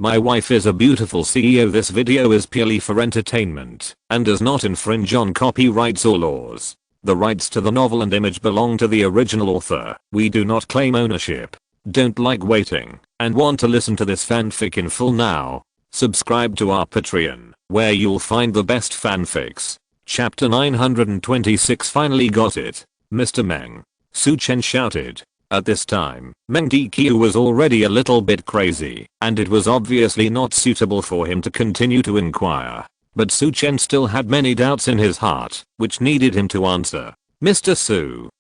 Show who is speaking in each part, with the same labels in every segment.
Speaker 1: My wife is a beautiful CEO. This video is purely for entertainment and does not infringe on copyrights or laws. The rights to the novel and image belong to the original author. We do not claim ownership. Don't like waiting and want to listen to this fanfic in full now? Subscribe to our Patreon, where you'll find the best fanfics. Chapter 926. Finally got it, Mr. Meng. Su Chen shouted. At this time, Meng Dqiu was already a little bit crazy, and it was obviously not suitable for him to continue to inquire. But Su Chen still had many doubts in his heart, which needed him to answer. Mr. Su,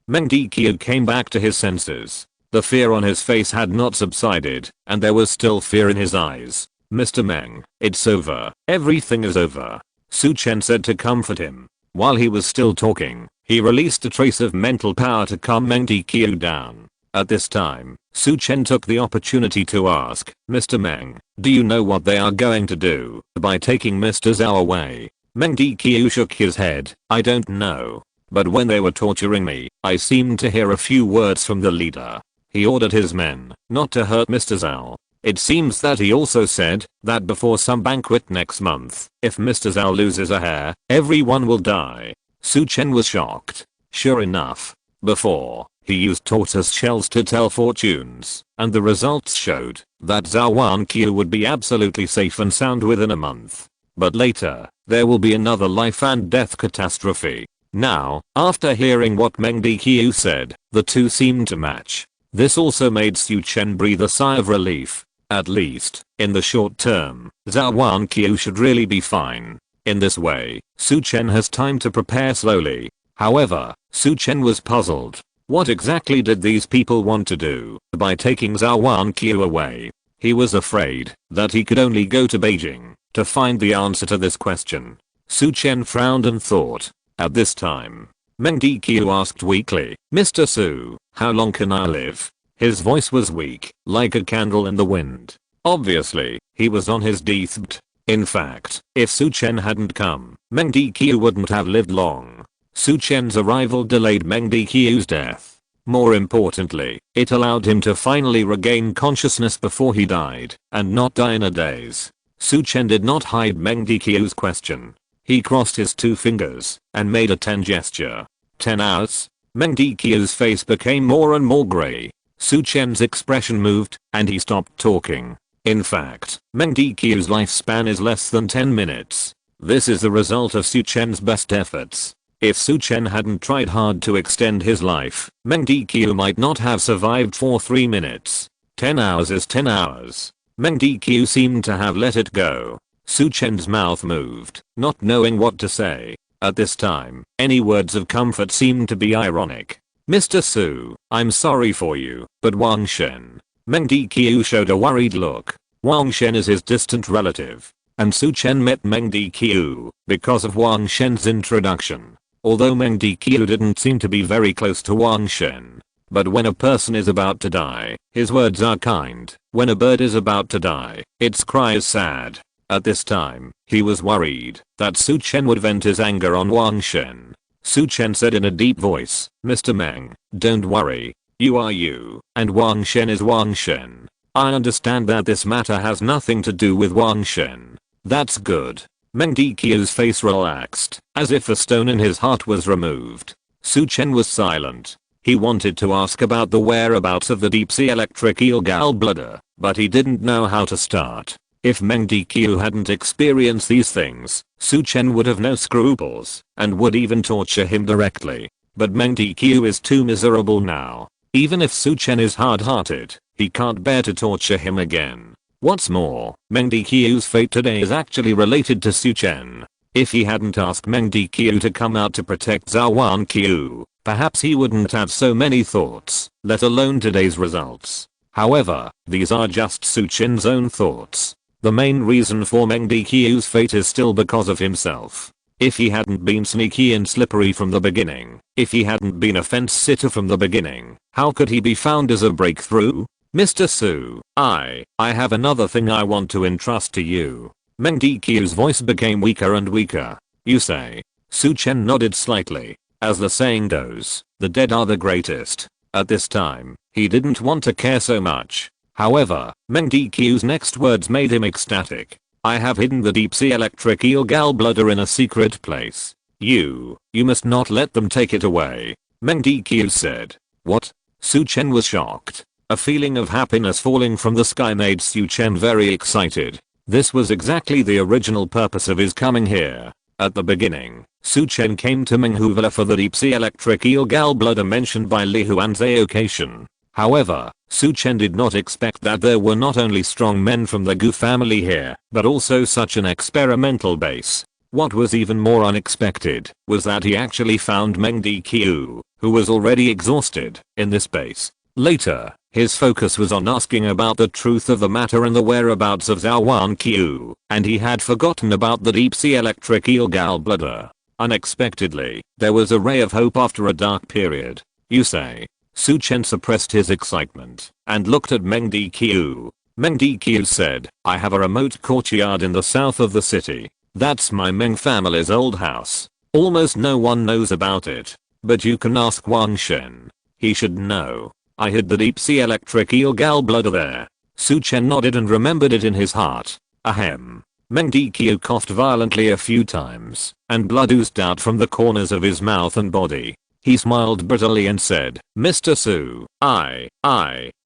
Speaker 1: Meng Dqiu came back to his senses. The fear on his face had not subsided, and there was still fear in his eyes. Mr. Meng, it's over. Everything is over, Su Chen said to comfort him. While he was still talking, he released a trace of mental power to calm Meng Dqiu down. At this time, Su Chen took the opportunity to ask, Mr. Meng, do you know what they are going to do by taking Mr. Zhou away? Meng Dqiu shook his head. I don't know. But when they were torturing me, I seemed to hear a few words from the leader. He ordered his men not to hurt Mr. Zhou. It seems that he also said that before some banquet next month, if Mr. Zhou loses a hair, everyone will die. Su Chen was shocked. Sure enough, before, he used tortoise shells to tell fortunes, and the results showed that Zhou Wanqiu would be absolutely safe and sound within a month. But later, there will be another life and death catastrophe. Now, after hearing what Meng Dqiu said, the two seemed to match. This also made Su Chen breathe a sigh of relief. At least, in the short term, Zhou Wanqiu should really be fine. In this way, Su Chen has time to prepare slowly. However, Su Chen was puzzled. What exactly did these people want to do by taking Zhou Wanqiu away? He was afraid that he could only go to Beijing to find the answer to this question. Su Chen frowned and thought. At this time, Meng Dqiu asked weakly, Mr. Su, how long can I live? His voice was weak, like a candle in the wind. Obviously, he was on his deathbed. In fact, if Su Chen hadn't come, Meng Dqiu wouldn't have lived long. Su Chen's arrival delayed Meng Dqiu's death. More importantly, it allowed him to finally regain consciousness before he died, and not die in a daze. Su Chen did not hide Meng Dqiu's question. He crossed his two fingers and made a 10 gesture. 10 hours? Meng Dqiu's face became more and more grey. Su Chen's expression moved, and he stopped talking. In fact, Meng Dqiu's lifespan is less than 10 minutes. This is the result of Su Chen's best efforts. If Su Chen hadn't tried hard to extend his life, Meng Dqiu might not have survived for 3 minutes. 10 hours is 10 hours. Meng Dqiu seemed to have let it go. Su Chen's mouth moved, not knowing what to say. At this time, any words of comfort seemed to be ironic. Mr. Su, I'm sorry for you, but Wang Shen. Meng Dqiu showed a worried look. Wang Shen is his distant relative, and Su Chen met Meng Dqiu because of Wang Shen's introduction. Although Meng Dqiu didn't seem to be very close to Wang Shen. But when a person is about to die, his words are kind. When a bird is about to die, its cry is sad. At this time, he was worried that Su Chen would vent his anger on Wang Shen. Su Chen said in a deep voice, Mr. Meng, don't worry. You are you, and Wang Shen is Wang Shen. I understand that this matter has nothing to do with Wang Shen. That's good. Meng Dqiu's face relaxed, as if a stone in his heart was removed. Su Chen was silent. He wanted to ask about the whereabouts of the deep-sea electric eel gallbladder, but he didn't know how to start. If Meng Dqiu hadn't experienced these things, Su Chen would have no scruples, and would even torture him directly. But Meng Dqiu is too miserable now. Even if Su Chen is hard-hearted, he can't bear to torture him again. What's more, Meng Dqiu's fate today is actually related to Su Chen. If he hadn't asked Meng Dqiu to come out to protect Zhou Wanqiu, perhaps he wouldn't have so many thoughts, let alone today's results. However, these are just Su Chen's own thoughts. The main reason for Meng Dqiu's fate is still because of himself. If he hadn't been sneaky and slippery from the beginning, if he hadn't been a fence sitter from the beginning, how could he be found as a breakthrough? Mr. Su, I have another thing I want to entrust to you. Meng Dqiu's voice became weaker and weaker. You say? Su Chen nodded slightly. As the saying goes, the dead are the greatest. At this time, he didn't want to care so much. However, Meng Deqiu's next words made him ecstatic. I have hidden the deep sea electric eel gallbladder in a secret place. You must not let them take it away. Meng Deqiu said. What? Su Chen was shocked. A feeling of happiness falling from the sky made Su Chen very excited. This was exactly the original purpose of his coming here. At the beginning, Su Chen came to Menghuvala for the deep sea electric eel gallbladder mentioned by Li Huanzai occasion. However, Su Chen did not expect that there were not only strong men from the Gu family here, but also such an experimental base. What was even more unexpected was that he actually found Meng Deqiu, who was already exhausted, in this base. Later, his focus was on asking about the truth of the matter and the whereabouts of Zhou Wanqiu, and he had forgotten about the deep sea electric eel gallbladder. Unexpectedly, there was a ray of hope after a dark period. You say? Su Chen suppressed his excitement and looked at Meng Deqiu. Meng Deqiu said, I have a remote courtyard in the south of the city. That's my Meng family's old house. Almost no one knows about it. But you can ask Wang Shen. He should know. I hid the deep sea electric eel gallbladder there. Su Chen nodded and remembered it in his heart. Ahem. Meng Deqiu coughed violently a few times, and blood oozed out from the corners of his mouth and body. He smiled bitterly and said, Mr. Su, I,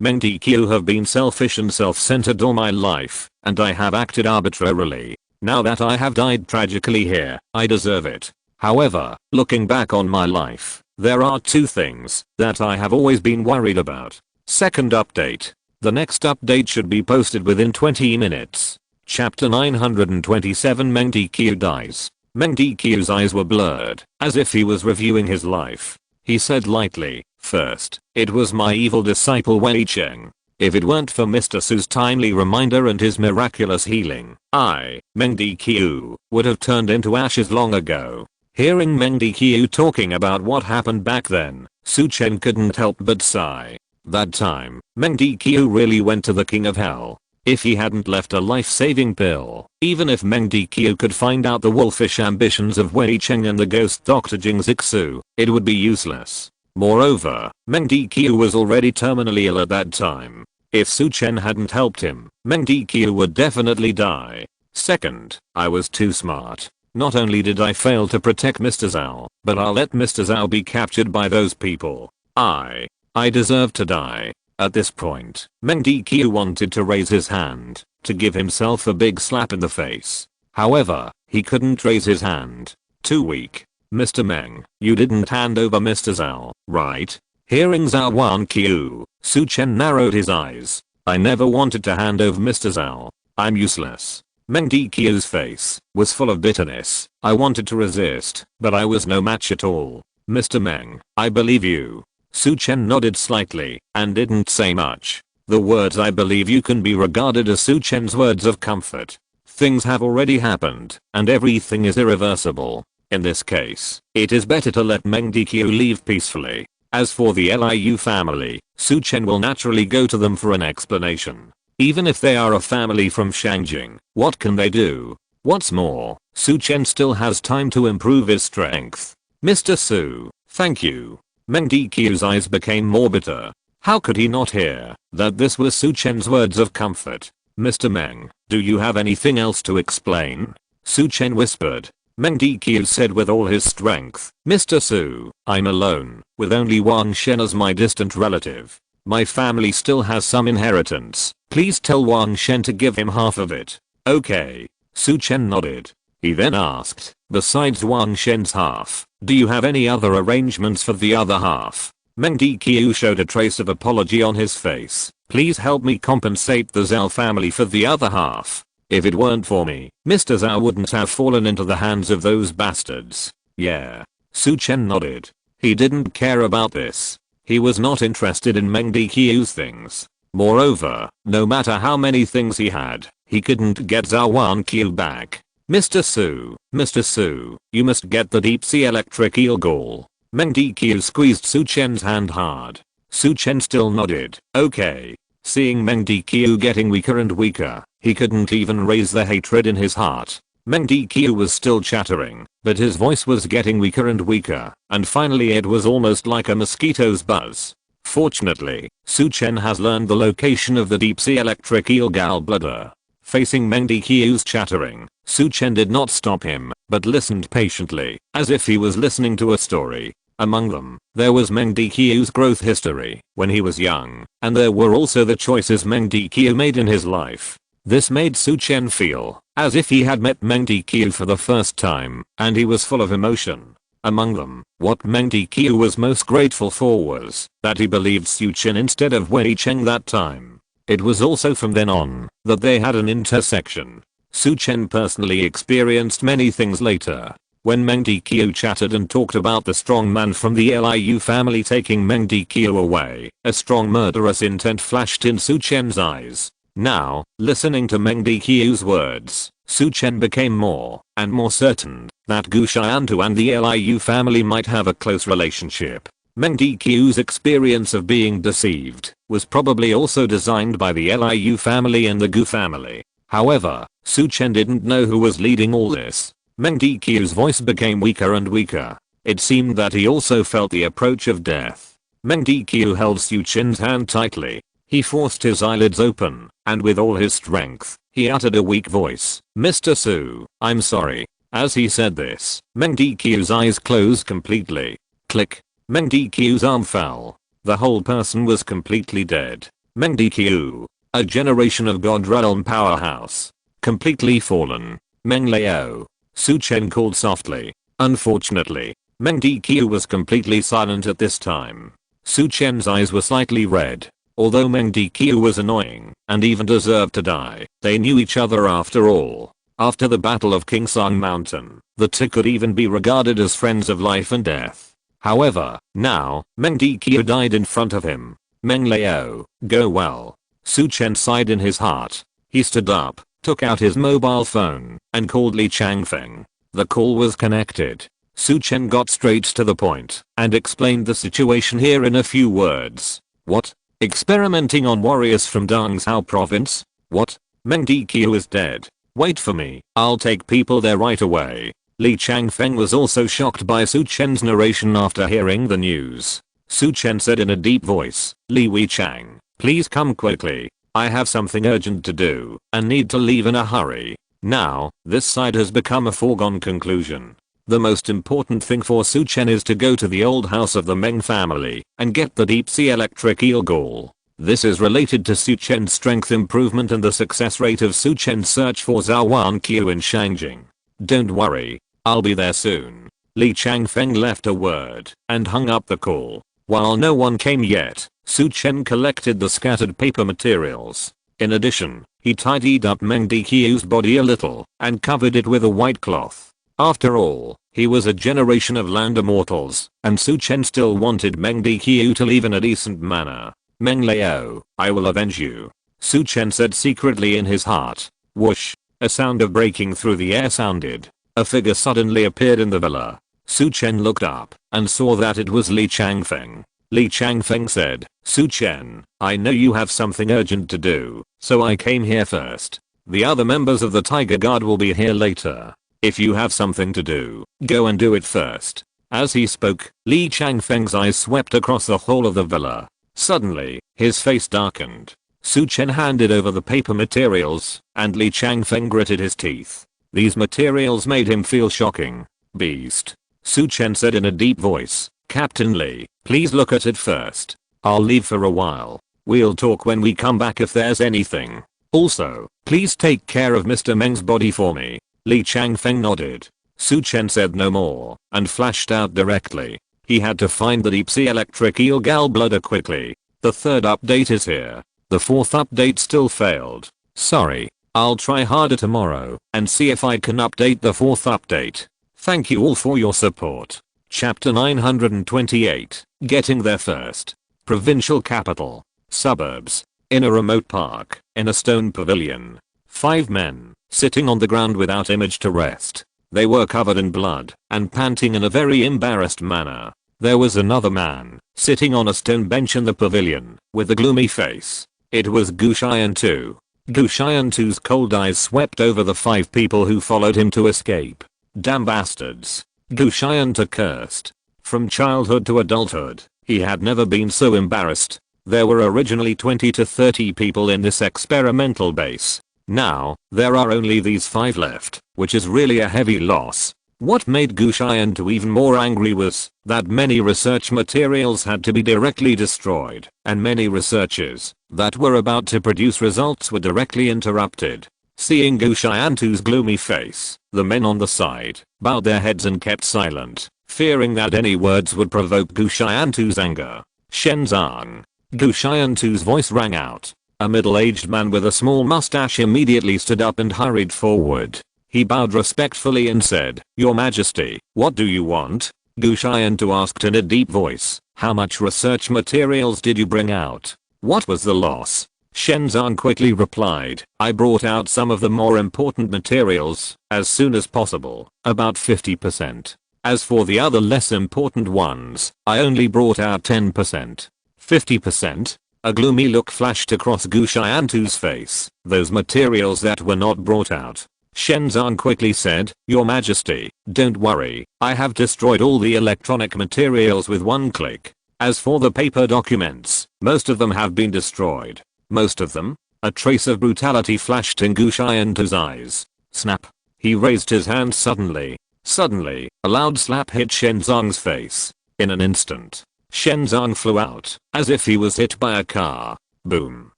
Speaker 1: Meng Deqiu have been selfish and self-centered all my life, and I have acted arbitrarily. Now that I have died tragically here, I deserve it. However, looking back on my life, there are two things that I have always been worried about. Second update. The next update should be posted within 20 minutes. Chapter 927 Meng Deqiu dies. Meng Deqiu's eyes were blurred, as if he was reviewing his life. He said lightly, first, it was my evil disciple Bincheng. If it weren't for Mr. Su's timely reminder and his miraculous healing, I, Meng Deqiu, would have turned into ashes long ago. Hearing Meng Deqiu talking about what happened back then, Su Chen couldn't help but sigh. That time, Meng Deqiu really went to the king of hell. If he hadn't left a life-saving pill, even if Meng Deqiu could find out the wolfish ambitions of Bincheng and the ghost Dr. Jing Zixu, it would be useless. Moreover, Meng Deqiu was already terminally ill at that time. If Su Chen hadn't helped him, Meng Deqiu would definitely die. Second, I was too smart. Not only did I fail to protect Mr. Zhao, but I'll let Mr. Zhao be captured by those people. I deserve to die. At this point, Meng Deqiu wanted to raise his hand, to give himself a big slap in the face. However, he couldn't raise his hand. Too weak. Mr. Meng, you didn't hand over Mr. Zhao, right? Hearing Zhou Wanqiu, Su Chen narrowed his eyes. I never wanted to hand over Mr. Zhao. I'm useless. Meng Deqiu's face was full of bitterness. I wanted to resist, but I was no match at all. Mr. Meng, I believe you. Su Chen nodded slightly and didn't say much. The words I believe you can be regarded as Su Chen's words of comfort. Things have already happened, and everything is irreversible. In this case, it is better to let Meng Deqiu leave peacefully. As for the Liu family, Su Chen will naturally go to them for an explanation. Even if they are a family from Shangjing, what can they do? What's more, Su Chen still has time to improve his strength. Mr. Su, thank you. Meng Deqiu's eyes became more bitter. How could he not hear that this was Su Chen's words of comfort? Mr. Meng, do you have anything else to explain? Su Chen whispered. Meng Deqiu said with all his strength, Mr. Su, I'm alone, with only Wang Shen as my distant relative. My family still has some inheritance. Please tell Wang Shen to give him half of it. Okay. Su Chen nodded. He then asked, besides Wang Shen's half, do you have any other arrangements for the other half? Meng Deqiu showed a trace of apology on his face. Please help me compensate the Zhao family for the other half. If it weren't for me, Mr. Zhao wouldn't have fallen into the hands of those bastards. Yeah. Su Chen nodded. He didn't care about this. He was not interested in Meng Deqiu's things. Moreover, no matter how many things he had, he couldn't get Zhou Wanqiu back. Mr. Su, you must get the deep sea electric eel gall. Meng Deqiu squeezed Su Chen's hand hard. Su Chen still nodded. Okay. Seeing Meng Deqiu getting weaker and weaker, he couldn't even raise the hatred in his heart. Meng Deqiu was still chattering, but his voice was getting weaker and weaker, and finally it was almost like a mosquito's buzz. Fortunately, Su Chen has learned the location of the deep sea electric eel gallbladder. Facing Meng Deqiu's chattering, Su Chen did not stop him, but listened patiently, as if he was listening to a story. Among them, there was Meng Deqiu's growth history when he was young, and there were also the choices Meng Deqiu made in his life. This made Su Chen feel as if he had met Meng Deqiu for the first time, and he was full of emotion. Among them, what Meng Deqiu was most grateful for was that he believed Su Chen instead of Wei Cheng that time. It was also from then on that they had an intersection. Su Chen personally experienced many things later. When Meng Deqiu chatted and talked about the strong man from the Liu family taking Meng Deqiu away, a strong murderous intent flashed in Su Chen's eyes. Now, listening to Meng Deqiu's words, Su Chen became more and more certain that Gu Xiantu and the Liu family might have a close relationship. Meng Deqiu's experience of being deceived was probably also designed by the Liu family and the Gu family. However, Su Chen didn't know who was leading all this. Meng Deqiu's voice became weaker and weaker. It seemed that he also felt the approach of death. Meng Deqiu held Su Chen's hand tightly. He forced his eyelids open, and with all his strength, he uttered a weak voice, "Mr. Su, I'm sorry." As he said this, Meng Deqiu's eyes closed completely. Click. Meng Deqiu's arm fell. The whole person was completely dead. Meng Deqiu, a generation of God realm powerhouse, completely fallen. Meng Leo. Su Chen called softly. Unfortunately, Meng Deqiu was completely silent at this time. Su Chen's eyes were slightly red. Although Meng Deqiu was annoying and even deserved to die, they knew each other after all. After the Battle of Kingsang Mountain, the two could even be regarded as friends of life and death. However, now, Meng Deqiu died in front of him. Meng Leo, go well. Su Chen sighed in his heart. He stood up, took out his mobile phone, and called Li Changfeng. The call was connected. Su Chen got straight to the point and explained the situation here in a few words. What? Experimenting on warriors from Dongzhou province? What? Meng Deqiu is dead. Wait for me, I'll take people there right away. Li Changfeng was also shocked by Su Chen's narration after hearing the news. Su Chen said in a deep voice, Li Weichang, please come quickly. I have something urgent to do and need to leave in a hurry. Now, this side has become a foregone conclusion. The most important thing for Su Chen is to go to the old house of the Meng family and get the deep sea electric eel gall. This is related to Su Chen's strength improvement and the success rate of Su Chen's search for Zhou Wanqiu in Shangjing. Don't worry, I'll be there soon. Li Changfeng left a word and hung up the call. While no one came yet, Su Chen collected the scattered paper materials. In addition, he tidied up Meng Deqiu's body a little and covered it with a white cloth. After all, he was a generation of land immortals, and Su Chen still wanted Meng Deqiu to leave in a decent manner. Meng Leo, I will avenge you. Su Chen said secretly in his heart. Whoosh. A sound of breaking through the air sounded. A figure suddenly appeared in the villa. Su Chen looked up and saw that it was Li Changfeng. Li Changfeng said, Su Chen, I know you have something urgent to do, so I came here first. The other members of the Tiger Guard will be here later. If you have something to do, go and do it first. As he spoke, Li Changfeng's eyes swept across the whole of the villa. Suddenly, his face darkened. Su Chen handed over the paper materials, and Li Changfeng gritted his teeth. These materials made him feel shocking. Beast. Su Chen said in a deep voice, Captain Li, please look at it first. I'll leave for a while. We'll talk when we come back if there's anything. Also, please take care of Mr. Meng's body for me. Li Changfeng nodded. Su Chen said no more and flashed out directly. He had to find the deep sea electric eel gallbladder quickly. The third update is here. The fourth update still failed. Sorry. I'll try harder tomorrow and see if I can update the fourth update. Thank you all for your support. Chapter 928. Getting there first. Provincial capital. Suburbs. In a remote park, in a stone pavilion. 5 men, sitting on the ground without image to rest. They were covered in blood and panting in a very embarrassed manner. There was another man, sitting on a stone bench in the pavilion, with a gloomy face. It was Gu Xiantu. Gu Xiantu's cold eyes swept over the 5 people who followed him to escape. Damn bastards. Gu Xiantu cursed. From childhood to adulthood, He had never been so embarrassed. There were originally 20 to 30 people in this experimental base. Now, there are only these 5 left, which is really a heavy loss. What made Gu Xiantu even more angry was that many research materials had to be directly destroyed, and many researchers that were about to produce results were directly interrupted. Seeing Gu Xiantu's gloomy face, the men on the side bowed their heads and kept silent, fearing that any words would provoke Gu Xiantu's anger. Shenzang. Gu Xiantu's voice rang out. A middle-aged man with a small mustache immediately stood up and hurried forward. He bowed respectfully and said, "Your Majesty, what do you want?" Gu Xiantu asked in a deep voice, "How much research materials did you bring out? What was the loss?" Shenzang quickly replied, "I brought out some of the more important materials as soon as possible, about 50%. As for the other less important ones, I only brought out 10%. 50%? A gloomy look flashed across Gu Xiantu's face. Those materials that were not brought out. Shenzang quickly said, "Your Majesty, don't worry, I have destroyed all the electronic materials with one click. As for the paper documents, most of them have been destroyed." Most of them? A trace of brutality flashed in Gu Xiantu's eyes. Snap. He raised his hand suddenly. Suddenly, a loud slap hit Shenzang's face. In an instant, Shenzang flew out, as if he was hit by a car. Boom.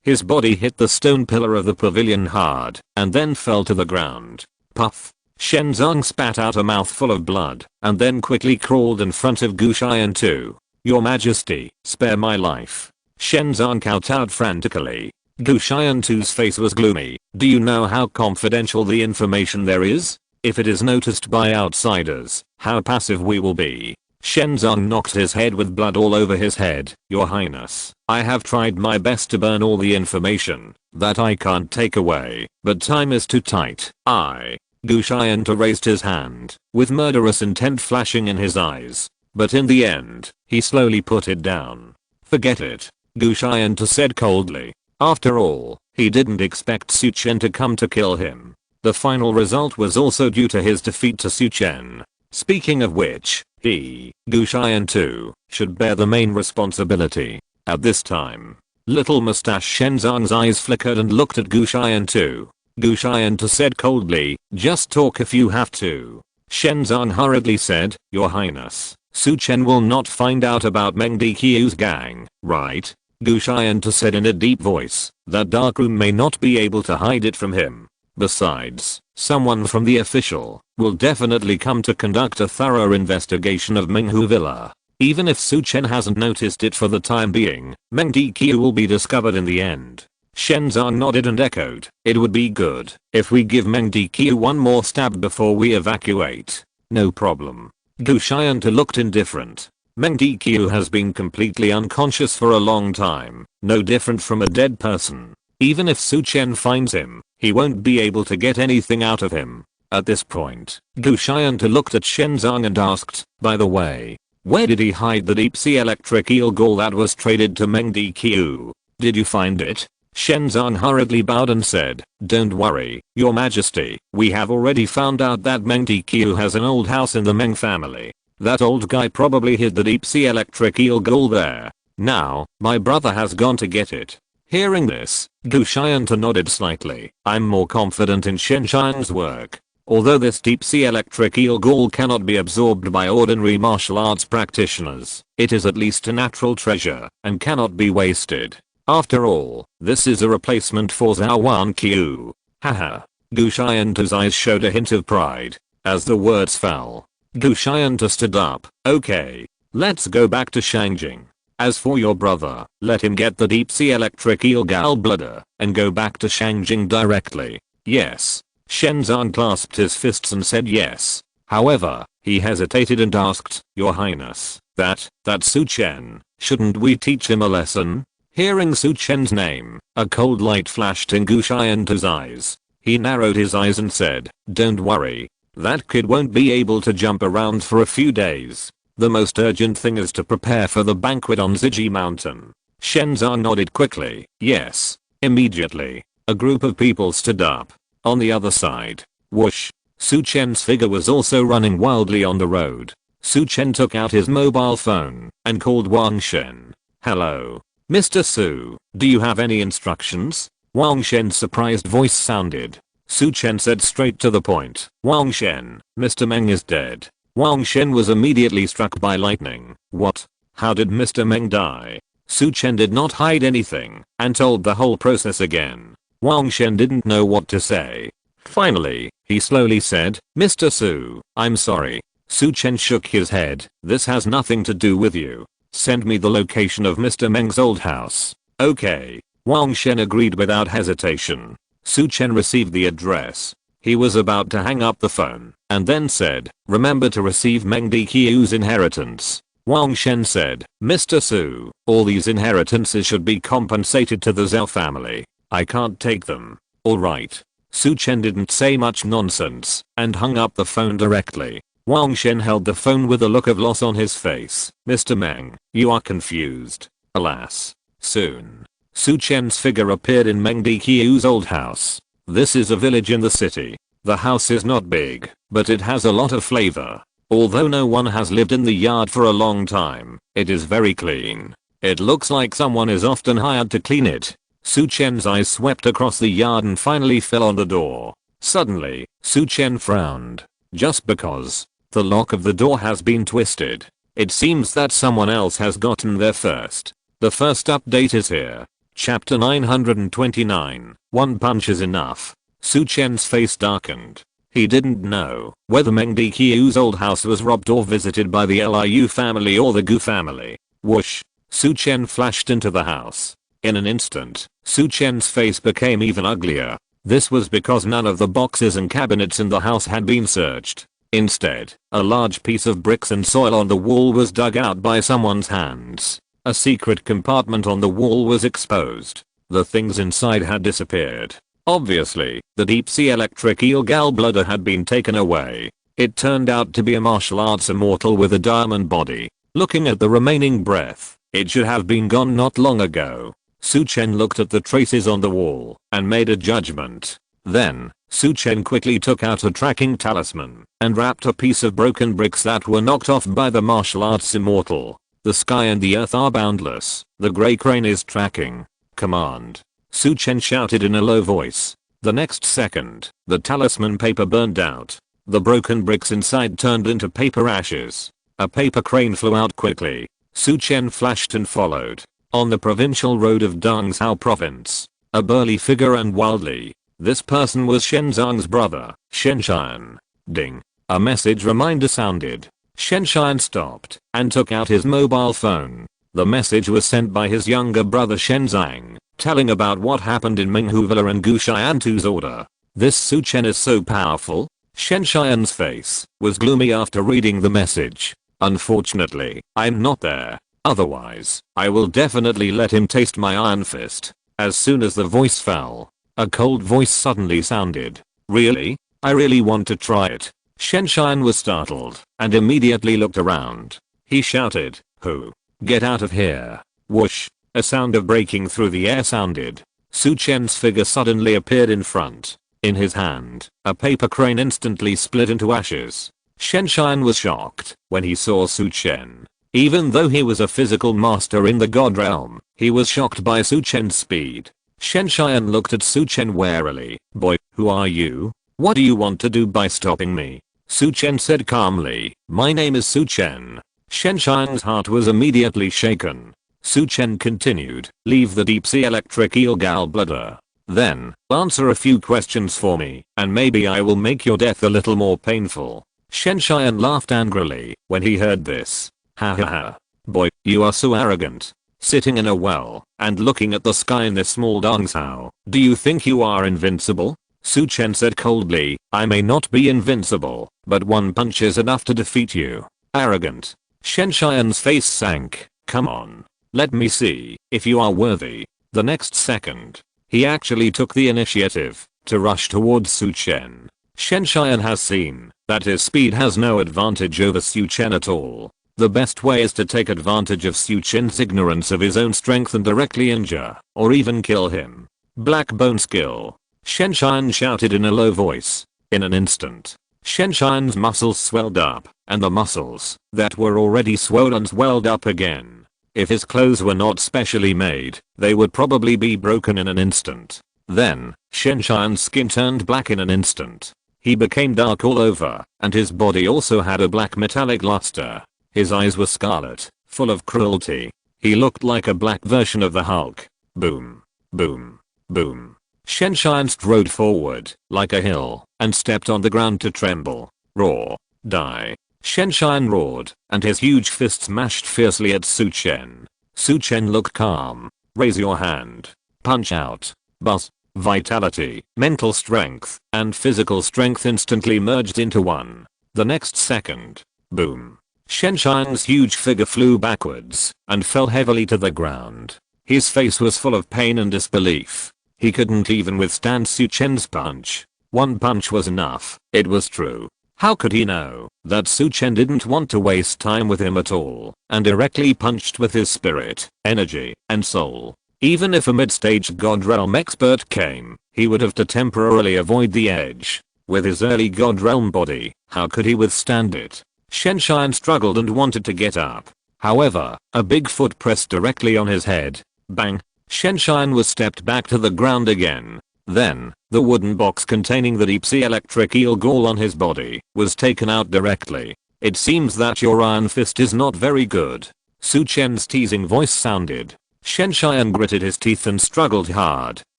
Speaker 1: His body hit the stone pillar of the pavilion hard, and then fell to the ground. Puff. Shenzang spat out a mouthful of blood, and then quickly crawled in front of Gu Xiantu. "Your Majesty, spare my life." Shenzang kowtowed frantically. Gu Xiantu's face was gloomy. "Do you know how confidential the information there is? If it is noticed by outsiders, how passive we will be." Shenzang knocked his head with blood all over his head. "Your Highness, I have tried my best to burn all the information that I can't take away, but time is too tight. Gu Xiantu raised his hand, with murderous intent flashing in his eyes. But in the end, he slowly put it down. "Forget it," Gu Xiantu said coldly. After all, he didn't expect Su Chen to come to kill him. The final result was also due to his defeat to Su Chen. Speaking of which, he, Gu Xiantu, should bear the main responsibility. At this time, little mustache Shenzang's eyes flickered and looked at Gu Xiantu. Gu Xiantu said coldly, "Just talk if you have to." Shenzang hurriedly said, "Your Highness, Su Chen will not find out about Meng Diqiu's gang, right?" Gu Xiantu said in a deep voice, "That darkroom may not be able to hide it from him. Besides, someone from the official will definitely come to conduct a thorough investigation of Menghu Villa. Even if Su Chen hasn't noticed it for the time being, Meng Diqiu will be discovered in the end." Shenzang nodded and echoed, "It would be good if we give Meng Diqiu one more stab before we evacuate." "No problem." Gu Xiantu looked indifferent. Meng Diqiu has been completely unconscious for a long time, no different from a dead person. Even if Su Chen finds him, he won't be able to get anything out of him. At this point, Gu Xiantu looked at Shenzang and asked, "By the way, where did he hide the deep sea electric eel gall that was traded to Meng Diqiu? Did you find it?" Shenzang hurriedly bowed and said, "Don't worry, Your Majesty, we have already found out that Meng Diqiu has an old house in the Meng family. That old guy probably hid the deep sea electric eel gall there. Now, my brother has gone to get it." Hearing this, Gu Xiantu nodded slightly. "I'm more confident in Shenzang's work. Although this deep sea electric eel gall cannot be absorbed by ordinary martial arts practitioners, it is at least a natural treasure and cannot be wasted. After all, this is a replacement for Zhou Wanqiu." Haha. Gu Xiantu's eyes showed a hint of pride as the words fell. Gu Xiantu stood up. "Okay. Let's go back to Shangjing. As for your brother, let him get the deep sea electric eel gallbladder and go back to Shangjing directly." "Yes." Shenzang clasped his fists and said yes. However, he hesitated and asked, "Your Highness, that Su Chen, shouldn't we teach him a lesson?" Hearing Su Chen's name, a cold light flashed in Gu Xiantu's eyes. He narrowed his eyes and said, "Don't worry. That kid won't be able to jump around for a few days. The most urgent thing is to prepare for the banquet on Ziji Mountain." Shenzang nodded quickly. "Yes." Immediately, a group of people stood up. On the other side, whoosh, Su Chen's figure was also running wildly on the road. Su Chen took out his mobile phone and called Wang Shen. "Hello, Mr. Su, do you have any instructions?" Wang Shen's surprised voice sounded. Su Chen said straight to the point, "Wang Shen, Mr. Meng is dead." Wang Shen was immediately struck by lightning. "What? How did Mr. Meng die?" Su Chen did not hide anything and told the whole process again. Wang Shen didn't know what to say. Finally, he slowly said, "Mr. Su, I'm sorry." Su Chen shook his head. "This has nothing to do with you. Send me the location of Mr. Meng's old house." "Okay." Wang Shen agreed without hesitation. Su Chen received the address. He was about to hang up the phone and then said, "Remember to receive Meng Diqiu's inheritance." Wang Shen said, "Mr. Su, all these inheritances should be compensated to the Zhou family. I can't take them." "Alright." Su Chen didn't say much nonsense and hung up the phone directly. Wang Shen held the phone with a look of loss on his face. "Mr. Meng, you are confused." Alas. Soon, Su Chen's figure appeared in Meng Diqiu's old house. This is a village in the city. The house is not big, but it has a lot of flavor. Although no one has lived in the yard for a long time, it is very clean. It looks like someone is often hired to clean it. Su Chen's eyes swept across the yard and finally fell on the door. Suddenly, Su Chen frowned. Just because. The lock of the door has been twisted. It seems that someone else has gotten there first. The first update is here. Chapter 929. One punch is enough. Su Chen's face darkened. He didn't know whether Meng Diqiu's old house was robbed or visited by the Liu family or the Gu family. Whoosh. Su Chen flashed into the house. In an instant, Su Chen's face became even uglier. This was because none of the boxes and cabinets in the house had been searched. Instead, a large piece of bricks and soil on the wall was dug out by someone's hands. A secret compartment on the wall was exposed. The things inside had disappeared. Obviously, the deep sea electric eel gallbladder had been taken away. It turned out to be a martial arts immortal with a diamond body. Looking at the remaining breath, it should have been gone not long ago. Su Chen looked at the traces on the wall and made a judgment. Then, Su Chen quickly took out a tracking talisman and wrapped a piece of broken bricks that were knocked off by the martial arts immortal. The sky and the earth are boundless. The grey crane is tracking. Command. Su Chen shouted in a low voice. The next second, the talisman paper burned out. The broken bricks inside turned into paper ashes. A paper crane flew out quickly. Su Chen flashed and followed. On the provincial road of Dongzhou province, a burly figure and wildly. This person was Shenzong's brother, Shenshan. Ding. A message reminder sounded. Shenshan stopped and took out his mobile phone. The message was sent by his younger brother Shenzang, telling about what happened in Minghu Villa and Gu Xiantu's order. This Su Chen is so powerful. Shenshan's face was gloomy after reading the message. Unfortunately, I'm not there. Otherwise, I will definitely let him taste my iron fist. As soon as the voice fell, a cold voice suddenly sounded. Really? I really want to try it. Shenshan was startled and immediately looked around. He shouted, "Who? Get out of here." Whoosh. A sound of breaking through the air sounded. Su Chen's figure suddenly appeared in front. In his hand, a paper crane instantly split into ashes. Shenshan was shocked when he saw Su Chen. Even though he was a physical master in the god realm, he was shocked by Su Chen's speed. Shenshan looked at Su Chen warily. "Boy, who are you? What do you want to do by stopping me?" Su Chen said calmly, "My name is Su Chen." Shenshan's heart was immediately shaken. Su Chen continued, "Leave the deep sea electric eel gallbladder. Then, answer a few questions for me, and maybe I will make your death a little more painful." Shenshan laughed angrily when he heard this. "Ha ha ha. Boy, you are so arrogant. Sitting in a well and looking at the sky in this small Dongzhou. Do you think you are invincible?" Su Chen said coldly, "I may not be invincible, but one punch is enough to defeat you." Arrogant. Shenshan's face sank. "Come on. Let me see if you are worthy." The next second, he actually took the initiative to rush towards Su Chen. Shenshan has seen that his speed has no advantage over Su Chen at all. The best way is to take advantage of Su Chen's ignorance of his own strength and directly injure or even kill him. Black bone skill. Shenshan shouted in a low voice. In an instant, Shenshine's muscles swelled up, and the muscles that were already swollen swelled up again. If his clothes were not specially made, they would probably be broken in an instant. Then, Shenshine's skin turned black in an instant. He became dark all over, and his body also had a black metallic luster. His eyes were scarlet, full of cruelty. He looked like a black version of the Hulk. Boom. Boom. Boom. Shenshin strode forward, like a hill, and stepped on the ground to tremble. Roar. Die. Shenshin roared, and his huge fist smashed fiercely at Su Chen. Su Chen looked calm. Raise your hand. Punch out. Buzz. Vitality, mental strength, and physical strength instantly merged into one. The next second. Boom. Shenshin's huge figure flew backwards, and fell heavily to the ground. His face was full of pain and disbelief. He couldn't even withstand Su Chen's punch. One punch was enough, it was true. How could he know that Su Chen didn't want to waste time with him at all, and directly punched with his spirit, energy, and soul? Even if a mid-stage God Realm expert came, he would have to temporarily avoid the edge. With his early God Realm body, how could he withstand it? Shenshin struggled and wanted to get up. However, a big foot pressed directly on his head. Bang! Shenshin was stepped back to the ground again. Then, the wooden box containing the deep sea electric eel gall on his body was taken out directly. It seems that your iron fist is not very good. Su Chen's teasing voice sounded. Shenshin gritted his teeth and struggled hard,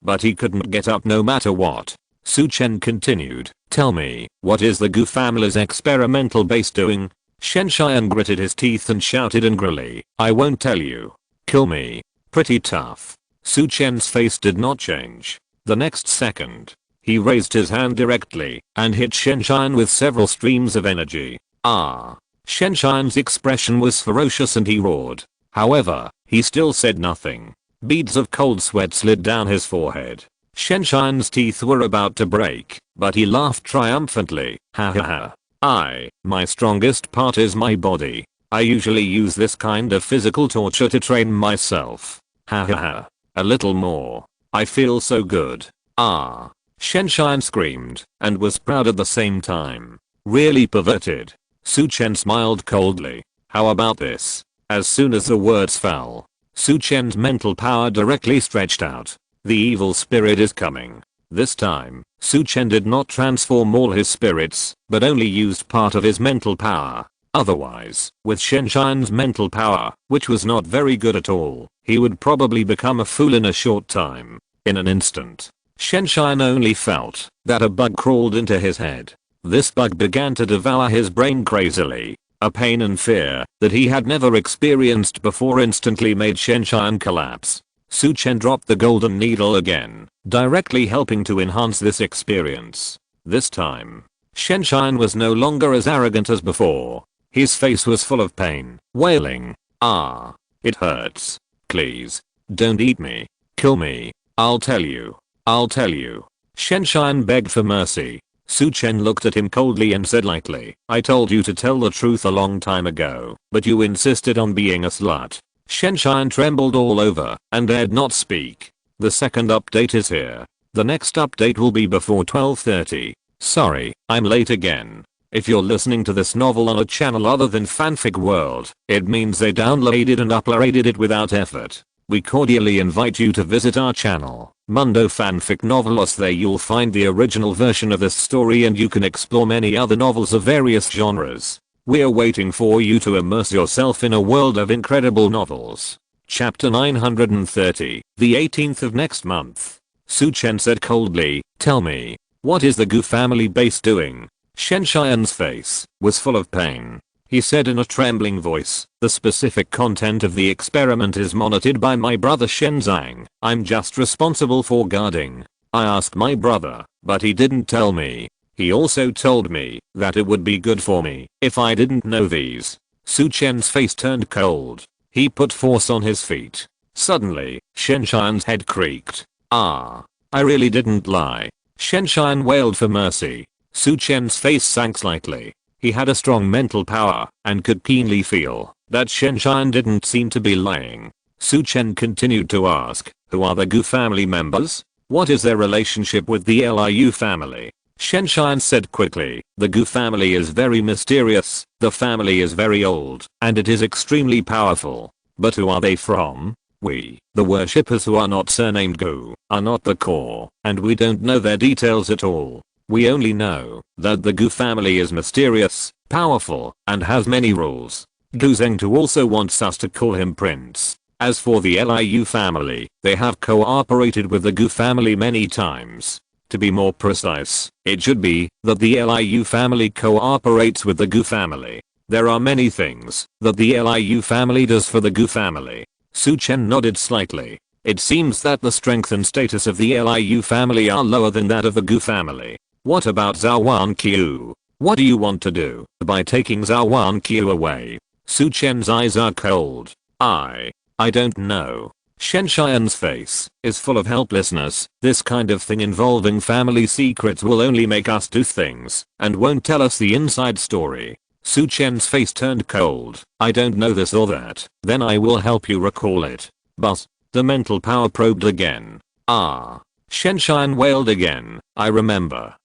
Speaker 1: but he couldn't get up no matter what. Su Chen continued, tell me, what is the Gu family's experimental base doing? Shenshin gritted his teeth and shouted angrily, I won't tell you. Kill me. Pretty tough. Su Chen's face did not change. The next second, he raised his hand directly and hit Shenshin with several streams of energy. Ah. Shenshin's expression was ferocious and he roared. However, he still said nothing. Beads of cold sweat slid down his forehead. Shenshin's teeth were about to break, but he laughed triumphantly. Ha ha ha. My strongest part is my body. I usually use this kind of physical torture to train myself. Ha ha ha. A little more. I feel so good. Ah. Shenshin screamed, and was proud at the same time. Really perverted. Su Chen smiled coldly. How about this? As soon as the words fell, Su Chen's mental power directly stretched out. The evil spirit is coming. This time, Su Chen did not transform all his spirits, but only used part of his mental power. Otherwise, with Shenshin's mental power, which was not very good at all, he would probably become a fool in a short time. In an instant, Shenshin only felt that a bug crawled into his head. This bug began to devour his brain crazily. A pain and fear that he had never experienced before instantly made Shenshin collapse. Su Chen dropped the golden needle again, directly helping to enhance this experience. This time, Shenshin was no longer as arrogant as before. His face was full of pain, wailing, ah, it hurts. Please, don't eat me. Kill me. I'll tell you. I'll tell you. Shenshin begged for mercy. Su Chen looked at him coldly and said lightly, I told you to tell the truth a long time ago, but you insisted on being a slut. Shenshin trembled all over and dared not speak. The second update is here. The next update will be before 12:30. Sorry, I'm late again. If you're listening to this novel on a channel other than Fanfic World, it means they downloaded and uploaded it without effort. We cordially invite you to visit our channel, Mundo Fanfic Novelos. There you'll find the original version of this story and you can explore many other novels of various genres. We're waiting for you to immerse yourself in a world of incredible novels. Chapter 930, the 18th of next month. Su Chen said coldly, tell me, what is the Gu family base doing? Shenshin's face was full of pain. He said in a trembling voice, the specific content of the experiment is monitored by my brother Shenzang. I'm just responsible for guarding. I asked my brother, but he didn't tell me. He also told me that it would be good for me if I didn't know these. Su Chen's face turned cold. He put force on his feet. Suddenly, Shenshin's head creaked. Ah, I really didn't lie. Shenshin wailed for mercy. Su Chen's face sank slightly. He had a strong mental power and could keenly feel that Shenshin didn't seem to be lying. Su Chen continued to ask, who are the Gu family members? What is their relationship with the Liu family? Shenshan said quickly. The Gu family is very mysterious, the family is very old, and it is extremely powerful. But who are they from? We, the worshippers who are not surnamed Gu, are not the core, and we don't know their details at all. We only know that the Gu family is mysterious, powerful, and has many rules. Gu Zhengtu also wants us to call him Prince. As for the Liu family, they have cooperated with the Gu family many times. To be more precise, it should be that the Liu family cooperates with the Gu family. There are many things that the Liu family does for the Gu family. Su Chen nodded slightly. It seems that the strength and status of the Liu family are lower than that of the Gu family. What about Zhou Wanqiu? What do you want to do by taking Zhou Wanqiu away? Su Chen's eyes are cold. I don't know. Shenshan's face is full of helplessness. This kind of thing involving family secrets will only make us do things and won't tell us the inside story. Su Chen's face turned cold. I don't know this or that. Then I will help you recall it. But the mental power probed again. Shenshan wailed again. I remember.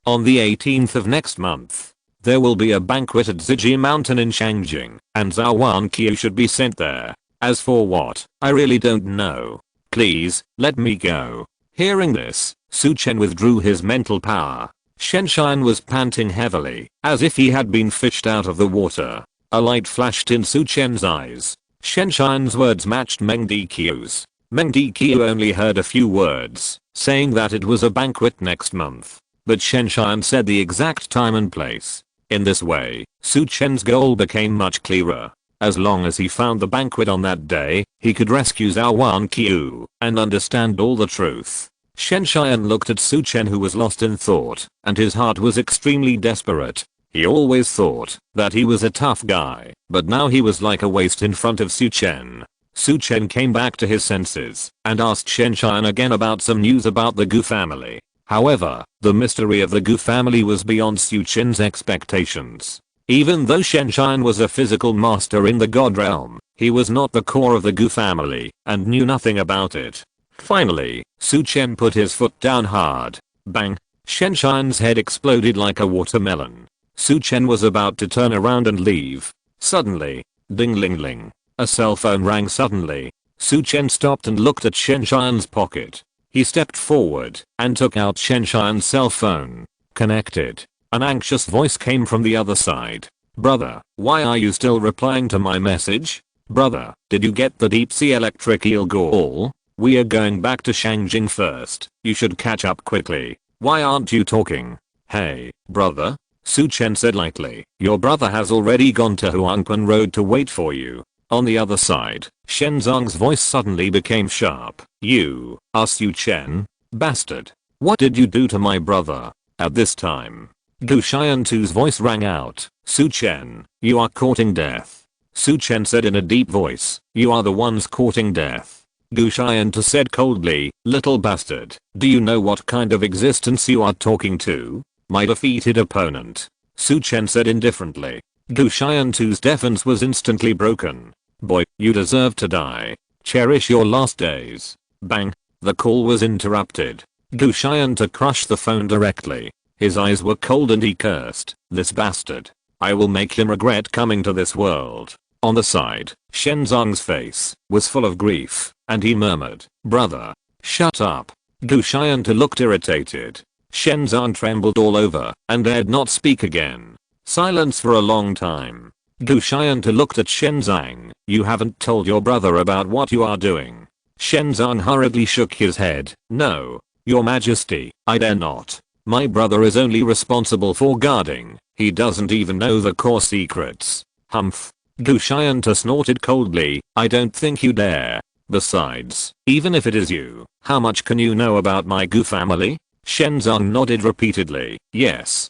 Speaker 1: On the 18th of next month, there will be a banquet at Ziji Mountain in Shangjing, and Zhou Wanqiu should be sent there. As for what, I really don't know. Please, let me go. Hearing this, Su Chen withdrew his mental power. Shenshan was panting heavily, as if he had been fished out of the water. A light flashed in Su Chen's eyes. Shenshan's words matched Meng Deqiu's. Meng Deqiu only heard a few words, saying that it was a banquet next month. But Shenshan said the exact time and place. In this way, Su Chen's goal became much clearer. As long as he found the banquet on that day, he could rescue Zhou Wanqiu and understand all the truth. Shenshan looked at Su Chen, who was lost in thought, and his heart was extremely desperate. He always thought that he was a tough guy, but now he was like a waste in front of Su Chen. Su Chen came back to his senses and asked Shenshan again about some news about the Gu family. However, the mystery of the Gu family was beyond Su Chen's expectations. Even though Shenshan was a physical master in the god realm, he was not the core of the Gu family and knew nothing about it. Finally, Su Chen put his foot down hard. Bang! Shenshan's head exploded like a watermelon. Su Chen was about to turn around and leave. Suddenly, ding-ling-ling. A cell phone rang suddenly. Su Chen stopped and looked at Shenshan's pocket. He stepped forward and took out Shenshan's cell phone. Connected. An anxious voice came from the other side. Brother, why are you still replying to my message? Brother, did you get the deep sea electric eel call? We are going back to Shangjing first. You should catch up quickly. Why aren't you talking? Hey, brother? Su Chen said lightly. Your brother has already gone to Huangpan Road to wait for you. On the other side, Shenzong's voice suddenly became sharp. You are Su Chen? Bastard. What did you do to my brother? At this time, Gu Xiantu's voice rang out. Su Chen, you are courting death. Su Chen said in a deep voice. You are the ones courting death. Gu Xiantu said coldly, little bastard, do you know what kind of existence you are talking to? My defeated opponent. Su Chen said indifferently. Gu Xiantu's defense was instantly broken. Boy, you deserve to die. Cherish your last days. Bang. The call was interrupted. Gu Xiantu crushed the phone directly. His eyes were cold and he cursed. This bastard. I will make him regret coming to this world. On the side, Shenzong's face was full of grief, and he murmured, brother. Shut up. Gu Xiantu looked irritated. Shenzong trembled all over and dared not speak again. Silence for a long time. Gu Xiantu looked at Shenzong. You haven't told your brother about what you are doing. Shenzong hurriedly shook his head. No, your majesty, I dare not. My brother is only responsible for guarding. He doesn't even know the core secrets. Humph. Gu Xiantu snorted coldly. I don't think you dare. Besides, even if it is you, how much can you know about my Gu family? Shenzong nodded repeatedly. Yes.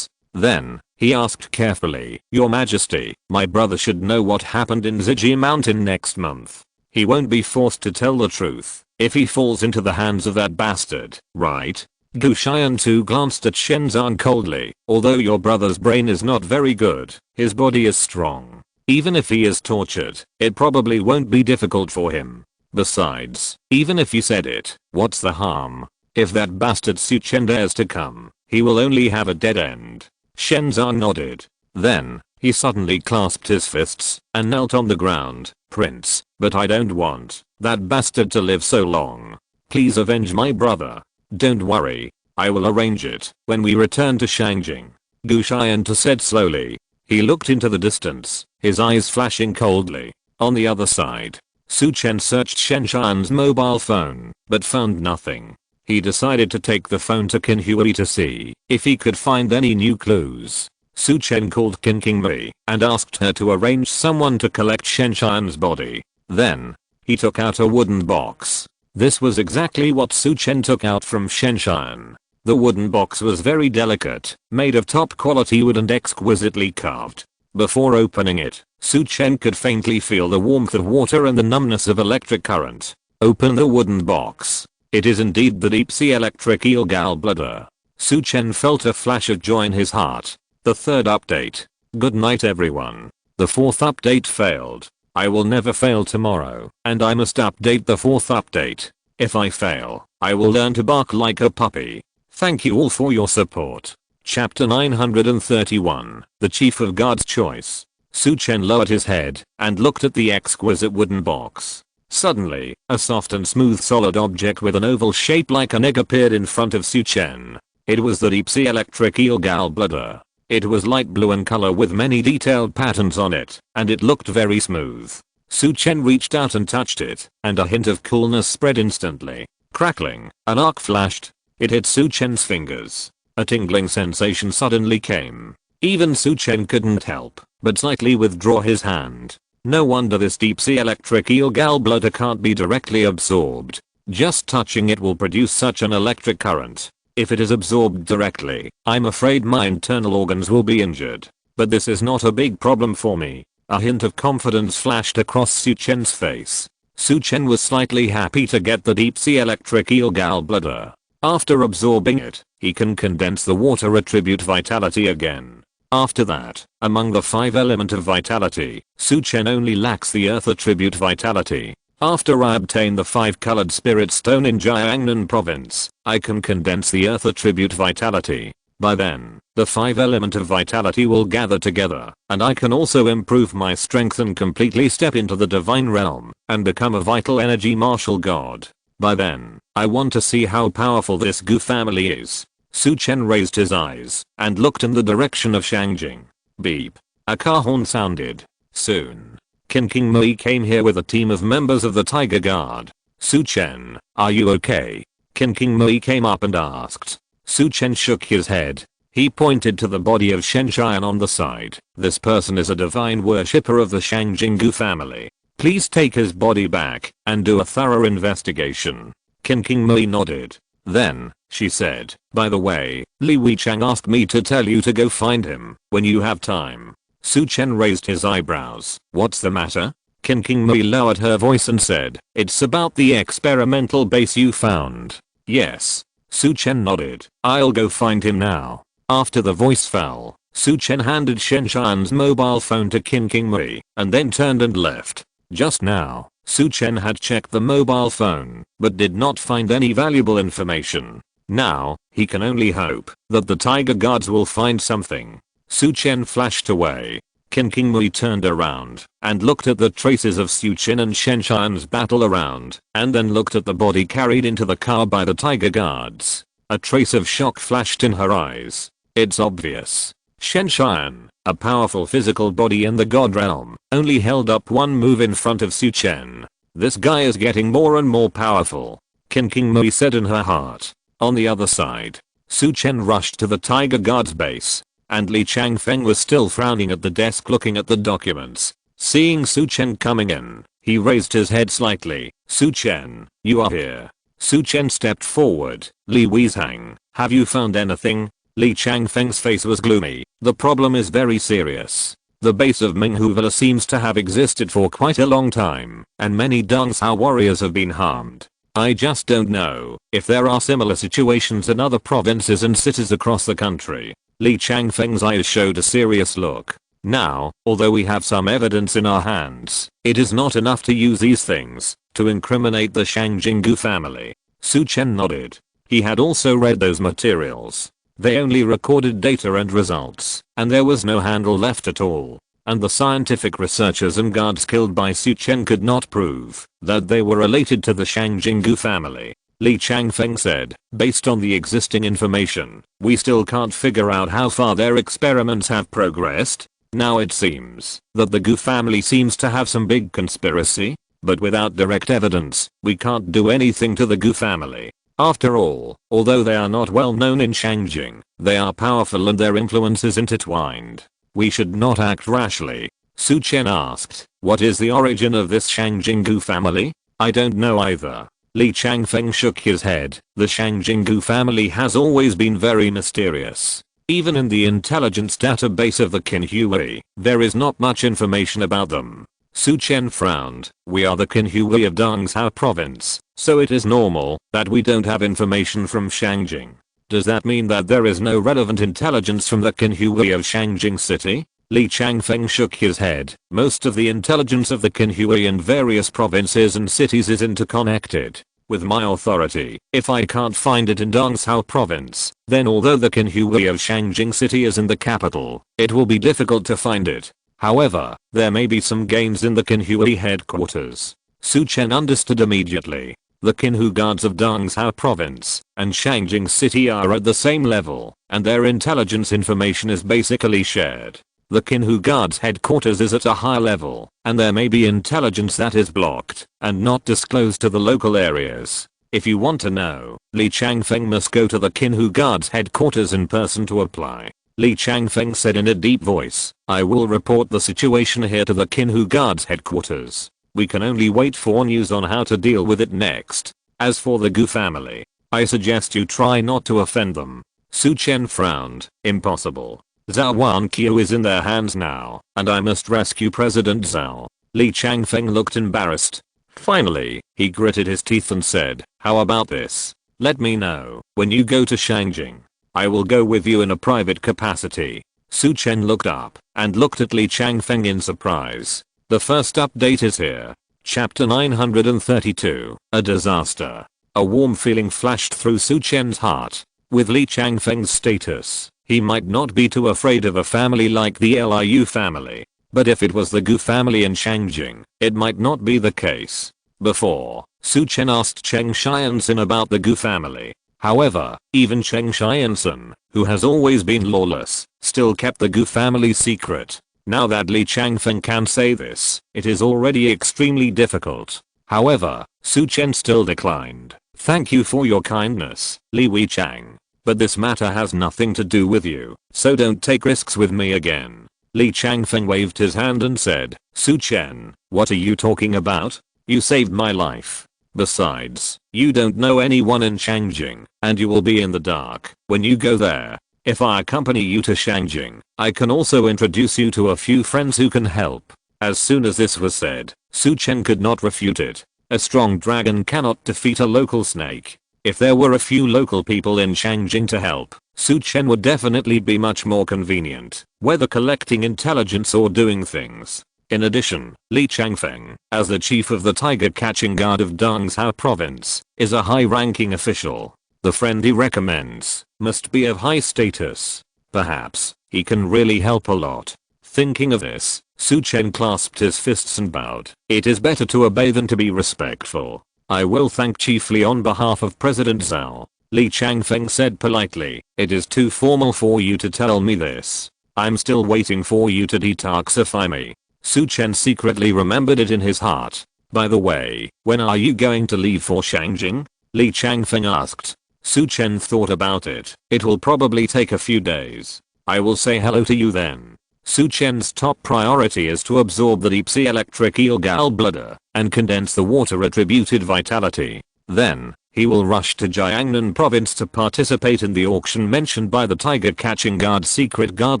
Speaker 1: Then, he asked carefully, Your Majesty, my brother should know what happened in Ziji Mountain next month. He won't be forced to tell the truth if he falls into the hands of that bastard, right? Gu Xiantu glanced at Shenzong coldly. Although your brother's brain is not very good, his body is strong. Even if he is tortured, it probably won't be difficult for him. Besides, even if you said it, what's the harm? If that bastard Su Chen dares to come, he will only have a dead end. Shenzhen nodded. Then, he suddenly clasped his fists and knelt on the ground. Prince, but I don't want that bastard to live so long. Please avenge my brother. Don't worry. I will arrange it when we return to Shangjing. Gu Xianta said slowly. He looked into the distance, his eyes flashing coldly. On the other side, Su Chen searched Shenshan's mobile phone, but found nothing. He decided to take the phone to Qin Hui to see if he could find any new clues. Su Chen called Qin Qingmei and asked her to arrange someone to collect Shenshan's body. Then, he took out a wooden box. This was exactly what Su Chen took out from Shenshan. The wooden box was very delicate, made of top quality wood and exquisitely carved. Before opening it, Su Chen could faintly feel the warmth of water and the numbness of electric current. Open the wooden box. It is indeed the deep sea electric eel gallbladder. Su Chen felt a flash of joy in his heart. The third update. Good night everyone. The fourth update failed. I will never fail tomorrow, and I must update the fourth update. If I fail, I will learn to bark like a puppy. Thank you all for your support. Chapter 931. The Chief of Guard's Choice. Su Chen lowered his head and looked at the exquisite wooden box. Suddenly, a soft and smooth solid object with an oval shape like an egg appeared in front of Su Chen. It was the deep sea electric eel gallbladder. It was light blue in color with many detailed patterns on it, and it looked very smooth. Su Chen reached out and touched it, and a hint of coolness spread instantly. Crackling, an arc flashed. It hit Su Chen's fingers. A tingling sensation suddenly came. Even Su Chen couldn't help but slightly withdraw his hand. No wonder this deep sea electric eel gallbladder can't be directly absorbed. Just touching it will produce such an electric current. If it is absorbed directly, I'm afraid my internal organs will be injured. But this is not a big problem for me. A hint of confidence flashed across Su Chen's face. Su Chen was slightly happy to get the deep sea electric eel gallbladder. After absorbing it, he can condense the water attribute vitality again. After that, among the 5 element of vitality, Su Chen only lacks the earth attribute vitality. After I obtain the 5 colored spirit stone in Jiangnan province, I can condense the earth attribute vitality. By then, the 5 element of vitality will gather together, and I can also improve my strength and completely step into the divine realm and become a vital energy martial god. By then, I want to see how powerful this Gu family is. Su Chen raised his eyes and looked in the direction of Shangjing. Beep. A car horn sounded. Soon, Qin Qingmei came here with a team of members of the Tiger Guard. Su Chen, are you okay? Qin Qingmei came up and asked. Su Chen shook his head. He pointed to the body of Shen Xian on the side. This person is a divine worshipper of the Shangjing Gu family. Please take his body back and do a thorough investigation. Qin Qingmei nodded. Then, she said, by the way, Li Weichang asked me to tell you to go find him when you have time. Su Chen raised his eyebrows. What's the matter? Qin Qingmei lowered her voice and said, it's about the experimental base you found. Yes. Su Chen nodded. I'll go find him now. After the voice fell, Su Chen handed Shen Xian's mobile phone to Qin Qingmei and then turned and left. Just now, Su Chen had checked the mobile phone, but did not find any valuable information. Now, he can only hope that the Tiger Guards will find something. Su Chen flashed away. Qin Qingmei turned around and looked at the traces of Su Chen and Shen Xian's battle around, and then looked at the body carried into the car by the Tiger Guards. A trace of shock flashed in her eyes. It's obvious. Shen Xian, a powerful physical body in the god realm, only held up one move in front of Su Chen. This guy is getting more and more powerful, Qin Qingmei said in her heart. On the other side, Su Chen rushed to the Tiger Guard's base, and Li Changfeng was still frowning at the desk looking at the documents. Seeing Su Chen coming in, he raised his head slightly. Su Chen, you are here. Su Chen stepped forward. Li Weizhang, have you found anything? Li Changfeng's face was gloomy. The problem is very serious. The base of Minghu Villa seems to have existed for quite a long time, and many Dongzhou warriors have been harmed. I just don't know if there are similar situations in other provinces and cities across the country. Li Changfeng's eyes showed a serious look. Now, although we have some evidence in our hands, it is not enough to use these things to incriminate the Shangjing Gu family. Su Chen nodded. He had also read those materials. They only recorded data and results, and there was no handle left at all. And the scientific researchers and guards killed by Su Chen could not prove that they were related to the Shangjinggu family. Li Changfeng said, based on the existing information, we still can't figure out how far their experiments have progressed. Now it seems that the Gu family seems to have some big conspiracy, but without direct evidence, we can't do anything to the Gu family. After all, although they are not well known in Shangjing, they are powerful and their influence is intertwined. We should not act rashly. Su Chen asked, what is the origin of this Shangjinggu family? I don't know either. Li Changfeng shook his head. The Shangjinggu family has always been very mysterious. Even in the intelligence database of the Qinhui, there is not much information about them. Su Chen frowned. We are the Qinhui of Dongzhou province, so it is normal that we don't have information from Shangjing. Does that mean that there is no relevant intelligence from the Qinhui of Shangjing city? Li Changfeng shook his head. Most of the intelligence of the Qinhui in various provinces and cities is interconnected. With my authority, if I can't find it in Dongzhou province, then although the Qinhui of Shangjing city is in the capital, it will be difficult to find it. However, there may be some gains in the Qinhui headquarters. Su Chen understood immediately. The Qinhui guards of Dongzhou province and Shangjing city are at the same level, and their intelligence information is basically shared. The Qinhui guards headquarters is at a high level, and there may be intelligence that is blocked and not disclosed to the local areas. If you want to know, Li Changfeng must go to the Qinhui guards headquarters in person to apply. Li Changfeng said in a deep voice, I will report the situation here to the Qinhui guards headquarters. We can only wait for news on how to deal with it next. As for the Gu family, I suggest you try not to offend them. Su Chen frowned. Impossible. Zhou Wanqiu is in their hands now, and I must rescue President Zhou. Li Changfeng looked embarrassed. Finally, he gritted his teeth and said, how about this? Let me know when you go to Shangjing. I will go with you in a private capacity. Su Chen looked up and looked at Li Changfeng in surprise. The first update is here. Chapter 932, a disaster. A warm feeling flashed through Su Chen's heart. With Li Changfeng's status, he might not be too afraid of a family like the Liu family. But if it was the Gu family in Shangjing, it might not be the case. Before, Su Chen asked Cheng Xianxin about the Gu family. However, even Cheng Xianxin, who has always been lawless, still kept the Gu family secret. Now that Li Changfeng can say this, it is already extremely difficult. However, Su Chen still declined. Thank you for your kindness, Li Weichang. But this matter has nothing to do with you, so don't take risks with me again. Li Changfeng waved his hand and said, Su Chen, what are you talking about? You saved my life. Besides, you don't know anyone in Shangjing, and you will be in the dark when you go there. If I accompany you to Shangjing, I can also introduce you to a few friends who can help. As soon as this was said, Su Chen could not refute it. A strong dragon cannot defeat a local snake. If there were a few local people in Shangjing to help, Su Chen would definitely be much more convenient, whether collecting intelligence or doing things. In addition, Li Changfeng, as the chief of the tiger catching guard of Dongzhou province, is a high-ranking official. The friend he recommends must be of high status. Perhaps he can really help a lot. Thinking of this, Su Chen clasped his fists and bowed. It is better to obey than to be respectful. I will thank chiefly on behalf of President Zhou. Li Changfeng said politely. It is too formal for you to tell me this. I'm still waiting for you to detoxify me. Su Chen secretly remembered it in his heart. By the way, when are you going to leave for Shangjing? Li Changfeng asked. Su Chen thought about it. It will probably take a few days. I will say hello to you then. Su Chen's top priority is to absorb the deep sea electric eel gallbladder and condense the water attributed vitality. Then, he will rush to Jiangnan province to participate in the auction mentioned by the tiger catching guard's secret guard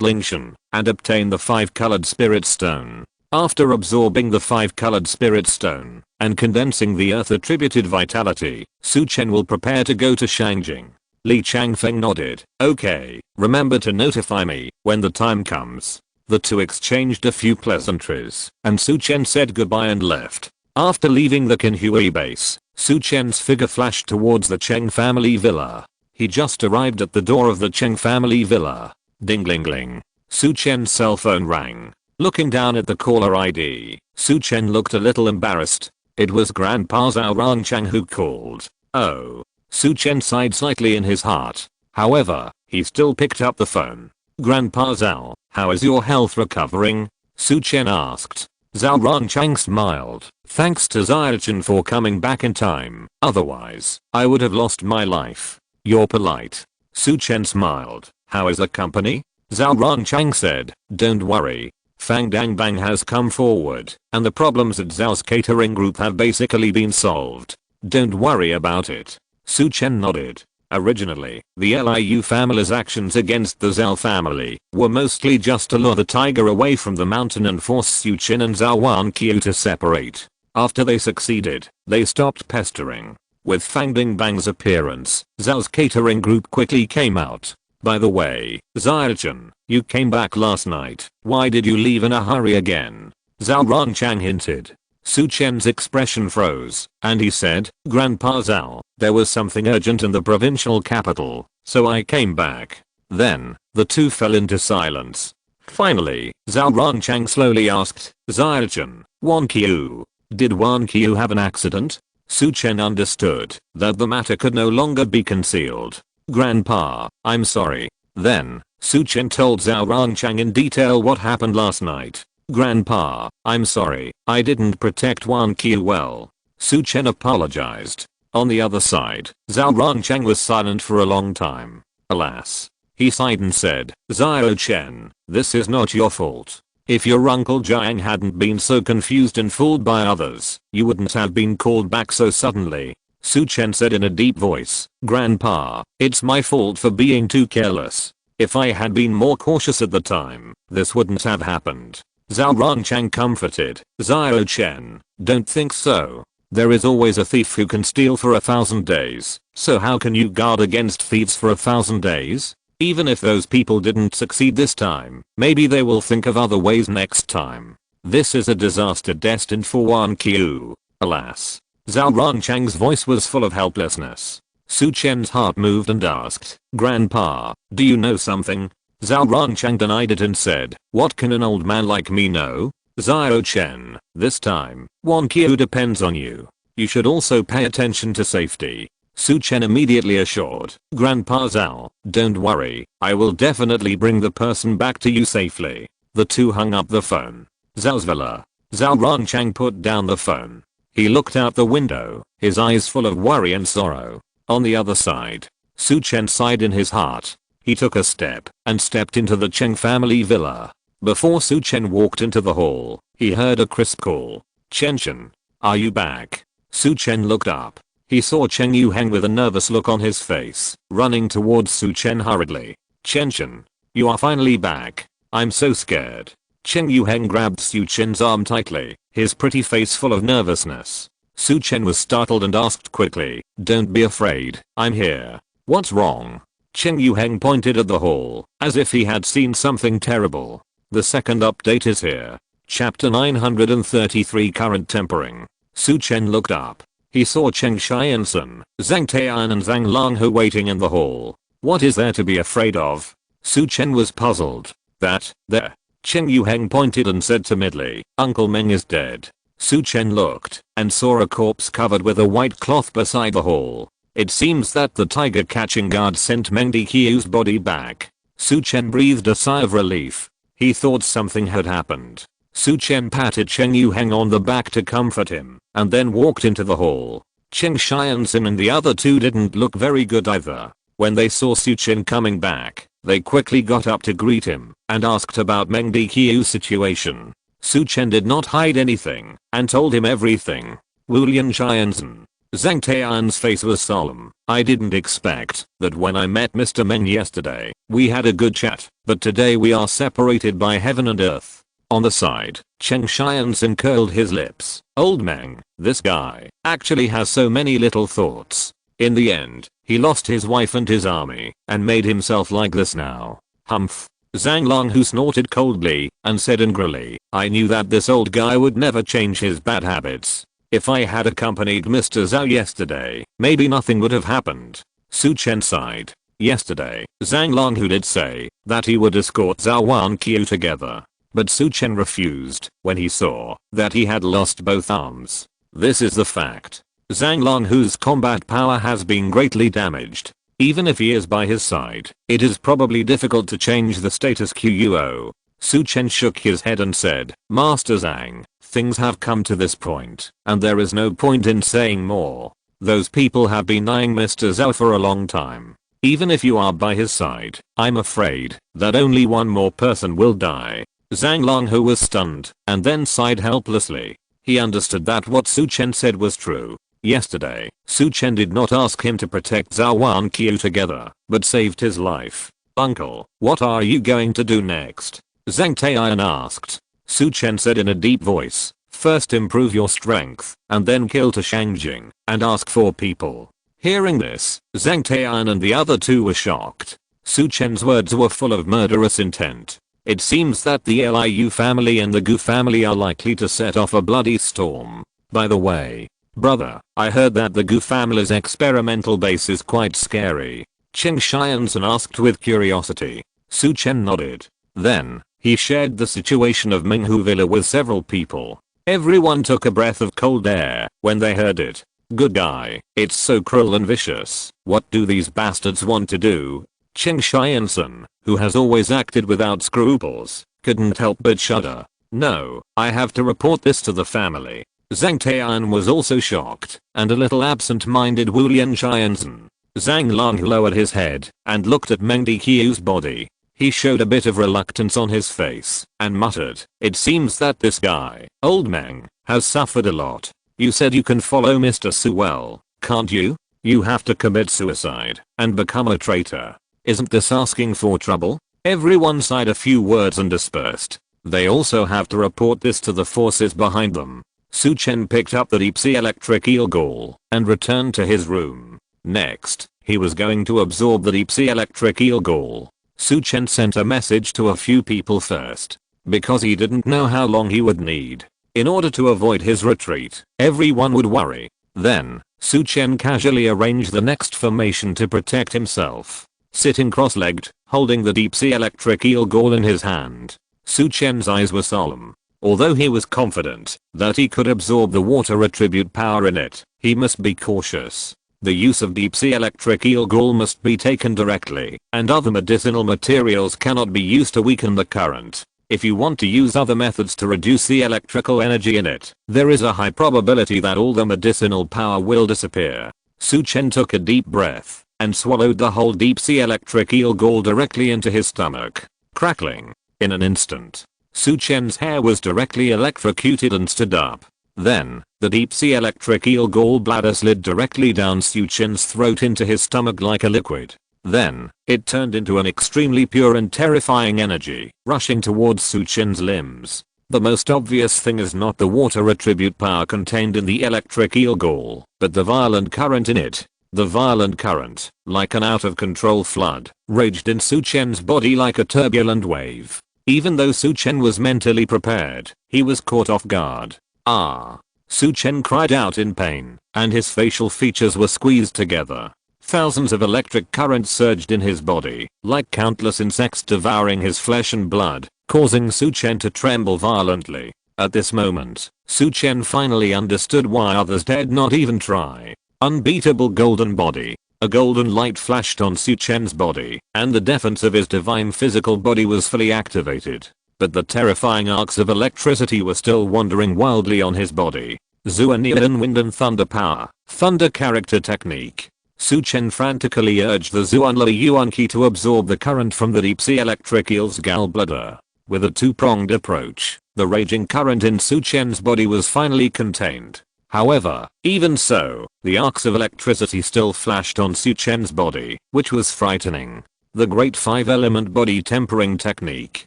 Speaker 1: Lingshan and obtain the 5-colored spirit stone. After absorbing the 5-colored spirit stone and condensing the earth attributed vitality, Su Chen will prepare to go to Shangjing. Li Changfeng nodded. Okay, remember to notify me when the time comes. The two exchanged a few pleasantries, and Su Chen said goodbye and left. After leaving the Qinhui base, Su Chen's figure flashed towards the Cheng family villa. He just arrived at the door of the Cheng family villa. Ding-ling-ling. Su Chen's cell phone rang. Looking down at the caller ID, Su Chen looked a little embarrassed. It was Grandpa Zhou Wanqiu who called. Oh. Su Chen sighed slightly in his heart. However, he still picked up the phone. Grandpa Zhou, how is your health recovering? Su Chen asked. Zhou Wanqiu smiled. Thanks to Zhou Chen for coming back in time. Otherwise, I would have lost my life. You're polite. Su Chen smiled. How is the company? Zhou Wanqiu said. Don't worry. Fang Dangbang has come forward, and the problems at Zhao's catering group have basically been solved. Don't worry about it. Su Chen nodded. Originally, the Liu family's actions against the Zhao family were mostly just to lure the tiger away from the mountain and force Su Chen and Zhou Wanqiu to separate. After they succeeded, they stopped pestering. With Fang Dangbang's appearance, Zhao's catering group quickly came out. By the way, Zhou Chen, you came back last night. Why did you leave in a hurry again? Zhou Wanqiu hinted. Su Chen's expression froze, and he said, Grandpa Zhou, there was something urgent in the provincial capital, so I came back. Then, the two fell into silence. Finally, Zhou Wanqiu slowly asked, Zhou Chen, Wanqiu, did Wanqiu have an accident? Su Chen understood that the matter could no longer be concealed. Grandpa, I'm sorry. Then, Su Chen told Zhou Wanqiu in detail what happened last night. Grandpa, I'm sorry, I didn't protect Wanqiu well. Su Chen apologized. On the other side, Zhou Wanqiu was silent for a long time. Alas. He sighed and said, Zhou Chen, this is not your fault. If your Uncle Jiang hadn't been so confused and fooled by others, you wouldn't have been called back so suddenly. Su Chen said in a deep voice, Grandpa, it's my fault for being too careless. If I had been more cautious at the time, this wouldn't have happened. Zhou Wanqiu comforted. Zhou Chen, don't think so. There is always a thief who can steal for 1,000 days, so how can you guard against thieves for 1,000 days? Even if those people didn't succeed this time, maybe they will think of other ways next time. This is a disaster destined for Wanqiu. Alas. Zhou Wanqiu's voice was full of helplessness. Su Chen's heart moved and asked, Grandpa, do you know something? Zhou Wanqiu denied it and said, what can an old man like me know? Zhou Chen, this time, Wanqiu depends on you. You should also pay attention to safety. Su Chen immediately assured, Grandpa Zhou, don't worry, I will definitely bring the person back to you safely. The two hung up the phone. Zhao's villa. Zhou Wanqiu put down the phone. He looked out the window, his eyes full of worry and sorrow. On the other side, Su Chen sighed in his heart. He took a step and stepped into the Cheng family villa. Before Su Chen walked into the hall, he heard a crisp call. Chen, are you back? Su Chen looked up. He saw Cheng Yuheng with a nervous look on his face, running towards Su Chen hurriedly. Chen, you are finally back. I'm so scared. Cheng Yuheng grabbed Su Chen's arm tightly, his pretty face full of nervousness. Su Chen was startled and asked quickly, don't be afraid, I'm here. What's wrong? Cheng Yuheng pointed at the hall, as if he had seen something terrible. The second update is here. Chapter 933 Current Tempering. Su Chen looked up. He saw Cheng Xiansun, Zhang Taian and Zhang Longhu waiting in the hall. What is there to be afraid of? Su Chen was puzzled. That, there. Cheng Yuheng pointed and said timidly, Uncle Meng is dead. Su Chen looked and saw a corpse covered with a white cloth beside the hall. It seems that the tiger catching guard sent Meng Diqiu's body back. Su Chen breathed a sigh of relief. He thought something had happened. Su Chen patted Cheng Yuheng on the back to comfort him, and then walked into the hall. Cheng Xiansun and the other two didn't look very good either. When they saw Su Chen coming back, they quickly got up to greet him, and asked about Meng Diqiu's situation. Su Chen did not hide anything, and told him everything. Wulian Xiansun. Zhang Taiyan's face was solemn. I didn't expect that when I met Mr. Meng yesterday, we had a good chat, but today we are separated by heaven and earth. On the side, Cheng Xiansun curled his lips. Old Meng, this guy, actually has so many little thoughts. In the end, he lost his wife and his army, and made himself like this now. Humph. Zhang Longhu snorted coldly, and said angrily, I knew that this old guy would never change his bad habits. If I had accompanied Mr. Zhao yesterday, maybe nothing would have happened. Su Chen sighed. Yesterday, Zhang Longhu did say that he would escort Zhou Wanqiu together. But Su Chen refused when he saw that he had lost both arms. This is the fact. Zhang Longhu's combat power has been greatly damaged. Even if he is by his side, it is probably difficult to change the status quo. Su Chen shook his head and said, Master Zhang, things have come to this point, and there is no point in saying more. Those people have been eyeing Mr. Zhao for a long time. Even if you are by his side, I'm afraid that only one more person will die. Zhang Longhu was stunned and then sighed helplessly. He understood that what Su Chen said was true. Yesterday, Su Chen did not ask him to protect Zhou Wanqiu together, but saved his life. Uncle, what are you going to do next? Zhang Taiyan asked. Su Chen said in a deep voice, first improve your strength, and then kill to Shangjing, and ask for people. Hearing this, Zhang Taiyan and the other two were shocked. Su Chen's words were full of murderous intent. It seems that the Liu family and the Gu family are likely to set off a bloody storm. By the way, brother, I heard that the Gu family's experimental base is quite scary. Cheng Xianzhen asked with curiosity. Su Chen nodded. Then, he shared the situation of Minghu Villa with several people. Everyone took a breath of cold air when they heard it. Good guy, it's so cruel and vicious. What do these bastards want to do? Cheng Xianzhen, who has always acted without scruples, couldn't help but shudder. No, I have to report this to the family. Zhang Taiyan was also shocked, and a little absent-minded Wu Lian Xianzhen. Zhang Long lowered his head and looked at Meng Diqiu's body. He showed a bit of reluctance on his face and muttered, it seems that this guy, old Meng, has suffered a lot. You said you can follow Mr. Su well, can't you? You have to commit suicide and become a traitor. Isn't this asking for trouble? Everyone sighed a few words and dispersed. They also have to report this to the forces behind them. Su Chen picked up the deep sea electric eel gall and returned to his room. Next, he was going to absorb the deep sea electric eel gall. Su Chen sent a message to a few people first, because he didn't know how long he would need. In order to avoid his retreat, everyone would worry. Then, Su Chen casually arranged the next formation to protect himself. Sitting cross-legged, holding the deep sea electric eel gall in his hand, Su Chen's eyes were solemn. Although he was confident that he could absorb the water attribute power in it, he must be cautious. The use of deep sea electric eel gall must be taken directly, and other medicinal materials cannot be used to weaken the current. If you want to use other methods to reduce the electrical energy in it, there is a high probability that all the medicinal power will disappear. Su Chen took a deep breath and swallowed the whole deep sea electric eel gall directly into his stomach. Crackling. In an instant, Su Chen's hair was directly electrocuted and stood up. Then, the deep sea electric eel gall bladder slid directly down Su Chen's throat into his stomach like a liquid. Then, it turned into an extremely pure and terrifying energy, rushing towards Su Chen's limbs. The most obvious thing is not the water attribute power contained in the electric eel gall, but the violent current in it. The violent current, like an out-of-control flood, raged in Su Chen's body like a turbulent wave. Even though Su Chen was mentally prepared, he was caught off guard. Ah! Su Chen cried out in pain, and his facial features were squeezed together. Thousands of electric currents surged in his body, like countless insects devouring his flesh and blood, causing Su Chen to tremble violently. At this moment, Su Chen finally understood why others dared not even try. Unbeatable golden body. A golden light flashed on Su Chen's body, and the defense of his divine physical body was fully activated. But the terrifying arcs of electricity were still wandering wildly on his body. Zuanian wind and thunder power. Thunder character technique. Su Chen frantically urged the Zuanli Yuan Qi to absorb the current from the deep sea electric eel's gallbladder. With a two-pronged approach, the raging current in Su Chen's body was finally contained. However, even so, the arcs of electricity still flashed on Su Chen's body, which was frightening. The Great 5-Element Body Tempering Technique.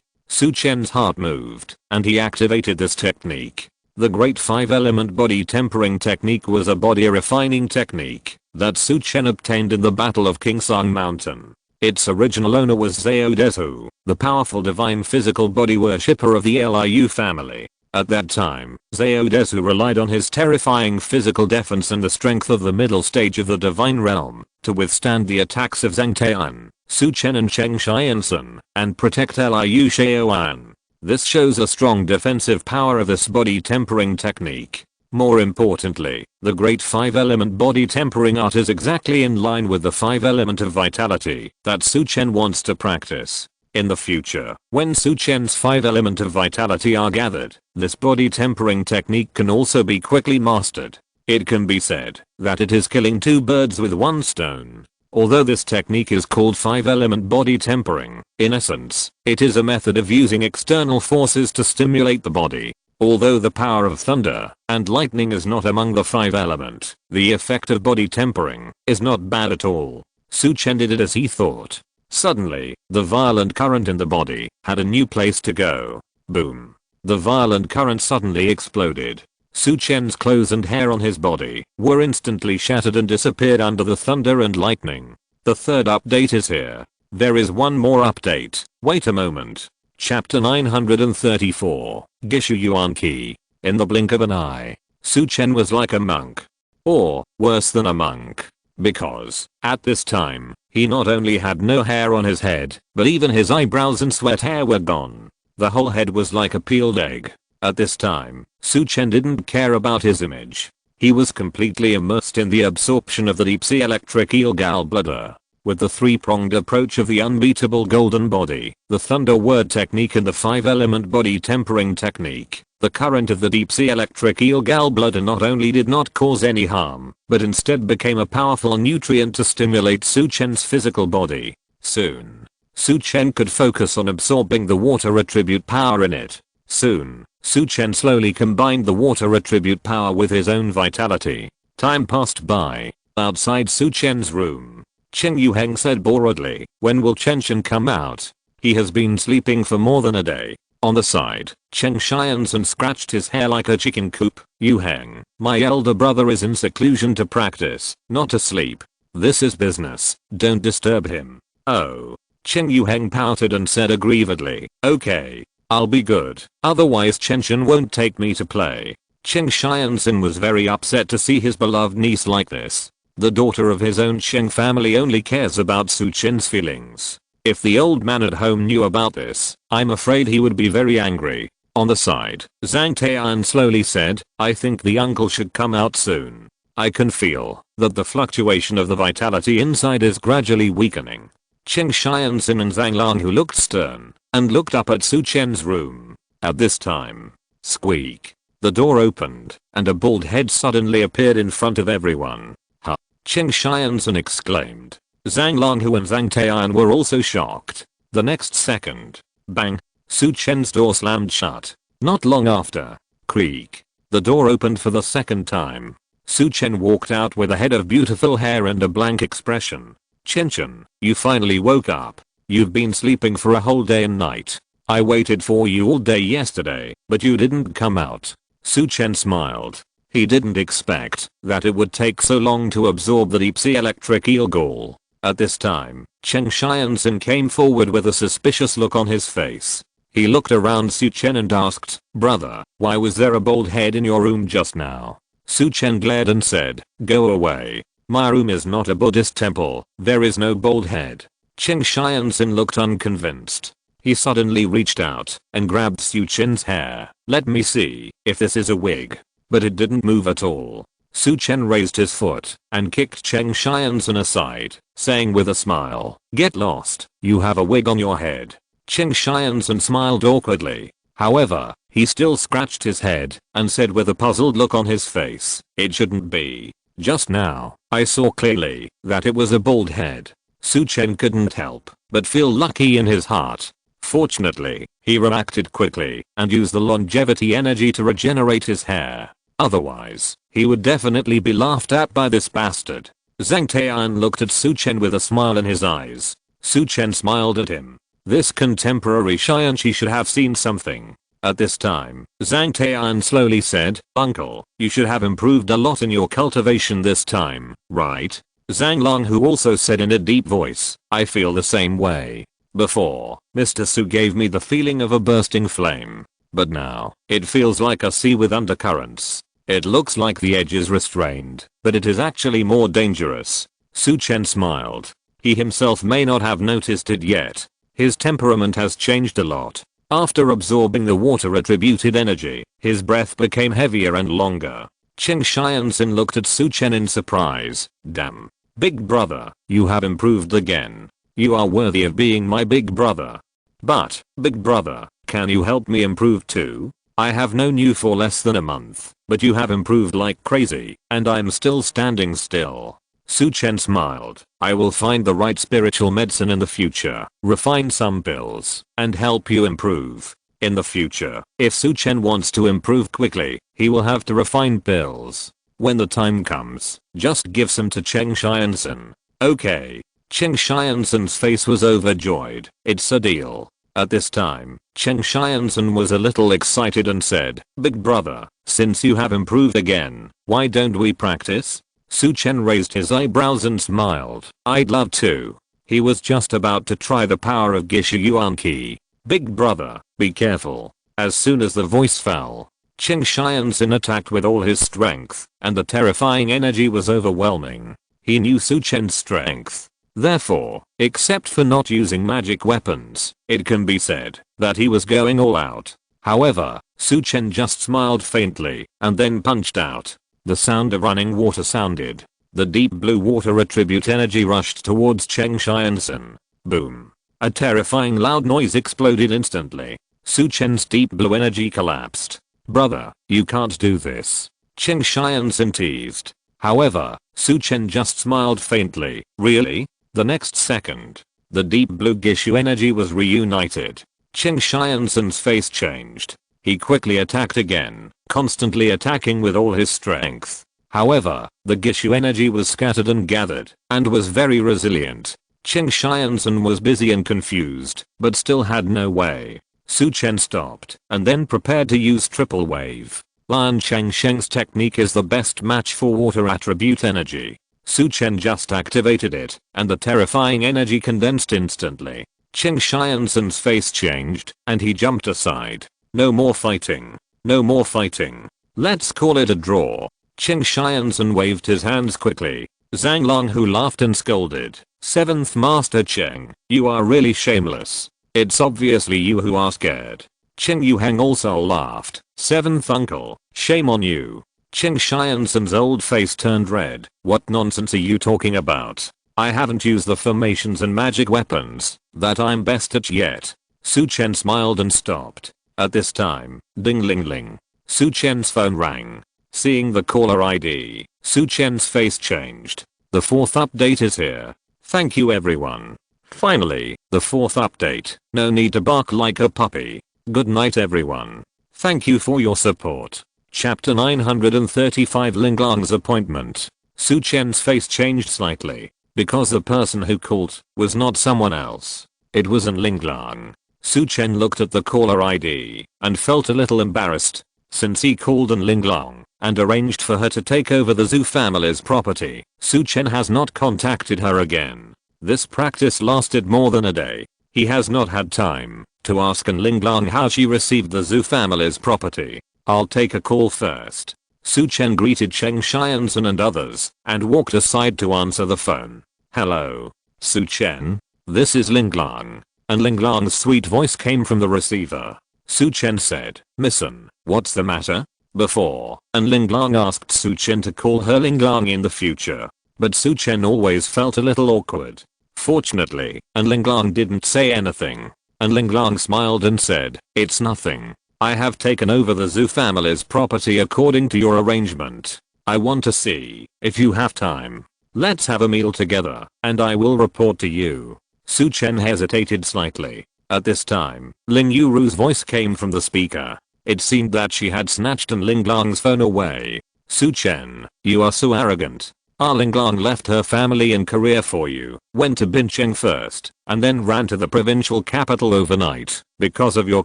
Speaker 1: Su Chen's heart moved, and he activated this technique. The Great 5-Element Body Tempering Technique was a body refining technique that Su Chen obtained in the Battle of Kingsang Mountain. Its original owner was Zhao Dezu, the powerful divine physical body worshipper of the Liu family. At that time, Zhou Desu relied on his terrifying physical defense and the strength of the middle stage of the divine realm to withstand the attacks of Zhang Tai'an, Su Chen and Cheng Xiansun, and protect Liu Shaoan. This shows a strong defensive power of this body tempering technique. More importantly, the great 5-element body tempering art is exactly in line with the 5-element of vitality that Su Chen wants to practice. In the future, when Su Chen's 5-element of vitality are gathered, this body tempering technique can also be quickly mastered. It can be said that it is killing two birds with one stone. Although this technique is called 5-element body tempering, in essence, it is a method of using external forces to stimulate the body. Although the power of thunder and lightning is not among the 5-element, the effect of body tempering is not bad at all. Su Chen did it as he thought. Suddenly, the violent current in the body had a new place to go. Boom. The violent current suddenly exploded. Su Chen's clothes and hair on his body were instantly shattered and disappeared under the thunder and lightning. The third update is here. There is one more update. Wait a moment. Chapter 934, Gishu Yuanqi. In the blink of an eye, Su Chen was like a monk. Or, worse than a monk. Because, at this time, he not only had no hair on his head, but even his eyebrows and sweat hair were gone. The whole head was like a peeled egg. At this time, Su Chen didn't care about his image. He was completely immersed in the absorption of the deep sea electric eel gallbladder. With the three-pronged approach of the unbeatable golden body, the thunder word technique and the 5-element body tempering technique, the current of the deep sea electric eel gallbladder not only did not cause any harm, but instead became a powerful nutrient to stimulate Su Chen's physical body. Soon, Su Chen could focus on absorbing the water attribute power in it. Soon, Su Chen slowly combined the water attribute power with his own vitality. Time passed by. Outside Su Chen's room, Cheng Yuheng said boredly, "When will Chen Chen come out? He has been sleeping for more than a day." On the side, Cheng Xiansun scratched his hair like a chicken coop. "Yuheng, my elder brother is in seclusion to practice, not to sleep. This is business, don't disturb him." "Oh." Cheng Yuheng pouted and said aggrievedly, "Okay, I'll be good, otherwise Chen Chen won't take me to play." Cheng Xiansun was very upset to see his beloved niece like this. The daughter of his own Cheng family only cares about Su Chen's feelings. If the old man at home knew about this, I'm afraid he would be very angry. On the side, Zhang Tai'an slowly said, "I think the uncle should come out soon. I can feel that the fluctuation of the vitality inside is gradually weakening." Cheng Xiansun and Zhang Lang, who looked stern and looked up at Su Chen's room. At this time, squeak. The door opened and a bald head suddenly appeared in front of everyone. "Huh?" Cheng Xiansun exclaimed. Zhang Langhu and Zhang Tai'an were also shocked. The next second, bang, Su Chen's door slammed shut. Not long after, creak, the door opened for the second time. Su Chen walked out with a head of beautiful hair and a blank expression. "Chen Chen, you finally woke up. You've been sleeping for a whole day and night. I waited for you all day yesterday, but you didn't come out." Su Chen smiled. He didn't expect that it would take so long to absorb the deep sea electric eel gall. At this time, Cheng Xiansun came forward with a suspicious look on his face. He looked around Su Chen and asked, "Brother, why was there a bald head in your room just now?" Su Chen glared and said, "Go away. My room is not a Buddhist temple, there is no bald head." Cheng Xiansun looked unconvinced. He suddenly reached out and grabbed Su Chen's hair. "Let me see if this is a wig." But it didn't move at all. Su Chen raised his foot and kicked Cheng Xiansun aside, saying with a smile, "Get lost, you have a wig on your head." Cheng Xiansun smiled awkwardly. However, he still scratched his head and said with a puzzled look on his face, "It shouldn't be. Just now, I saw clearly that it was a bald head." Su Chen couldn't help but feel lucky in his heart. Fortunately, he reacted quickly and used the longevity energy to regenerate his hair. Otherwise, he would definitely be laughed at by this bastard. Zhang Tai'an looked at Su Chen with a smile in his eyes. Su Chen smiled at him. This contemporary Xianqi should have seen something. At this time, Zhang Tai'an slowly said, "Uncle, you should have improved a lot in your cultivation this time, right?" Zhang Lang, who also said in a deep voice, "I feel the same way. Before, Mr. Su gave me the feeling of a bursting flame. but now, it feels like a sea with undercurrents. It looks like the edge is restrained, but it is actually more dangerous. Su Chen smiled. He himself may not have noticed it yet. His temperament has changed a lot. After absorbing the water attributed energy, his breath became heavier and longer. Cheng Xianxin looked at Su Chen in surprise. Damn. Big brother, you have improved again. You are worthy of being my big brother. But, big brother, can you help me improve too? I have known you for less than a month, but you have improved like crazy, and I'm still standing still. Su Chen smiled. I will find the right spiritual medicine in the future, refine some pills, and help you improve. In the future, if Su Chen wants to improve quickly, he will have to refine pills. When the time comes, just give some to Cheng Xianxin. Okay. Cheng Xianxin's face was overjoyed. It's a deal. At this time, Cheng Xianxin was a little excited and said, Big brother, since you have improved again, why don't we practice? Su Chen raised his eyebrows and smiled. I'd love to. He was just about to try the power of Gishu Yuan-Qi. Big brother, be careful. As soon as the voice fell, Cheng Xianxin attacked with all his strength, and the terrifying energy was overwhelming. He knew Su Chen's strength. Therefore, except for not using magic weapons, it can be said that he was going all out. However, Su Chen just smiled faintly and then punched out. The sound of running water sounded. The deep blue water attribute energy rushed towards Cheng Xianxin. Boom. A terrifying loud noise exploded instantly. Su Chen's deep blue energy collapsed. Brother, you can't do this. Cheng Xianxin teased. However, Su Chen just smiled faintly. Really? The next second, the deep blue Gishu energy was reunited. Cheng Xianxin's face changed. He quickly attacked again, constantly attacking with all his strength. However, the Gishu energy was scattered and gathered, and was very resilient. Cheng Xianxin was busy and confused, but still had no way. Su Chen stopped, and then prepared to use triple wave. Lian Chengsheng's technique is the best match for water attribute energy. Su Chen just activated it, and the terrifying energy condensed instantly. Cheng Xianxin's face changed, and he jumped aside. No more fighting. No more fighting. Let's call it a draw. Cheng Xianxin waved his hands quickly. Zhang Longhu laughed and scolded. 7th Master Cheng, you are really shameless. It's obviously you who are scared. Cheng Yuheng also laughed. 7th uncle, shame on you. Cheng Xianxin's old face turned red. What nonsense are you talking about? I haven't used the formations and magic weapons that I'm best at yet. Su Chen smiled and stopped. At this time, ding ling ling. Su Chen's phone rang. Seeing the caller ID, Su Chen's face changed. The 4th update is here. Thank you everyone. Finally, the 4th update. No need to bark like a puppy. Good night everyone. Thank you for your support. Chapter 935 Linglong's appointment. Su Chen's face changed slightly, because the person who called was not someone else. It was an Linglong. Su Chen looked at the caller ID and felt a little embarrassed, since he called an Linglong and arranged for her to take over the Zhou family's property. Su Chen has not contacted her again. This practice lasted more than a day. He has not had time to ask an Linglong how she received the Zhou family's property. I'll take a call first. Su Chen greeted Cheng Xianxin and others and walked aside to answer the phone. Hello. Su Chen? This is Linglong. And Linglong's sweet voice came from the receiver. Su Chen said, Missen, what's the matter? Before, and Linglong asked Su Chen to call her Linglong in the future. But Su Chen always felt a little awkward. Fortunately, and Linglong didn't say anything. And Linglong smiled and said, it's nothing. I have taken over the Zhou family's property according to your arrangement. I want to see if you have time. Let's have a meal together, and I will report to you. Su Chen hesitated slightly. At this time, Ling Yuru's voice came from the speaker. It seemed that she had snatched an Linglong's phone away. Su Chen, you are so arrogant. Our Linglong left her family and career for you, went to Bincheng first, and then ran to the provincial capital overnight, because of your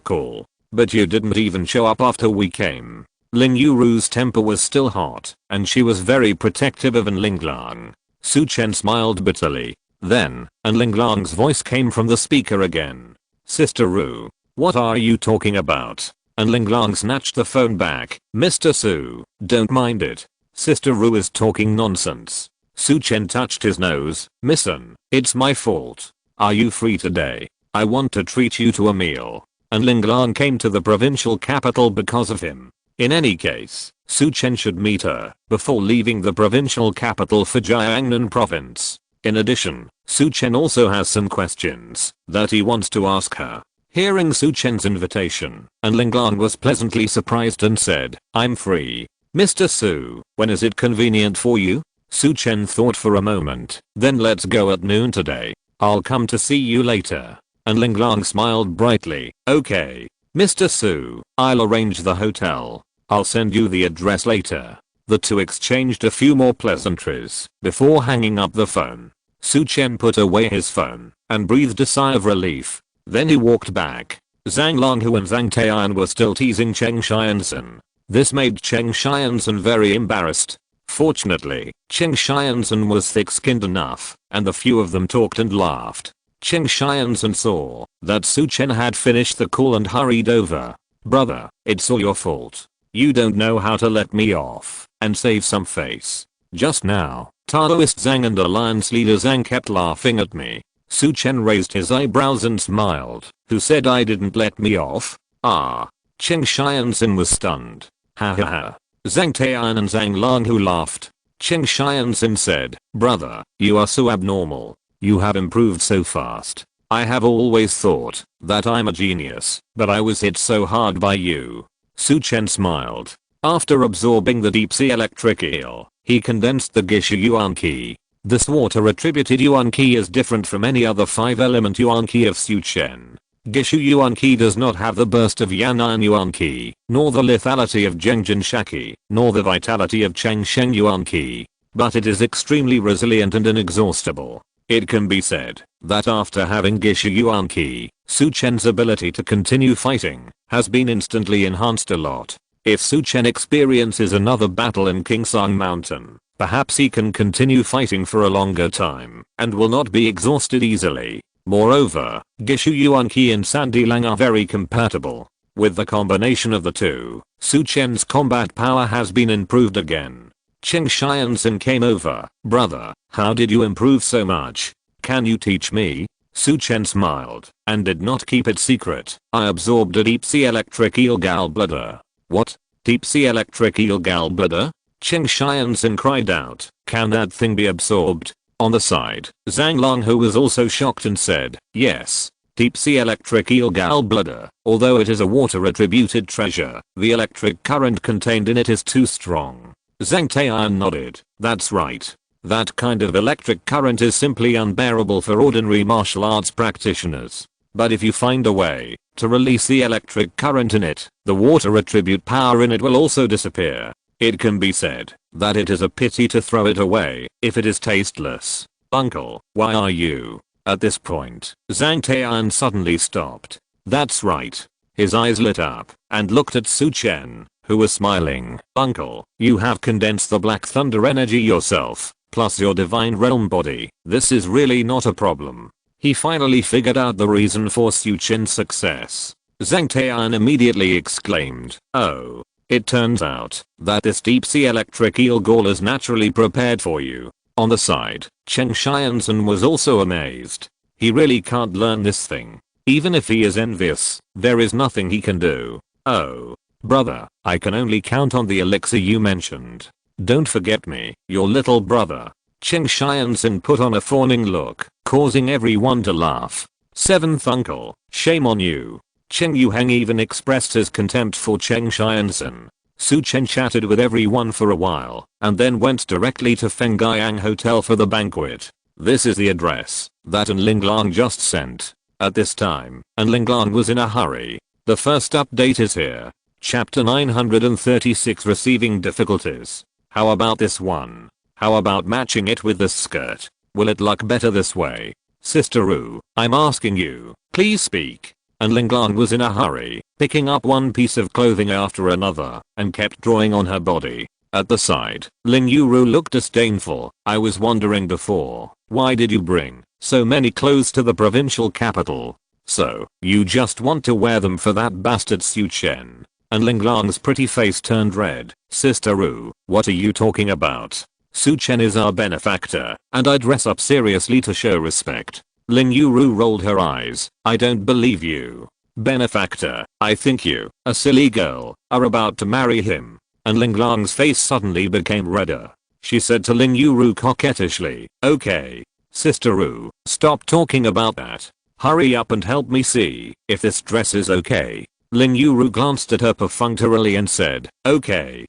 Speaker 1: call. But you didn't even show up after we came. Ling Yuru's temper was still hot, and she was very protective of an Linglong. Su Chen smiled bitterly. Then, an Linglong's voice came from the speaker again. Sister Ru, what are you talking about? and Ling Lang snatched the phone back. Mr. Su, don't mind it. Sister Ru is talking nonsense. Su Chen touched his nose. Listen, it's my fault. Are you free today? I want to treat you to a meal. And Ling Lang came to the provincial capital because of him. In any case, Su Chen should meet her before leaving the provincial capital for Jiangnan province. In addition, Su Chen also has some questions that he wants to ask her. Hearing Su Chen's invitation, and Ling Lang was pleasantly surprised and said, I'm free. Mr. Su, when is it convenient for you? Su Chen thought for a moment, then let's go at noon today. I'll come to see you later. And Ling Lang smiled brightly. Okay. Mr. Su, I'll arrange the hotel. I'll send you the address later. The two exchanged a few more pleasantries before hanging up the phone. Su Chen put away his phone and breathed a sigh of relief. Then he walked back. Zhang Longhu and Zhang Taiyan were still teasing Cheng Xianzhen. This made Cheng Xianzhen very embarrassed. Fortunately, Cheng Xianzhen was thick-skinned enough, and the few of them talked and laughed. Cheng Xianzhen saw that Su Chen had finished the call and hurried over. Brother, it's all your fault. You don't know how to let me off and save some face. Just now, Taoist Zhang and Alliance leader Zhang kept laughing at me. Su Chen raised his eyebrows and smiled. Who said I didn't let me off? Ah. Cheng Xianzhen was stunned. Ha ha ha. Zhang Taiyan and Zhang Longhu laughed. Cheng Xianzhen said, brother, you are so abnormal. You have improved so fast. I have always thought that I'm a genius, but I was hit so hard by you. Su Chen smiled. After absorbing the deep sea electric eel, he condensed the Gishu Yuan Qi. This water attributed Yuan Qi is different from any other 5-element Yuan Qi of Su Chen. Gishu Yuan Qi does not have the burst of Yan'an Yuan Qi, nor the lethality of Zhengjin Shaki, nor the vitality of Changsheng Yuan Qi, but it is extremely resilient and inexhaustible. It can be said that after having Gishu Yuan Qi, Su Chen's ability to continue fighting has been instantly enhanced a lot. If Su Chen experiences another battle in Kingsang Mountain, perhaps he can continue fighting for a longer time and will not be exhausted easily. Moreover, Gishu Yuan Qi and Sandy Lang are very compatible. With the combination of the two, Su Chen's combat power has been improved again. Cheng Xianzhen came over. Brother, how did you improve so much? Can you teach me? Su Chen smiled and did not keep it secret. I absorbed a deep sea electric eel gallbladder. What? Deep sea electric eel gallbladder? Cheng Xianzhen cried out. Can that thing be absorbed? On the side, Zhang Longhu was also shocked and said, yes. Deep sea electric eel gallbladder. Although it is a water attributed treasure, the electric current contained in it is too strong. Zhang Taiyan nodded. That's right. That kind of electric current is simply unbearable for ordinary martial arts practitioners. But if you find a way to release the electric current in it, the water attribute power in it will also disappear. It can be said that it is a pity to throw it away if it is tasteless. Uncle, why are you? At this point, Zhang Taiyan suddenly stopped. That's right. His eyes lit up and looked at Su Chen, who was smiling. Uncle, you have condensed the Black Thunder energy yourself, plus your divine realm body. This is really not a problem. He finally figured out the reason for Su Chen's success. Zhang Taiyan immediately exclaimed, oh. It turns out that this deep sea electric eel gall is naturally prepared for you. On the side, Cheng Xianzhen was also amazed. He really can't learn this thing. Even if he is envious, there is nothing he can do. Oh. Brother, I can only count on the elixir you mentioned. Don't forget me, your little brother. Cheng Xianzhen put on a fawning look, causing everyone to laugh. 7th uncle, shame on you. Cheng Yuheng even expressed his contempt for Cheng Xianzhen. Su Chen chatted with everyone for a while, and then went directly to Fengyang Hotel for the banquet. This is the address that An Ling Lang just sent. At this time, An Ling Lang was in a hurry. The first update is here. Chapter 936 Receiving Difficulties. How about this one? How about matching it with this skirt? Will it look better this way? Sister Ru, I'm asking you, please speak. And Ling Lang was in a hurry, picking up one piece of clothing after another, and kept drawing on her body. At the side, Ling Yuru looked disdainful. I was wondering before, why did you bring so many clothes to the provincial capital? So, you just want to wear them for that bastard Su Chen? And Linglong's pretty face turned red. Sister Ru, what are you talking about? Su Chen is our benefactor, and I dress up seriously to show respect. Ling Yuru rolled her eyes. I don't believe you. Benefactor, I think you, a silly girl, are about to marry him. And Linglong's face suddenly became redder. She said to Ling Yuru coquettishly, okay. Sister Ru, stop talking about that. Hurry up and help me see if this dress is okay. Ling Yuru glanced at her perfunctorily and said, okay.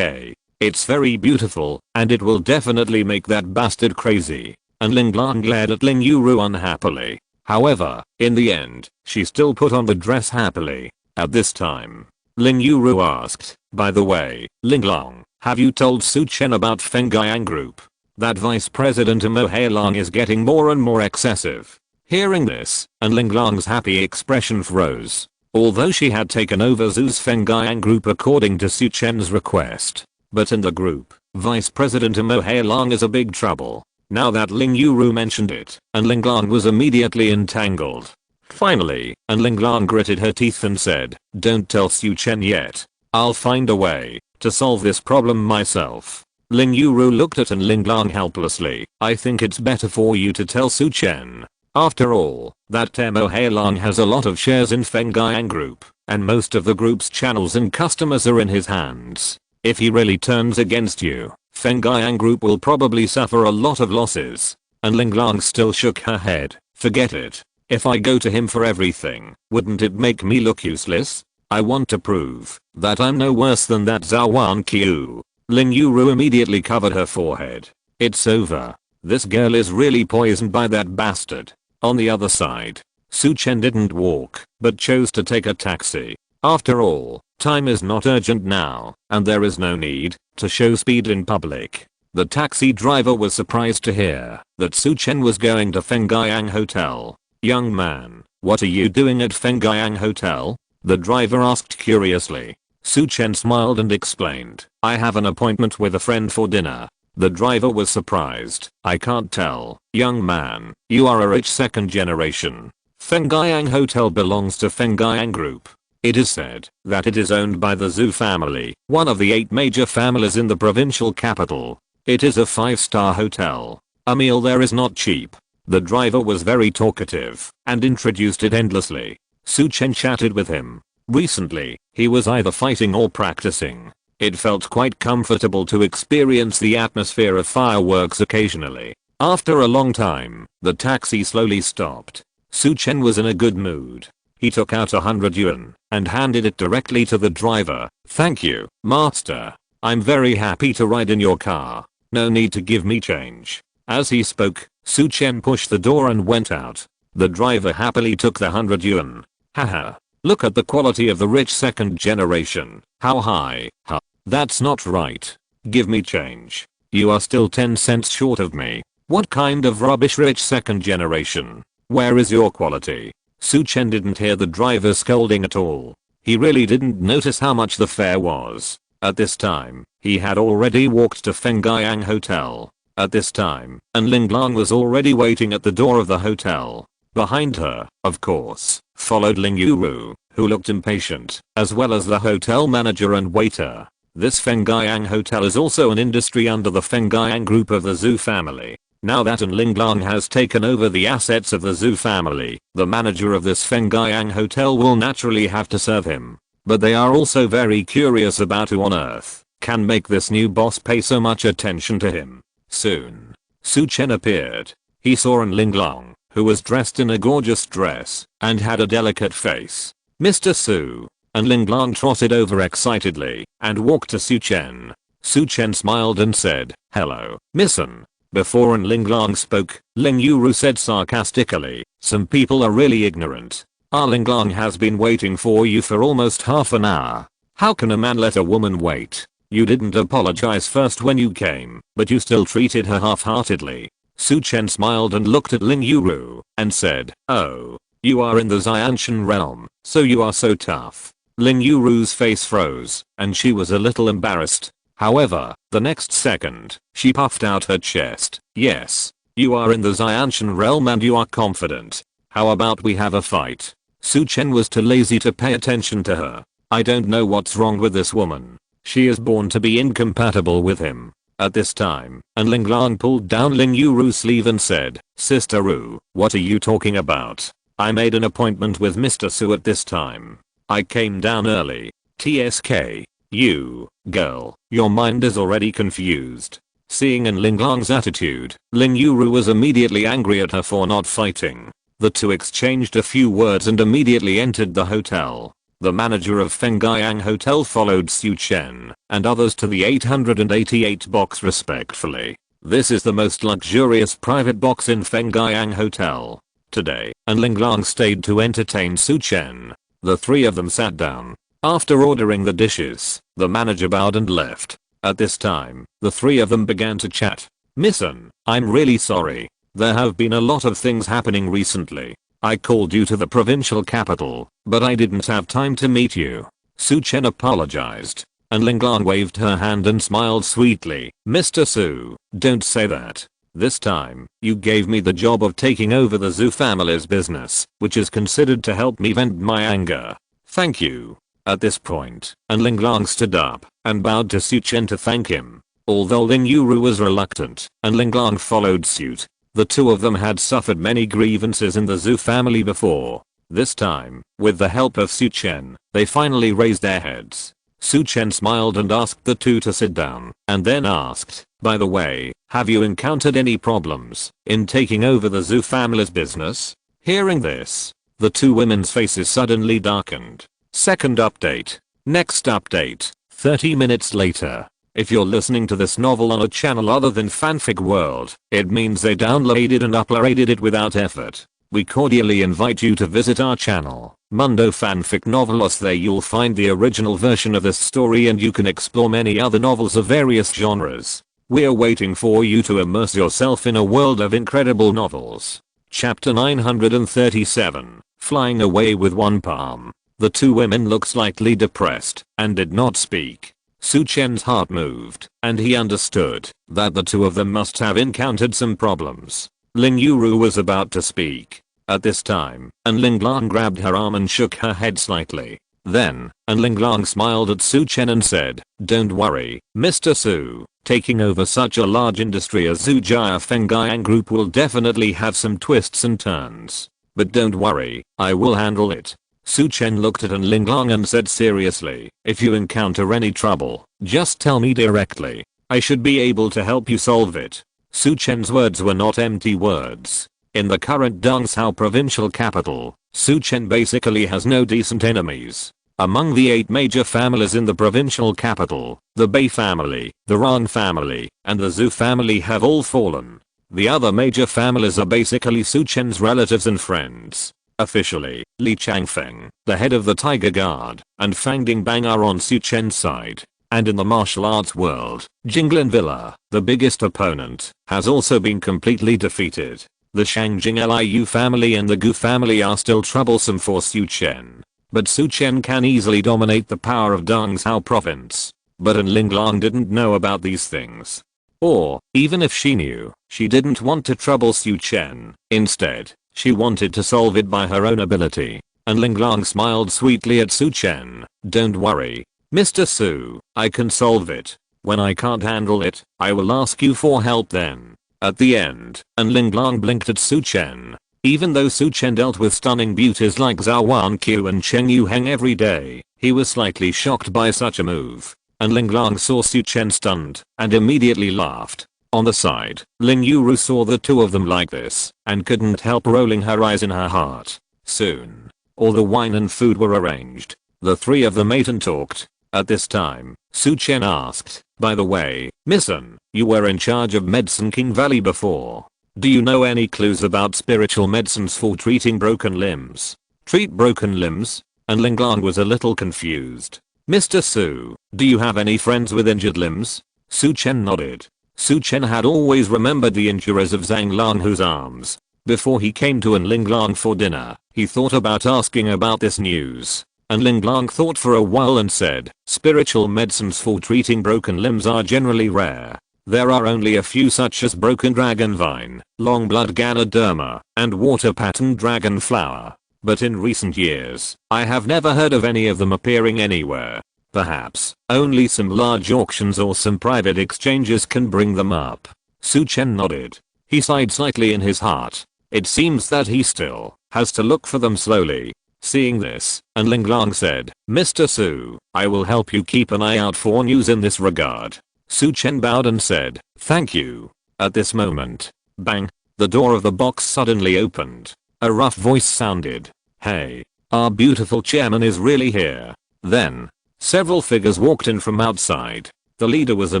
Speaker 1: It's very beautiful, and it will definitely make that bastard crazy. And Linglong glared at Ling Yuru unhappily. However, in the end, she still put on the dress happily. At this time, Ling Yuru asked, by the way, Linglong, have you told Su Chen about Fengyang Group? That Vice President Mo Hailong is getting more and more excessive. Hearing this, and Linglong's happy expression froze. Although she had taken over Zhu's Fengyang Group according to Su Chen's request. But in the group, Vice President Mo Hailong is a big trouble. Now that Ling Yuru mentioned it, and Linglong was immediately entangled. Finally, and Linglong gritted her teeth and said, don't tell Su Chen yet. I'll find a way to solve this problem myself. Ling Yuru looked at and Linglong helplessly. I think it's better for you to tell Su Chen. After all, that Mo Hailong has a lot of shares in Fengyang Group, and most of the group's channels and customers are in his hands. If he really turns against you, Fengyang Group will probably suffer a lot of losses. And Linglong still shook her head. Forget it. If I go to him for everything, wouldn't it make me look useless? I want to prove that I'm no worse than that Zhou Wanqiu. Ling Yuru immediately covered her forehead. It's over. This girl is really poisoned by that bastard. On the other side, Su Chen didn't walk, but chose to take a taxi. After all, time is not urgent now, and there is no need to show speed in public. The taxi driver was surprised to hear that Su Chen was going to Fengyang Hotel. Young man, what are you doing at Fengyang Hotel? The driver asked curiously. Su Chen smiled and explained, I have an appointment with a friend for dinner. The driver was surprised. I can't tell. Young man, you are a rich second generation. Fengyang Hotel belongs to Fengyang Group. It is said that it is owned by the Zhou family, one of the 8 major families in the provincial capital. It is a 5-star hotel. A meal there is not cheap. The driver was very talkative and introduced it endlessly. Su Chen chatted with him. Recently, he was either fighting or practicing. It felt quite comfortable to experience the atmosphere of fireworks occasionally. After a long time, the taxi slowly stopped. Su Chen was in a good mood. He took out 100 yuan and handed it directly to the driver. Thank you, master. I'm very happy to ride in your car. No need to give me change. As he spoke, Su Chen pushed the door and went out. The driver happily took the 100 yuan. Haha. Look at the quality of the rich second generation. How high? Huh. That's not right. Give me change. You are still 10 cents short of me. What kind of rubbish rich second generation? Where is your quality? Su Chen didn't hear the driver scolding at all. He really didn't notice how much the fare was. At this time, he had already walked to Fengyang Hotel. At this time, and Linglong was already waiting at the door of the hotel. Behind her, of course, followed Ling Yuru, who looked impatient, as well as the hotel manager and waiter. This Fengyang Hotel is also an industry under the Fengyang Group of the Zhou family. Now that Linglong has taken over the assets of the Zhou family, the manager of this Fengyang Hotel will naturally have to serve him. But they are also very curious about who on earth can make this new boss pay so much attention to him. Soon, Su Chen appeared. He saw Linglong, who was dressed in a gorgeous dress and had a delicate face. Mr. Su. And Linglong trotted over excitedly and walked to Su Chen. Su Chen smiled and said, hello, Missun. Before Linglong spoke, Ling Yuru said sarcastically, some people are really ignorant. Linglong has been waiting for you for almost half an hour. How can a man let a woman wait? You didn't apologize first when you came, but you still treated her half-heartedly. Su Chen smiled and looked at Ling Yuru and said, oh, you are in the Xianshan realm, so you are so tough. Ling Yuru's face froze, and she was a little embarrassed. However, the next second, she puffed out her chest. Yes, you are in the Xianshan realm and you are confident. How about we have a fight? Su Chen was too lazy to pay attention to her. I don't know what's wrong with this woman. She is born to be incompatible with him. At this time, and Ling Lang pulled down Ling Yuru's sleeve and said, Sister Ru, what are you talking about? I made an appointment with Mr. Su at this time. I came down early. TSK. You, girl, your mind is already confused. Seeing in Ling Lang's attitude, Ling Yuru was immediately angry at her for not fighting. The two exchanged a few words and immediately entered the hotel. The manager of Fengyang Hotel followed Su Chen and others to the 888 box respectfully. This is the most luxurious private box in Fengyang Hotel. Today, and Ling Lang stayed to entertain Su Chen. The three of them sat down. After ordering the dishes, the manager bowed and left. At this time, the three of them began to chat. Missun, I'm really sorry. There have been a lot of things happening recently. I called you to the provincial capital, but I didn't have time to meet you. Su Chen apologized, and Ling Lang waved her hand and smiled sweetly. Mr. Su, don't say that. This time, you gave me the job of taking over the Zhou family's business, which is considered to help me vent my anger. Thank you. At this point, and Ling Lang stood up and bowed to Su Chen to thank him. Although Ling Yuru was reluctant, and Ling Lang followed suit. The two of them had suffered many grievances in the Zhou family before. This time, with the help of Su Chen, they finally raised their heads. Su Chen smiled and asked the two to sit down, and then asked, by the way, have you encountered any problems in taking over the Zhou family's business? Hearing this, the two women's faces suddenly darkened. Second update. Next update. 30 minutes later. If you're listening to this novel on a channel other than Fanfic World, it means they downloaded and uploaded it without effort. We cordially invite you to visit our channel, Mundo Fanfic Novelos. There you'll find the original version of this story and you can explore many other novels of various genres. We're waiting for you to immerse yourself in a world of incredible novels. Chapter 937, Flying Away with One Palm. The two women looked slightly depressed and did not speak. Su Chen's heart moved, and he understood that the two of them must have encountered some problems. Ling Yuru was about to speak. At this time, and Ling Lang grabbed her arm and shook her head slightly. Then, and Ling Lang smiled at Su Chen and said, don't worry, Mr. Su, taking over such a large industry as Zhujia Fengyang Group will definitely have some twists and turns. But don't worry, I will handle it. Su Chen looked at An Ling Lang and said seriously, if you encounter any trouble, just tell me directly. I should be able to help you solve it. Su Chen's words were not empty words. In the current Dongzhou provincial capital, Su Chen basically has no decent enemies. Among the 8 major families in the provincial capital, the Bei family, the Rang family, and the Zhou family have all fallen. The other major families are basically Su Chen's relatives and friends. Officially, Li Changfeng, the head of the Tiger Guard, and Fang Dingbang are on Su Chen's side. And in the martial arts world, Jinglin Villa, the biggest opponent, has also been completely defeated. The Shangjing Liu family and the Gu family are still troublesome for Su Chen. But Su Chen can easily dominate the power of Dongzhou province. But An Ling Lang didn't know about these things. Or, even if she knew, she didn't want to trouble Su Chen. Instead, she wanted to solve it by her own ability. And Ling Lang smiled sweetly at Su Chen. Don't worry, Mr. Su, I can solve it. When I can't handle it, I will ask you for help then. At the end, and Ling Lang blinked at Su Chen. Even though Su Chen dealt with stunning beauties like Zhou Wanqiu and Cheng Yuheng every day, he was slightly shocked by such a move. And Ling Lang saw Su Chen stunned and immediately laughed. On the side, Ling Yuru saw the two of them like this and couldn't help rolling her eyes in her heart. Soon, all the wine and food were arranged. The three of them ate and talked. At this time, Su Chen asked, by the way, Missun, you were in charge of Medicine King Valley before. Do you know any clues about spiritual medicines for treating broken limbs? Treat broken limbs? And Ling Lang was a little confused. Mr. Su, do you have any friends with injured limbs? Su Chen nodded. Su Chen had always remembered the injuries of Zhang Langhu's arms. Before he came to An Ling Lang for dinner, he thought about asking about this news. And Ling Lang thought for a while and said, spiritual medicines for treating broken limbs are generally rare. There are only a few such as broken dragon vine, long blood ganoderma, and water pattern dragon flower. But in recent years, I have never heard of any of them appearing anywhere. Perhaps, only some large auctions or some private exchanges can bring them up. Su Chen nodded. He sighed slightly in his heart. It seems that he still has to look for them slowly. Seeing this, and Ling Lang said, Mr. Su, I will help you keep an eye out for news in this regard. Su Chen bowed and said, thank you. At this moment, bang, the door of the box suddenly opened. A rough voice sounded. Hey, our beautiful chairman is really here. Then, several figures walked in from outside. The leader was a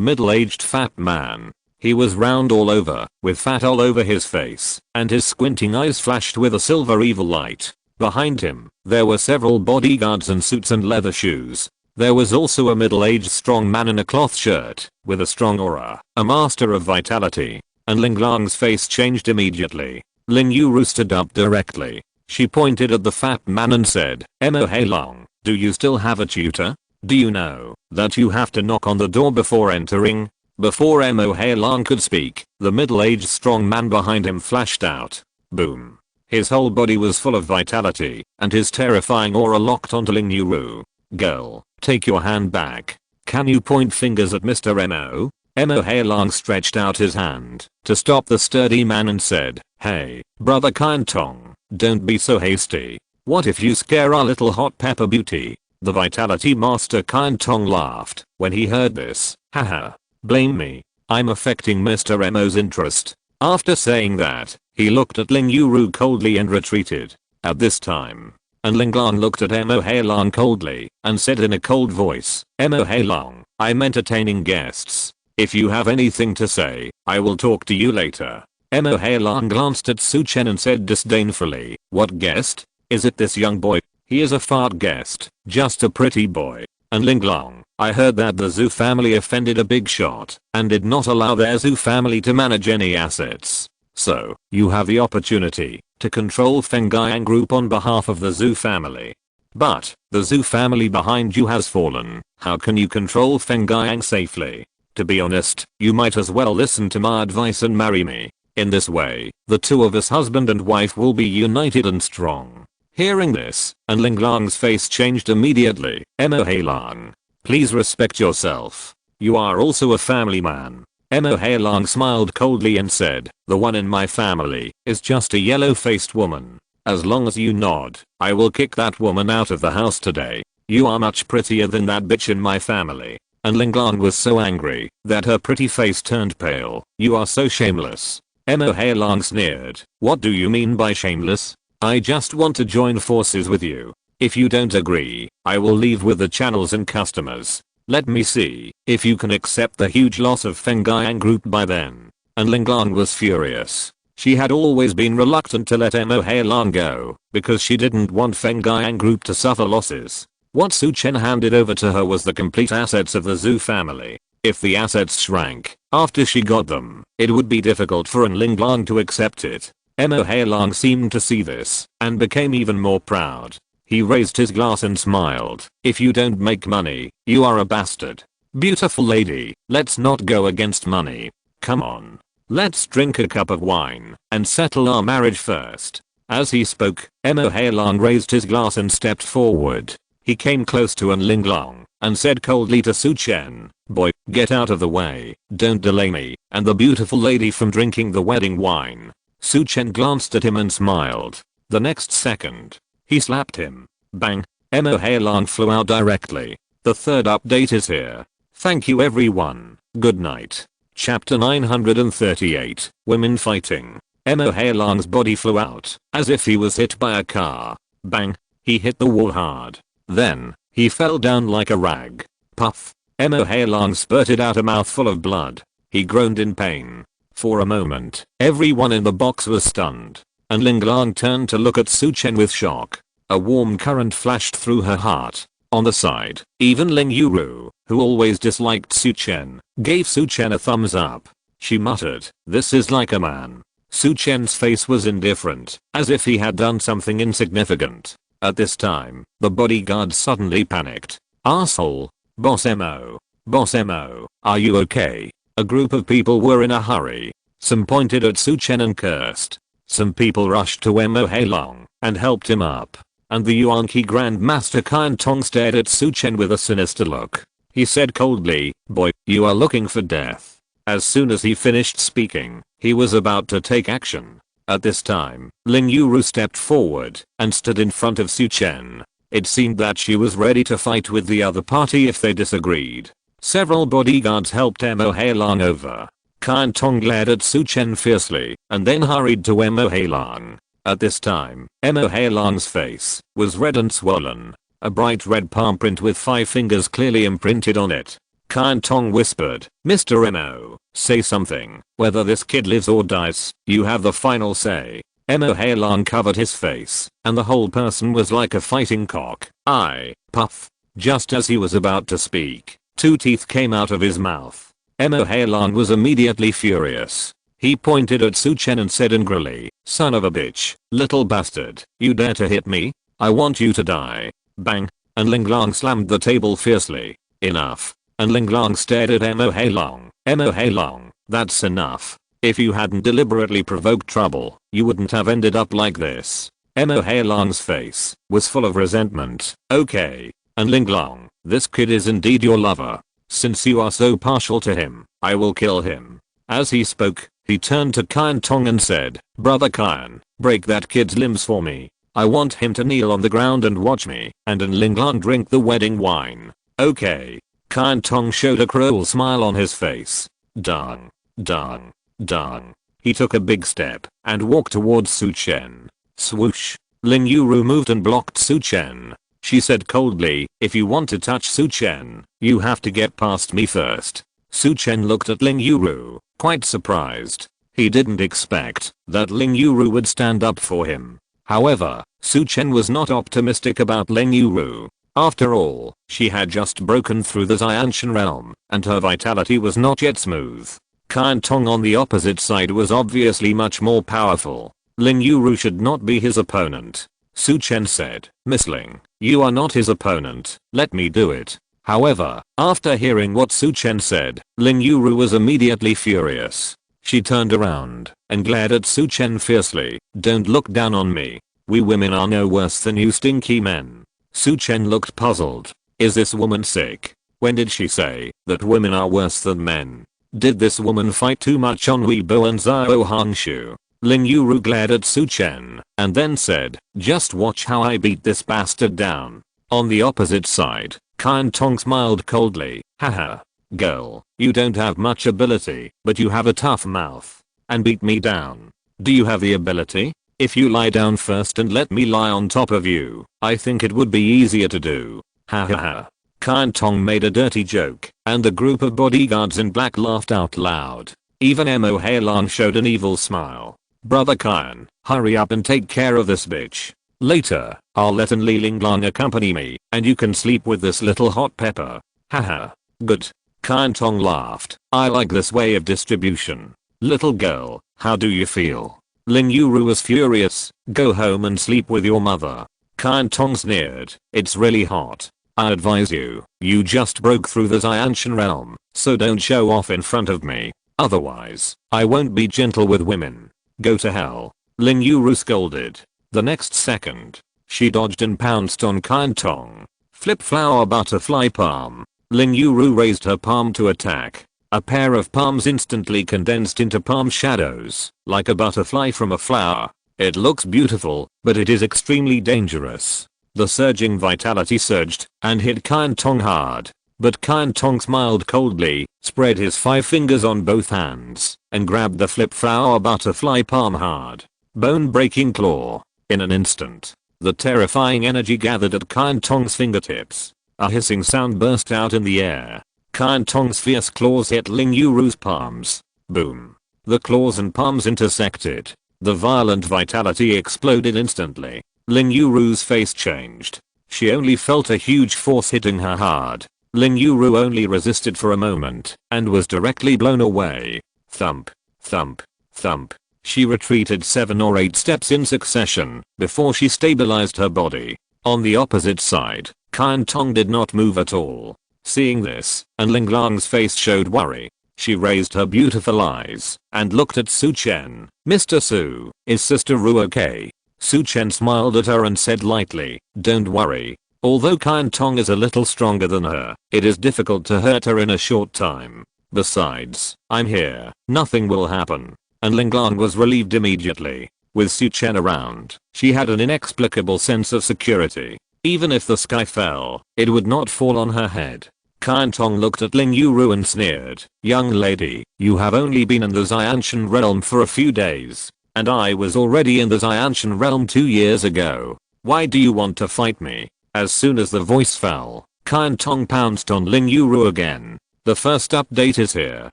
Speaker 1: middle-aged fat man. He was round all over, with fat all over his face, and his squinting eyes flashed with a silver evil light. Behind him, there were several bodyguards in suits and leather shoes. There was also a middle-aged strong man in a cloth shirt, with a strong aura, a master of vitality. And Ling Lang's face changed immediately. Ling Yuru stood up directly. She pointed at the fat man and said, Mo Hei Long, do you still have a tutor? Do you know that you have to knock on the door before entering? Before Mo Hei Long could speak, the middle-aged strong man behind him flashed out. Boom. His whole body was full of vitality, and his terrifying aura locked onto Ling Yuru. Girl, take your hand back. Can you point fingers at Mr. Mo? Mo Hei Long stretched out his hand to stop the sturdy man and said, hey, brother Kind Tong, don't be so hasty. What if you scare our little hot pepper beauty? The vitality master Kind Tong laughed when he heard this. Haha, blame me. I'm affecting Mr. Mo's interest. After saying that, he looked at Ling Yuru coldly and retreated. At this time, and Ling Lang looked at Mo Hei Long coldly and said in a cold voice, Mo Hei Long, I'm entertaining guests. If you have anything to say, I will talk to you later. Mo Hei Long glanced at Su Chen and said disdainfully, what guest? Is it this young boy? He is a fart guest, just a pretty boy. And Ling Lang, I heard that the Zhou family offended a big shot and did not allow their Zhou family to manage any assets. So, you have the opportunity to control Fenggang Group on behalf of the Zhou family. But, the Zhou family behind you has fallen. How can you control Fenggang safely? To be honest, you might as well listen to my advice and marry me. In this way, the two of us husband and wife will be united and strong. Hearing this, and Ling Lang's face changed immediately. Mo Hei Long, please respect yourself. You are also a family man. Mo Hei Long smiled coldly and said, the one in my family is just a yellow-faced woman. As long as you nod, I will kick that woman out of the house today. You are much prettier than that bitch in my family. And Ling Lang was so angry that her pretty face turned pale. You are so shameless. Mo Hei Long sneered. What do you mean by shameless? I just want to join forces with you. If you don't agree, I will leave with the channels and customers. Let me see if you can accept the huge loss of Fenggang Group by then. And Ling Lang was furious. She had always been reluctant to let Mo Hei Long go because she didn't want Fenggang Group to suffer losses. What Su Chen handed over to her was the complete assets of the Zhou family. If the assets shrank after she got them, it would be difficult for Ling Lang to accept it. Mo Hei Long seemed to see this and became even more proud. He raised his glass and smiled. If you don't make money, you are a bastard. Beautiful lady, let's not go against money. Come on. Let's drink a cup of wine and settle our marriage first. As he spoke, Mo Hei Long raised his glass and stepped forward. He came close to Ling Lang and said coldly to Su Chen, boy, get out of the way, don't delay me and the beautiful lady from drinking the wedding wine. Su Chen glanced at him and smiled. The next second, he slapped him. Bang, Mo Hei Long flew out directly. The third update is here. Thank you everyone, good night. Chapter 938, Women Fighting. Mo Hei Long's body flew out, as if he was hit by a car. Bang, he hit the wall hard. Then, he fell down like a rag. Puff. Mo Hei Long spurted out a mouthful of blood. He groaned in pain. For a moment, everyone in the box was stunned. And Ling Lang turned to look at Su Chen with shock. A warm current flashed through her heart. On the side, even Ling Yuru, who always disliked Su Chen, gave Su Chen a thumbs up. She muttered, this is like a man. Su Chen's face was indifferent, as if he had done something insignificant. At this time, the bodyguard suddenly panicked. Arsehole. Boss Mo, are you okay? A group of people were in a hurry. Some pointed at Su Chen and cursed. Some people rushed to Mo Heilong and helped him up. And the Yuan-Ki Grand Master Qian Tong stared at Su Chen with a sinister look. He said coldly, "Boy, you are looking for death." As soon as he finished speaking, he was about to take action. At this time, Ling Yuru stepped forward and stood in front of Su Chen. It seemed that she was ready to fight with the other party if they disagreed. Several bodyguards helped Mo Heilong over. Qian Tong glared at Su Chen fiercely and then hurried to Mo Heilong. At this time, Mo Heilong's face was red and swollen. A bright red palm print with 5 fingers clearly imprinted on it. Qian Tong whispered, "Mr. Mo, say something. Whether this kid lives or dies, you have the final say." Mo Heilong covered his face, and the whole person was like a fighting cock. Puff. Just as he was about to speak, 2 teeth came out of his mouth. Mo Heilong was immediately furious. He pointed at Su Chen and said angrily, "Son of a bitch, little bastard, you dare to hit me? I want you to die." Bang. And Ling Long slammed the table fiercely. "Enough." And Ling Long stared at Mo Heilong. "Mo Heilong, that's enough. If you hadn't deliberately provoked trouble, you wouldn't have ended up like this." Mo Heilong's face was full of resentment. "Okay. And Ling Long, this kid is indeed your lover. Since you are so partial to him, I will kill him." As he spoke, he turned to Qian Tong and said, "Brother Qian, break that kid's limbs for me. I want him to kneel on the ground and watch me and Ling Long drink the wedding wine." "Okay." Qian Tong showed a cruel smile on his face. Dung. Dung. Dung. He took a big step and walked towards Su Chen. Swoosh. Ling Yuru moved and blocked Su Chen. She said coldly, "If you want to touch Su Chen, you have to get past me first." Su Chen looked at Ling Yuru, quite surprised. He didn't expect that Ling Yuru would stand up for him. However, Su Chen was not optimistic about Ling Yuru. After all, she had just broken through the Xianshan realm, and her vitality was not yet smooth. Qian Tong on the opposite side was obviously much more powerful. Ling Yuru should not be his opponent. Su Chen said, "Miss Ling, you are not his opponent, let me do it." However, after hearing what Su Chen said, Ling Yuru was immediately furious. She turned around and glared at Su Chen fiercely. "Don't look down on me. We women are no worse than you stinky men." Su Chen looked puzzled. Is this woman sick? When did she say that women are worse than men? Did this woman fight too much on Weibo and Zhou Wanqiu? Ling Yuru glared at Su Chen and then said, "Just watch how I beat this bastard down." On the opposite side, Qian Tong smiled coldly. "Haha. Girl, you don't have much ability, but you have a tough mouth. And beat me down. Do you have the ability? If you lie down first and let me lie on top of you, I think it would be easier to do." Ha ha ha. Qian Tong made a dirty joke, and the group of bodyguards in black laughed out loud. Even Mo Heilong showed an evil smile. "Brother Qian, hurry up and take care of this bitch. Later, I'll let Li Linglong accompany me, and you can sleep with this little hot pepper." Haha. "Good." Qian Tong laughed. "I like this way of distribution. Little girl, how do you feel?" Ling Yuru was furious. "Go home and sleep with your mother." Qian Tong sneered. "It's really hot. I advise you, you just broke through the Xianshan realm, so don't show off in front of me. Otherwise, I won't be gentle with women. Go to hell." Ling Yuru scolded. The next second, she dodged and pounced on Qian Tong. Flip flower butterfly palm. Ling Yuru raised her palm to attack. A pair of palms instantly condensed into palm shadows, like a butterfly from a flower. It looks beautiful, but it is extremely dangerous. The surging vitality surged and hit Qian Tong hard. But Qian Tong smiled coldly, spread his 5 fingers on both hands, and grabbed the flip flower butterfly palm hard. Bone-breaking claw. In an instant, the terrifying energy gathered at Qian Tong's fingertips. A hissing sound burst out in the air. Qian Tong's fierce claws hit Ling Yuru's palms. Boom. The claws and palms intersected. The violent vitality exploded instantly. Ling Yuru's face changed. She only felt a huge force hitting her hard. Ling Yuru only resisted for a moment and was directly blown away. Thump. Thump. Thump. She retreated 7 or 8 steps in succession before she stabilized her body. On the opposite side, Qian Tong did not move at all. Seeing this, and Ling Lang's face showed worry. She raised her beautiful eyes and looked at Su Chen. Mr. Su, is Sister Ru okay? Su Chen smiled at her and said lightly, don't worry. Although Qian Tong is a little stronger than her, it is difficult to hurt her in a short time. Besides, I'm here. Nothing will happen. And Linglan was relieved immediately. With Su Chen around, she had an inexplicable sense of security. Even if the sky fell, it would not fall on her head. Qian Tong looked at Ling Yuru and sneered, young lady, you have only been in the Xiantian realm for a few days. And I was already in the Xiantian realm 2 years ago. Why do you want to fight me? As soon as the voice fell, Qian Tong pounced on Ling Yuru again. The first update is here.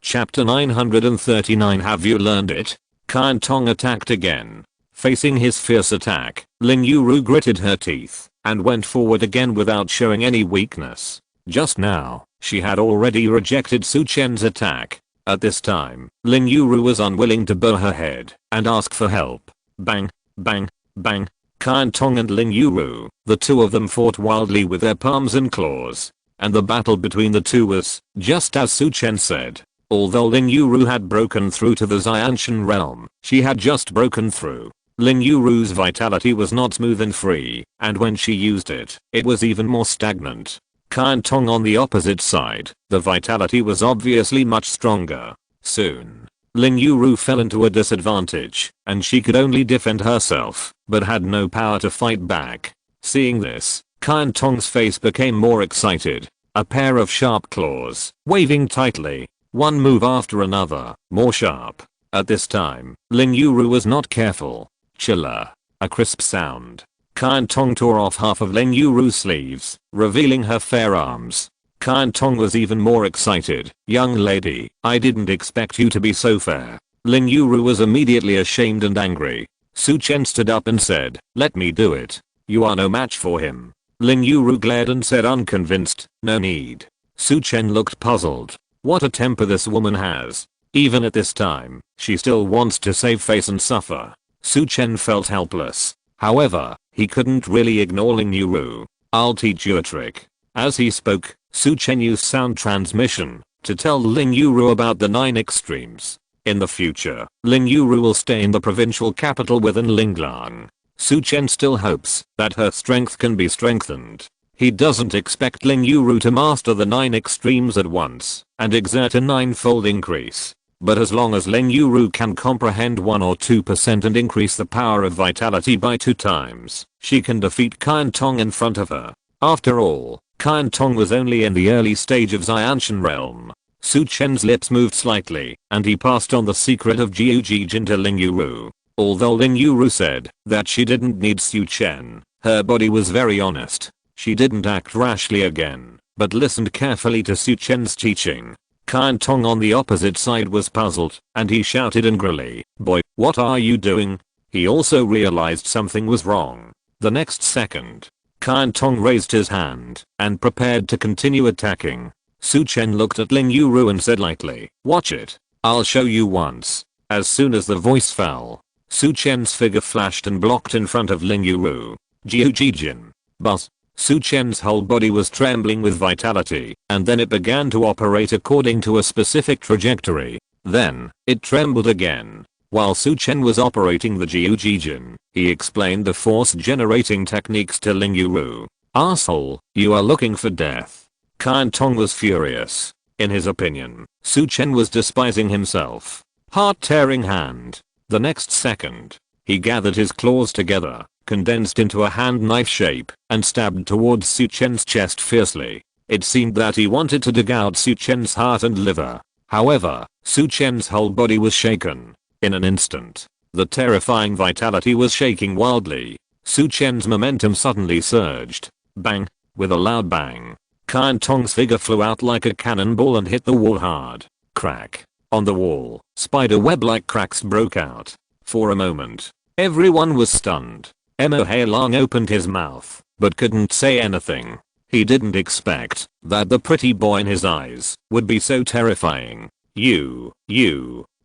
Speaker 1: Chapter 939. Have you learned it? Qian Tong attacked again. Facing his fierce attack, Ling Yuru gritted her teeth and went forward again without showing any weakness. Just now, she had already rejected Su Chen's attack. At this time, Ling Yuru was unwilling to bow her head and ask for help. Bang, bang, bang. Qian Tong and Ling Yuru, the two of them fought wildly with their palms and claws. And the battle between the two was, just as Su Chen said. Although Ling Yuru had broken through to the Xiantian realm, she had just broken through. Ling Yuru's vitality was not smooth and free, and when she used it, it was even more stagnant. Qian Tong on the opposite side, the vitality was obviously much stronger. Soon, Ling Yuru fell into a disadvantage, and she could only defend herself, but had no power to fight back. Seeing this, Qian Tong's face became more excited. A pair of sharp claws, waving tightly, one move after another, more sharp. At this time, Ling Yuru was not careful. Chiller. A crisp sound. Qian Tong tore off half of Ling Yuru's sleeves, revealing her fair arms. Qian Tong was even more excited. Young lady, I didn't expect you to be so fair. Ling Yuru was immediately ashamed and angry. Su Chen stood up and said, let me do it. You are no match for him. Ling Yuru glared and said unconvinced, no need. Su Chen looked puzzled. What a temper this woman has. Even at this time, she still wants to save face and suffer. Su Chen felt helpless. However, he couldn't really ignore Ling Yuru. I'll teach you a trick. As he spoke, Su Chen used sound transmission to tell Ling Yuru about the 9 extremes. In the future, Ling Yuru will stay in the provincial capital within Linglang. Su Chen still hopes that her strength can be strengthened. He doesn't expect Ling Yuru to master the 9 extremes at once and exert a 9-fold increase. But as long as Ling Yuru can comprehend 1 or 2% and increase the power of vitality by 2 times, she can defeat Qian Tong in front of her. After all, Qian Tong was only in the early stage of Xiantian realm. Su Chen's lips moved slightly, and he passed on the secret of Jiu Jijin to Ling Yuru. Although Ling Yuru said that she didn't need Su Chen, her body was very honest. She didn't act rashly again, but listened carefully to Su Chen's teaching. Qian Tong on the opposite side was puzzled, and he shouted angrily, boy, what are you doing? He also realized something was wrong. The next second, Qian Tong raised his hand and prepared to continue attacking. Su Chen looked at Ling Yuru and said lightly, watch it. I'll show you once. As soon as the voice fell, Su Chen's figure flashed and blocked in front of Ling Yuru. Jiu Jijin. Buzz. Su Chen's whole body was trembling with vitality, and then it began to operate according to a specific trajectory. Then, it trembled again. While Su Chen was operating the Jiu Jijin, he explained the force generating techniques to Ling Yuru. Asshole, you are looking for death. Qian Tong was furious. In his opinion, Su Chen was despising himself. Heart-tearing hand. The next second, he gathered his claws together, condensed into a hand knife shape, and stabbed towards Su Chen's chest fiercely. It seemed that he wanted to dig out Su Chen's heart and liver. However, Su Chen's whole body was shaken. In an instant, the terrifying vitality was shaking wildly. Su Chen's momentum suddenly surged. Bang! With a loud bang, Qian Tong's figure flew out like a cannonball and hit the wall hard. Crack. On the wall, spider web-like cracks broke out. For a moment, everyone was stunned. Mo Hailong opened his mouth, but couldn't say anything. He didn't expect that the pretty boy in his eyes would be so terrifying. You.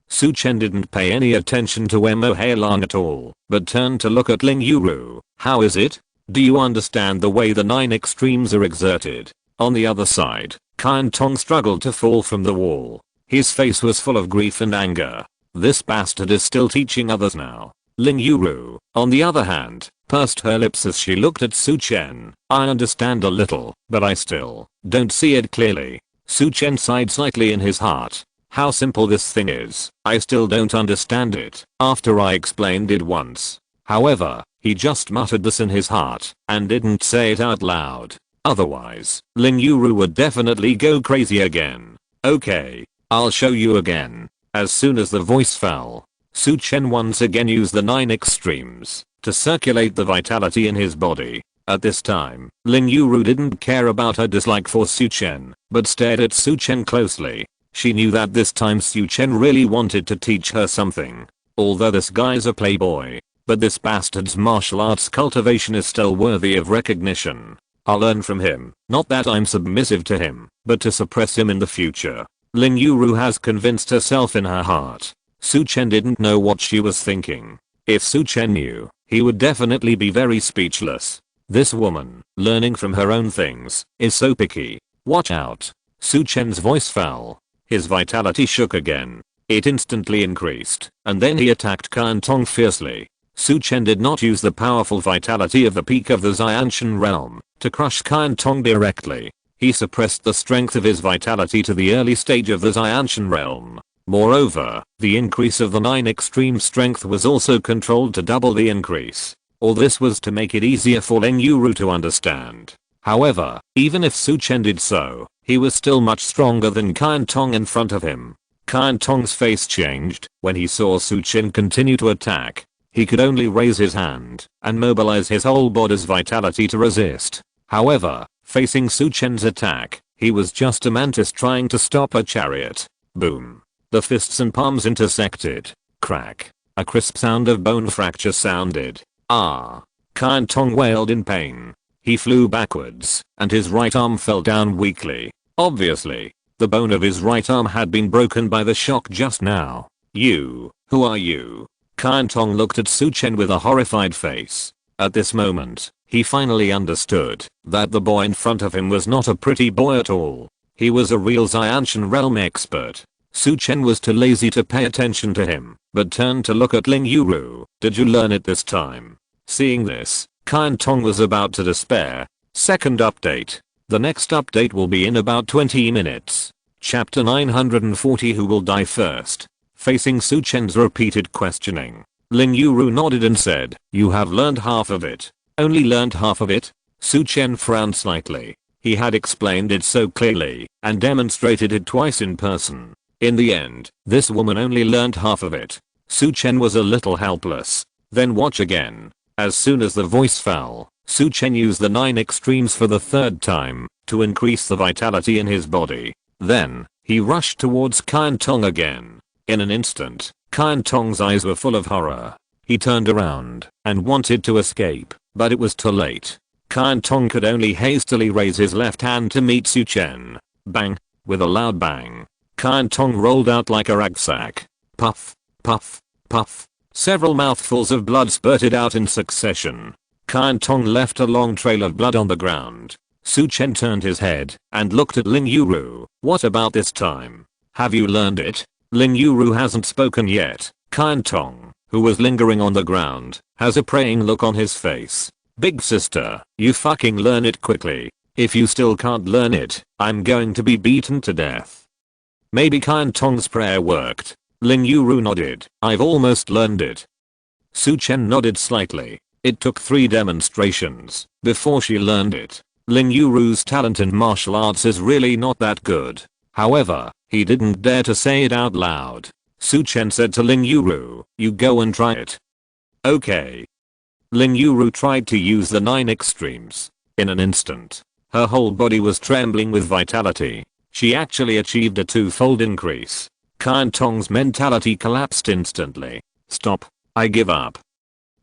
Speaker 1: Su Chen didn't pay any attention to Mo Hailong at all, but turned to look at Ling Yuru. How is it? Do you understand the way the 9 extremes are exerted? On the other side, Qian Tong struggled to fall from the wall. His face was full of grief and anger. This bastard is still teaching others now. Ling Yuru, on the other hand, pursed her lips as she looked at Su Chen. I understand a little, but I still don't see it clearly. Su Chen sighed slightly in his heart. How simple this thing is. I still don't understand it after I explained it once. However, he just muttered this in his heart and didn't say it out loud. Otherwise, Ling Yuru would definitely go crazy again. Okay, I'll show you again. As soon as the voice fell, Su Chen once again used the 9 extremes to circulate the vitality in his body. At this time, Ling Yuru didn't care about her dislike for Su Chen, but stared at Su Chen closely. She knew that this time Su Chen really wanted to teach her something. Although this guy's a playboy, but this bastard's martial arts cultivation is still worthy of recognition. I'll learn from him. Not that I'm submissive to him, but to suppress him in the future. Ling Yuru has convinced herself in her heart. Su Chen didn't know what she was thinking. If Su Chen knew, he would definitely be very speechless. This woman, learning from her own things, is so picky. Watch out. Su Chen's voice fell. His vitality shook again. It instantly increased, and then he attacked Kan Tong fiercely. Su Chen did not use the powerful vitality of the peak of the Xianshan realm to crush Kan Tong directly. He suppressed the strength of his vitality to the early stage of the Xianshan realm. Moreover, the increase of the 9 extreme strength was also controlled to double the increase. All this was to make it easier for Ling Yuru to understand. However, even if Su Chen did so, he was still much stronger than Kan Tong in front of him. Kan Tong's face changed when he saw Su Chen continue to attack. He could only raise his hand and mobilize his whole body's vitality to resist. However, facing Su Chen's attack, he was just a mantis trying to stop a chariot. Boom. The fists and palms intersected. Crack. A crisp sound of bone fracture sounded. Ah. Kan Tong wailed in pain. He flew backwards, and his right arm fell down weakly. Obviously, the bone of his right arm had been broken by the shock just now. You, who are you? Kan Tong looked at Su Chen with a horrified face. At this moment, he finally understood that the boy in front of him was not a pretty boy at all. He was a real Xianshan realm expert. Su Chen was too lazy to pay attention to him, but turned to look at Ling Yuru. Did you learn it this time? Seeing this, Kan Tong was about to despair. Second update. The next update will be in about 20 minutes. Chapter 940. Who will die first? Facing Su Chen's repeated questioning, Ling Yuru nodded and said, you have learned half of it. Only learned half of it? Su Chen frowned slightly. He had explained it so clearly and demonstrated it twice in person. In the end, this woman only learned half of it. Su Chen was a little helpless. Then watch again. As soon as the voice fell, Su Chen used the 9 extremes for the 3rd time to increase the vitality in his body. Then, he rushed towards Kan Tong again. In an instant, Kan Tong's eyes were full of horror. He turned around and wanted to escape, but it was too late. Kan Tong could only hastily raise his left hand to meet Su Chen. Bang! With a loud bang, Kan Tong rolled out like a rucksack. Puff, puff, puff. Several mouthfuls of blood spurted out in succession. Kan Tong left a long trail of blood on the ground. Su Chen turned his head and looked at Ling Yuru. What about this time? Have you learned it? Ling Yuru hasn't spoken yet. Kan Tong, who was lingering on the ground, has a praying look on his face. Big sister, you fucking learn it quickly. If you still can't learn it, I'm going to be beaten to death. Maybe Kan Tong's prayer worked. Ling Yuru nodded. I've almost learned it. Su Chen nodded slightly. It took 3 demonstrations before she learned it. Ling Yuru's talent in martial arts is really not that good. However, he didn't dare to say it out loud. Su Chen said to Ling Yuru, you go and try it. Okay. Ling Yuru tried to use the 9 extremes. In an instant, her whole body was trembling with vitality. She actually achieved a 2-fold increase. Kan Tong's mentality collapsed instantly. Stop. I give up.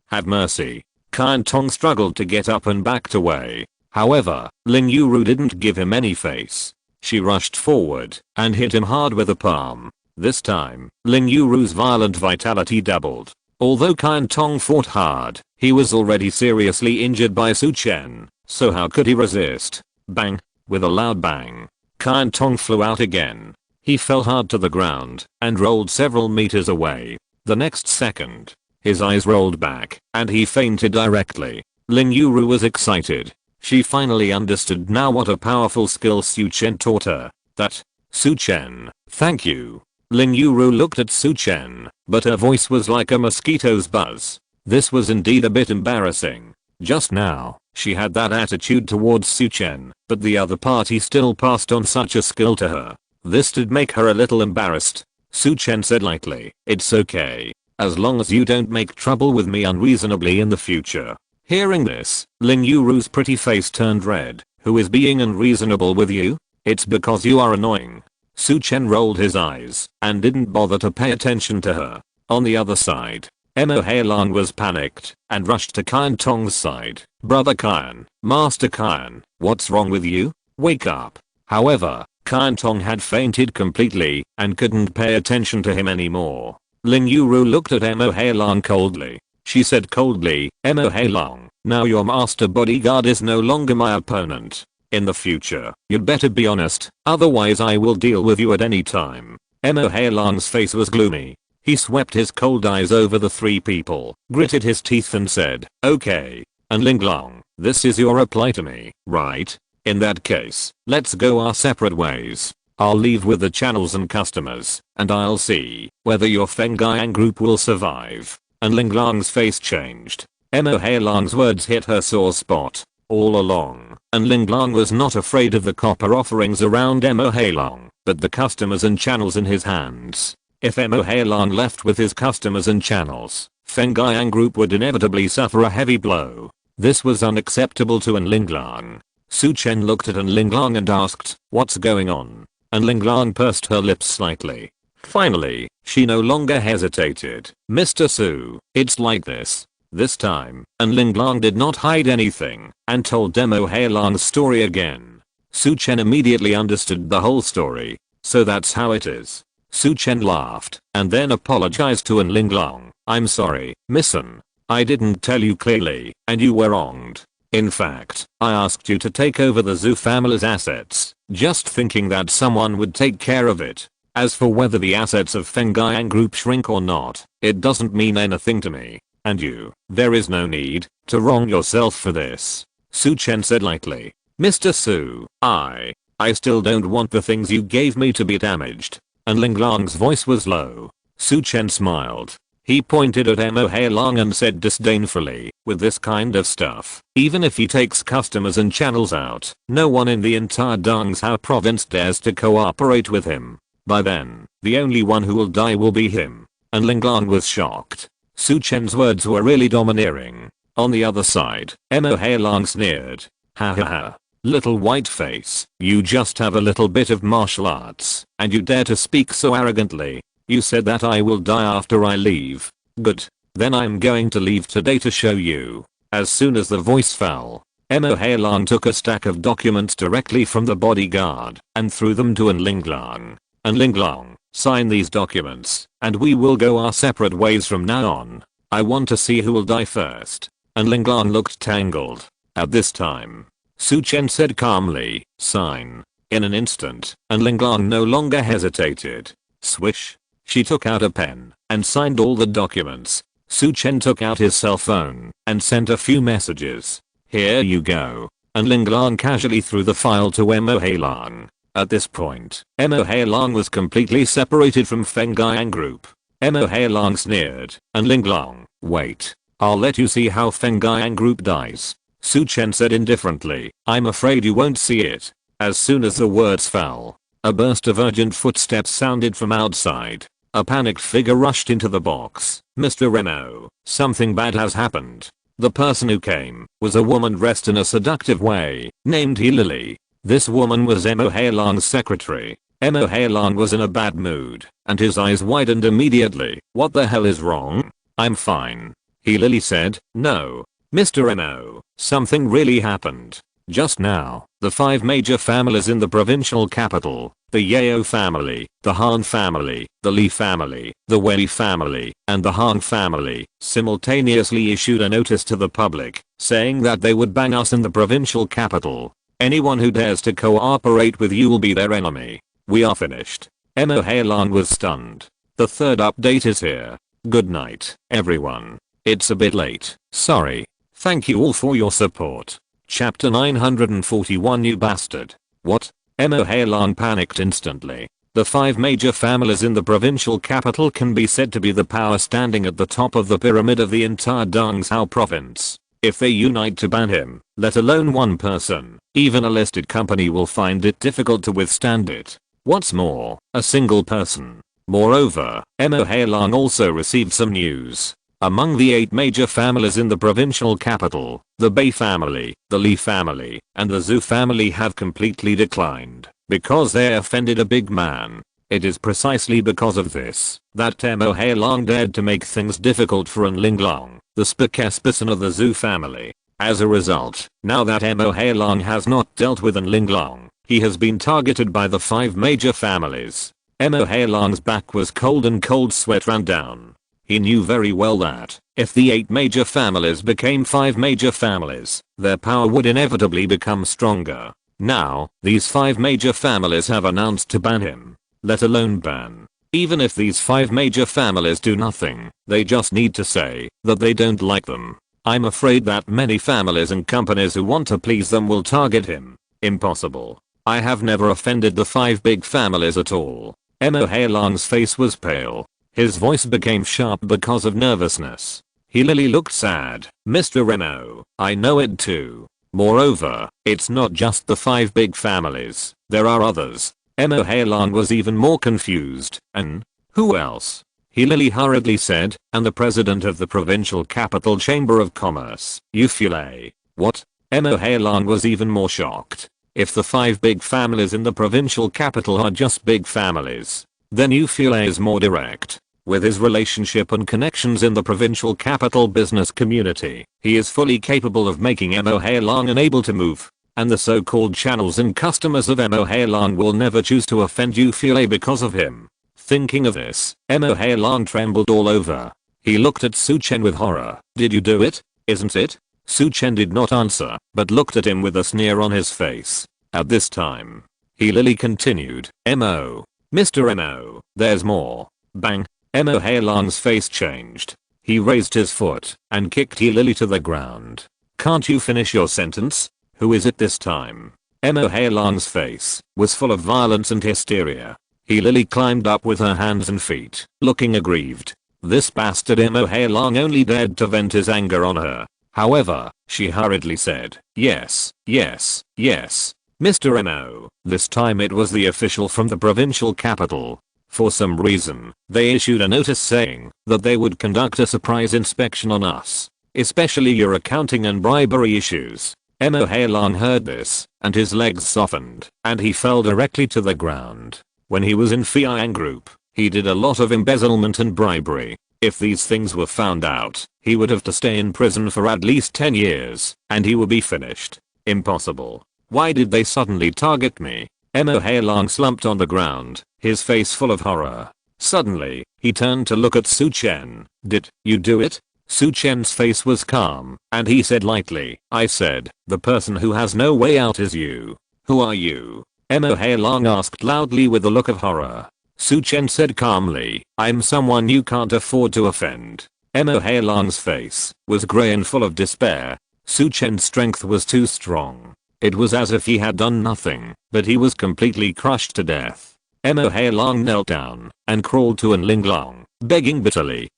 Speaker 1: Have mercy. Kan Tong struggled to get up and backed away. However, Ling Yuru didn't give him any face. She rushed forward and hit him hard with a palm. This time, Ling Yuru's violent vitality doubled. Although Kan Tong fought hard, he was already seriously injured by Su Chen, so how could he resist? Bang! With a loud bang, Kan Tong flew out again. He fell hard to the ground and rolled several meters away. The next second, his eyes rolled back and he fainted directly. Ling Yuru was excited. She finally understood now what a powerful skill Su Chen taught her. That, Su Chen, thank you. Ling Yuru looked at Su Chen, but her voice was like a mosquito's buzz. This was indeed a bit embarrassing. Just now, she had that attitude towards Su Chen, but the other party still passed on such a skill to her. This did make her a little embarrassed. Su Chen said lightly, "It's okay. As long as you don't make trouble with me unreasonably in the future." Hearing this, Ling Yuru's pretty face turned red. "Who is being unreasonable with you? It's because you are annoying." Su Chen rolled his eyes and didn't bother to pay attention to her. On the other side, Emo Heilan was panicked and rushed to Qian Tong's side. "Brother Qian, Master Qian, what's wrong with you? Wake up." However, Qian Tong had fainted completely and couldn't pay attention to him anymore. Ling Yuru looked at Emo Heilan coldly. She said coldly, "Emo Heilan, now your master bodyguard is no longer my opponent. In the future, you'd better be honest, otherwise I will deal with you at any time." Emo Heilan's face was gloomy. He swept his cold eyes over the three people, gritted his teeth and said, "Okay. And Linglong, this is your reply to me, right? In that case, let's go our separate ways. I'll leave with the channels and customers, and I'll see whether your Fenggang group will survive." And Linglong's face changed. Emo Heilong's words hit her sore spot. All along, and Linglong was not afraid of the copper offerings around Emo Heilong, but the customers and channels in his hands. If Emo Heilong left with his customers and channels, Fenggang group would inevitably suffer a heavy blow. This was unacceptable to An Linglong. Su Chen looked at An Linglong and asked, "What's going on?" An Linglong pursed her lips slightly. Finally, she no longer hesitated. "Mr. Su, it's like this. This time, An Linglong did not hide anything and told Emo Heilong's story again." Su Chen immediately understood the whole story. "So that's how it is." Su Chen laughed and then apologized to An Linglong. "I'm sorry, Miss An. I didn't tell you clearly and you were wronged. In fact, I asked you to take over the Zhou family's assets, just thinking that someone would take care of it. As for whether the assets of Fenggang group shrink or not, it doesn't mean anything to me. And you, there is no need to wrong yourself for this." Su Chen said lightly. "Mr. Su, I still don't want the things you gave me to be damaged." And Linglong's voice was low. Su Chen smiled. He pointed at Emo Heilong and said disdainfully, "With this kind of stuff, even if he takes customers and channels out, no one in the entire Dongzhou province dares to cooperate with him. By then, the only one who will die will be him." And Linglong was shocked. Su Chen's words were really domineering. On the other side, Emo Heilong sneered. "Ha ha ha. Little white face, you just have a little bit of martial arts, and you dare to speak so arrogantly. You said that I will die after I leave. Good. Then I'm going to leave today to show you." As soon as the voice fell, Emo Heilong took a stack of documents directly from the bodyguard and threw them to An Linglong. "An Linglong, sign these documents, and we will go our separate ways from now on. I want to see who will die first." An Linglong looked tangled. At this time, Su Chen said calmly, "Sign." In an instant, An Linglong no longer hesitated. Swish. She took out a pen and signed all the documents. Su Chen took out his cell phone and sent a few messages. "Here you go." And Linglong casually threw the file to Emo Heilong. At this point, Emo Heilong was completely separated from Fenggang group. Emo Heilong sneered. "And Linglong, wait. I'll let you see how Fenggang group dies." Su Chen said indifferently, "I'm afraid you won't see it." As soon as the words fell, a burst of urgent footsteps sounded from outside. A panicked figure rushed into the box. "Mr. Remo, something bad has happened." The person who came was a woman dressed in a seductive way, named Lily. This woman was Emo Heilong's secretary. Emo Heilong was in a bad mood, and his eyes widened immediately. "What the hell is wrong?" "I'm fine," Lily said. "No, Mr. Emo, something really happened. Just now, the 5 major families in the provincial capital, the Yao family, the Han family, the Li family, the Wei family, and the Han family, simultaneously issued a notice to the public, saying that they would ban us in the provincial capital. Anyone who dares to cooperate with you will be their enemy. We are finished." Mo Hailong was stunned. The third update is here. Good night, everyone. It's a bit late. Sorry. Thank you all for your support. Chapter 941 You bastard. What? Mo Hailong panicked instantly. The 5 major families in the provincial capital can be said to be the power standing at the top of the pyramid of the entire Dongzhou province. If they unite to ban him, let alone one person, even a listed company will find it difficult to withstand it. What's more, a single person. Moreover, Mo Hailong also received some news. Among the 8 major families in the provincial capital, the Bei family, the Li family, and the Zhou family have completely declined because they offended a big man. It is precisely because of this that Mo Hailong dared to make things difficult for An Linglong, the spokesperson of the Zhou family. As a result, now that Mo Hailong has not dealt with An Linglong, he has been targeted by the 5 major families. Mo Hailong's back was cold and cold sweat ran down. He knew very well that, if the 8 major families became 5 major families, their power would inevitably become stronger. Now, these 5 major families have announced to ban him. Let alone ban. Even if these 5 major families do nothing, they just need to say that they don't like them. I'm afraid that many families and companies who want to please them will target him. Impossible. I have never offended the 5 big families at all. Mo Hailong's face was pale. His voice became sharp because of nervousness. He really looked sad. Mr. Mo, I know it too. Moreover, it's not just the 5 big families, there are others. Mo Hailong was even more confused. And who else? He hurriedly said, and the president of the provincial capital chamber of commerce, Yu Fule. What? Mo Hailong was even more shocked. If the 5 big families in the provincial capital are just big families, then Yu Fule is more direct. With his relationship and connections in the provincial capital business community, he is fully capable of making Mo Hailong unable to move. And the so-called channels and customers of Mo Hailong will never choose to offend Yu Fule because of him. Thinking of this, Mo Hailong trembled all over. He looked at Su Chen with horror. Did you do it? Isn't it? Su Chen did not answer, but looked at him with a sneer on his face. At this time, he continued, Mr. Mo, there's more. Bang. Mo Hailong's face changed. He raised his foot and kicked Lily to the ground. Can't you finish your sentence? Who is it this time? Mo Hailong's face was full of violence and hysteria. Lily climbed up with her hands and feet, looking aggrieved. This bastard Mo Hailong only dared to vent his anger on her. However, she hurriedly said, yes, yes, yes. Mr. Mo. This time it was the official from the provincial capital. For some reason, they issued a notice saying that they would conduct a surprise inspection on us, especially your accounting and bribery issues. Mo Hailong heard this, and his legs softened, and he fell directly to the ground. When he was in Fiang Group, he did a lot of embezzlement and bribery. If these things were found out, he would have to stay in prison for at least 10 years, and he would be finished. Impossible. Why did they suddenly target me? Mo Hailong slumped on the ground, his face full of horror. Suddenly, he turned to look at Su Chen. Did you do it? Su Chen's face was calm, and he said lightly, I said, the person who has no way out is you. Who are you? Mo Hailong asked loudly with a look of horror. Su Chen said calmly, I'm someone you can't afford to offend. Mo Hailong's face was grey and full of despair. Su Chen's strength was too strong. It was as if he had done nothing, but he was completely crushed to death. Mo Hailong knelt down and crawled to An Linglong, begging bitterly,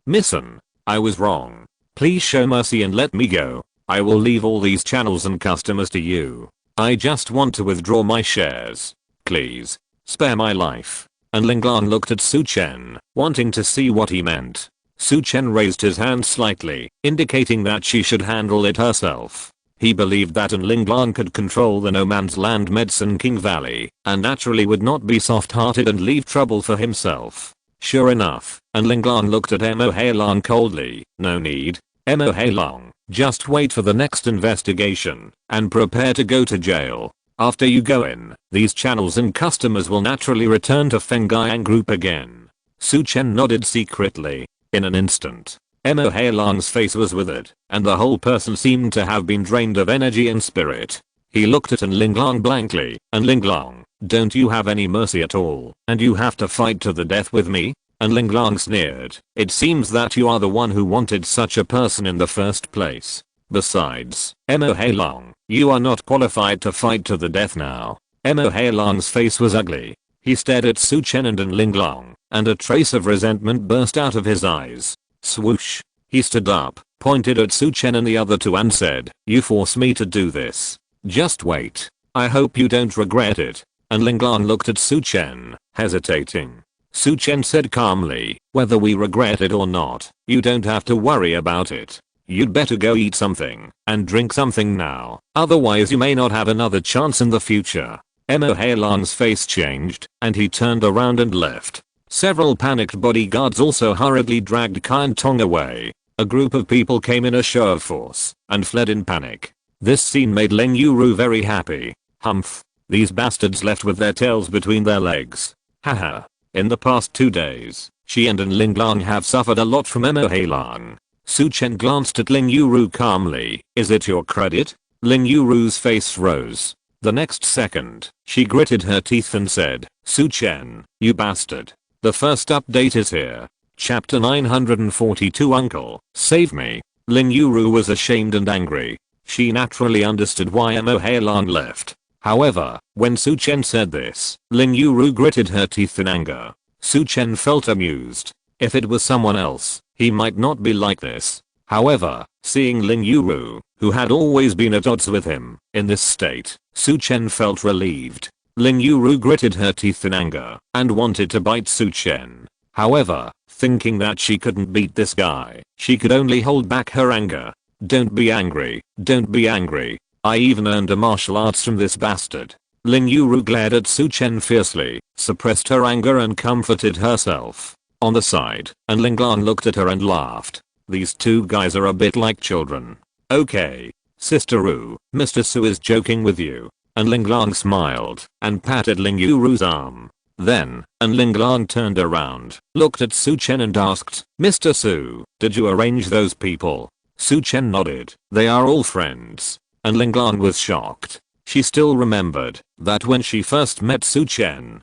Speaker 1: Missen, I was wrong. Please show mercy and let me go. I will leave all these channels and customers to you. I just want to withdraw my shares. Please, spare my life. An Linglong looked at Su Chen, wanting to see what he meant. Su Chen raised his hand slightly, indicating that she should handle it herself. He believed that An Linglong could control the no man's land Medicine King Valley, and naturally would not be soft-hearted and leave trouble for himself. Sure enough, An Linglong looked at Mo Hailong coldly. No need. Mo Hailong, just wait for the next investigation, and prepare to go to jail. After you go in, these channels and customers will naturally return to Fengyang Group again. Su Chen nodded secretly. In an instant, Mo Hailong's face was withered, and the whole person seemed to have been drained of energy and spirit. He looked at Linglong blankly. Linglong, don't you have any mercy at all? And you have to fight to the death with me? Linglong sneered. It seems that you are the one who wanted such a person in the first place. Besides, Mo Hailong, you are not qualified to fight to the death now. Mo Hailong's face was ugly. He stared at Su Chen and Linglong, and a trace of resentment burst out of his eyes. Swoosh. He stood up, pointed at Su Chen and the other two and said, "You force me to do this. Just wait. I hope you don't regret it." Linglong looked at Su Chen, hesitating. Su Chen said calmly, "Whether we regret it or not, you don't have to worry about it. You'd better go eat something and drink something now, otherwise you may not have another chance in the future." Mo Hailong's face changed, and he turned around and left. Several panicked bodyguards also hurriedly dragged Kai Tong away. A group of people came in a show of force and fled in panic. This scene made Ling Yuru very happy. Humph. These bastards left with their tails between their legs. Haha. In the past 2 days, she and Linglong have suffered a lot from Mo Hailong. Su Chen glanced at Ling Yuru calmly. "Is it your credit?" Ling Yuru's face rose. The next second, she gritted her teeth and said, "Su Chen, you bastard. The first update is here. Chapter 942 Uncle, save me." Ling Yuru was ashamed and angry. She naturally understood why Mo Hailong left. However, when Su Chen said this, Ling Yuru gritted her teeth in anger. Su Chen felt amused. If it was someone else, he might not be like this. However, seeing Ling Yuru, who had always been at odds with him, in this state, Su Chen felt relieved. Ling Yuru gritted her teeth in anger and wanted to bite Su Chen. However, thinking that she couldn't beat this guy, she could only hold back her anger. "Don't be angry, don't be angry. I even earned a martial arts from this bastard." Ling Yuru glared at Su Chen fiercely, suppressed her anger and comforted herself. On the side, Linglong looked at her and laughed. These two guys are a bit like children. "Okay, Sister Ru, Mr. Su is joking with you." Linglong smiled and patted Ling Yuru's arm. Then, Linglong turned around, looked at Su Chen and asked, "Mr. Su, did you arrange those people?" Su Chen nodded. "They are all friends." Linglong was shocked. She still remembered that when she first met Su Chen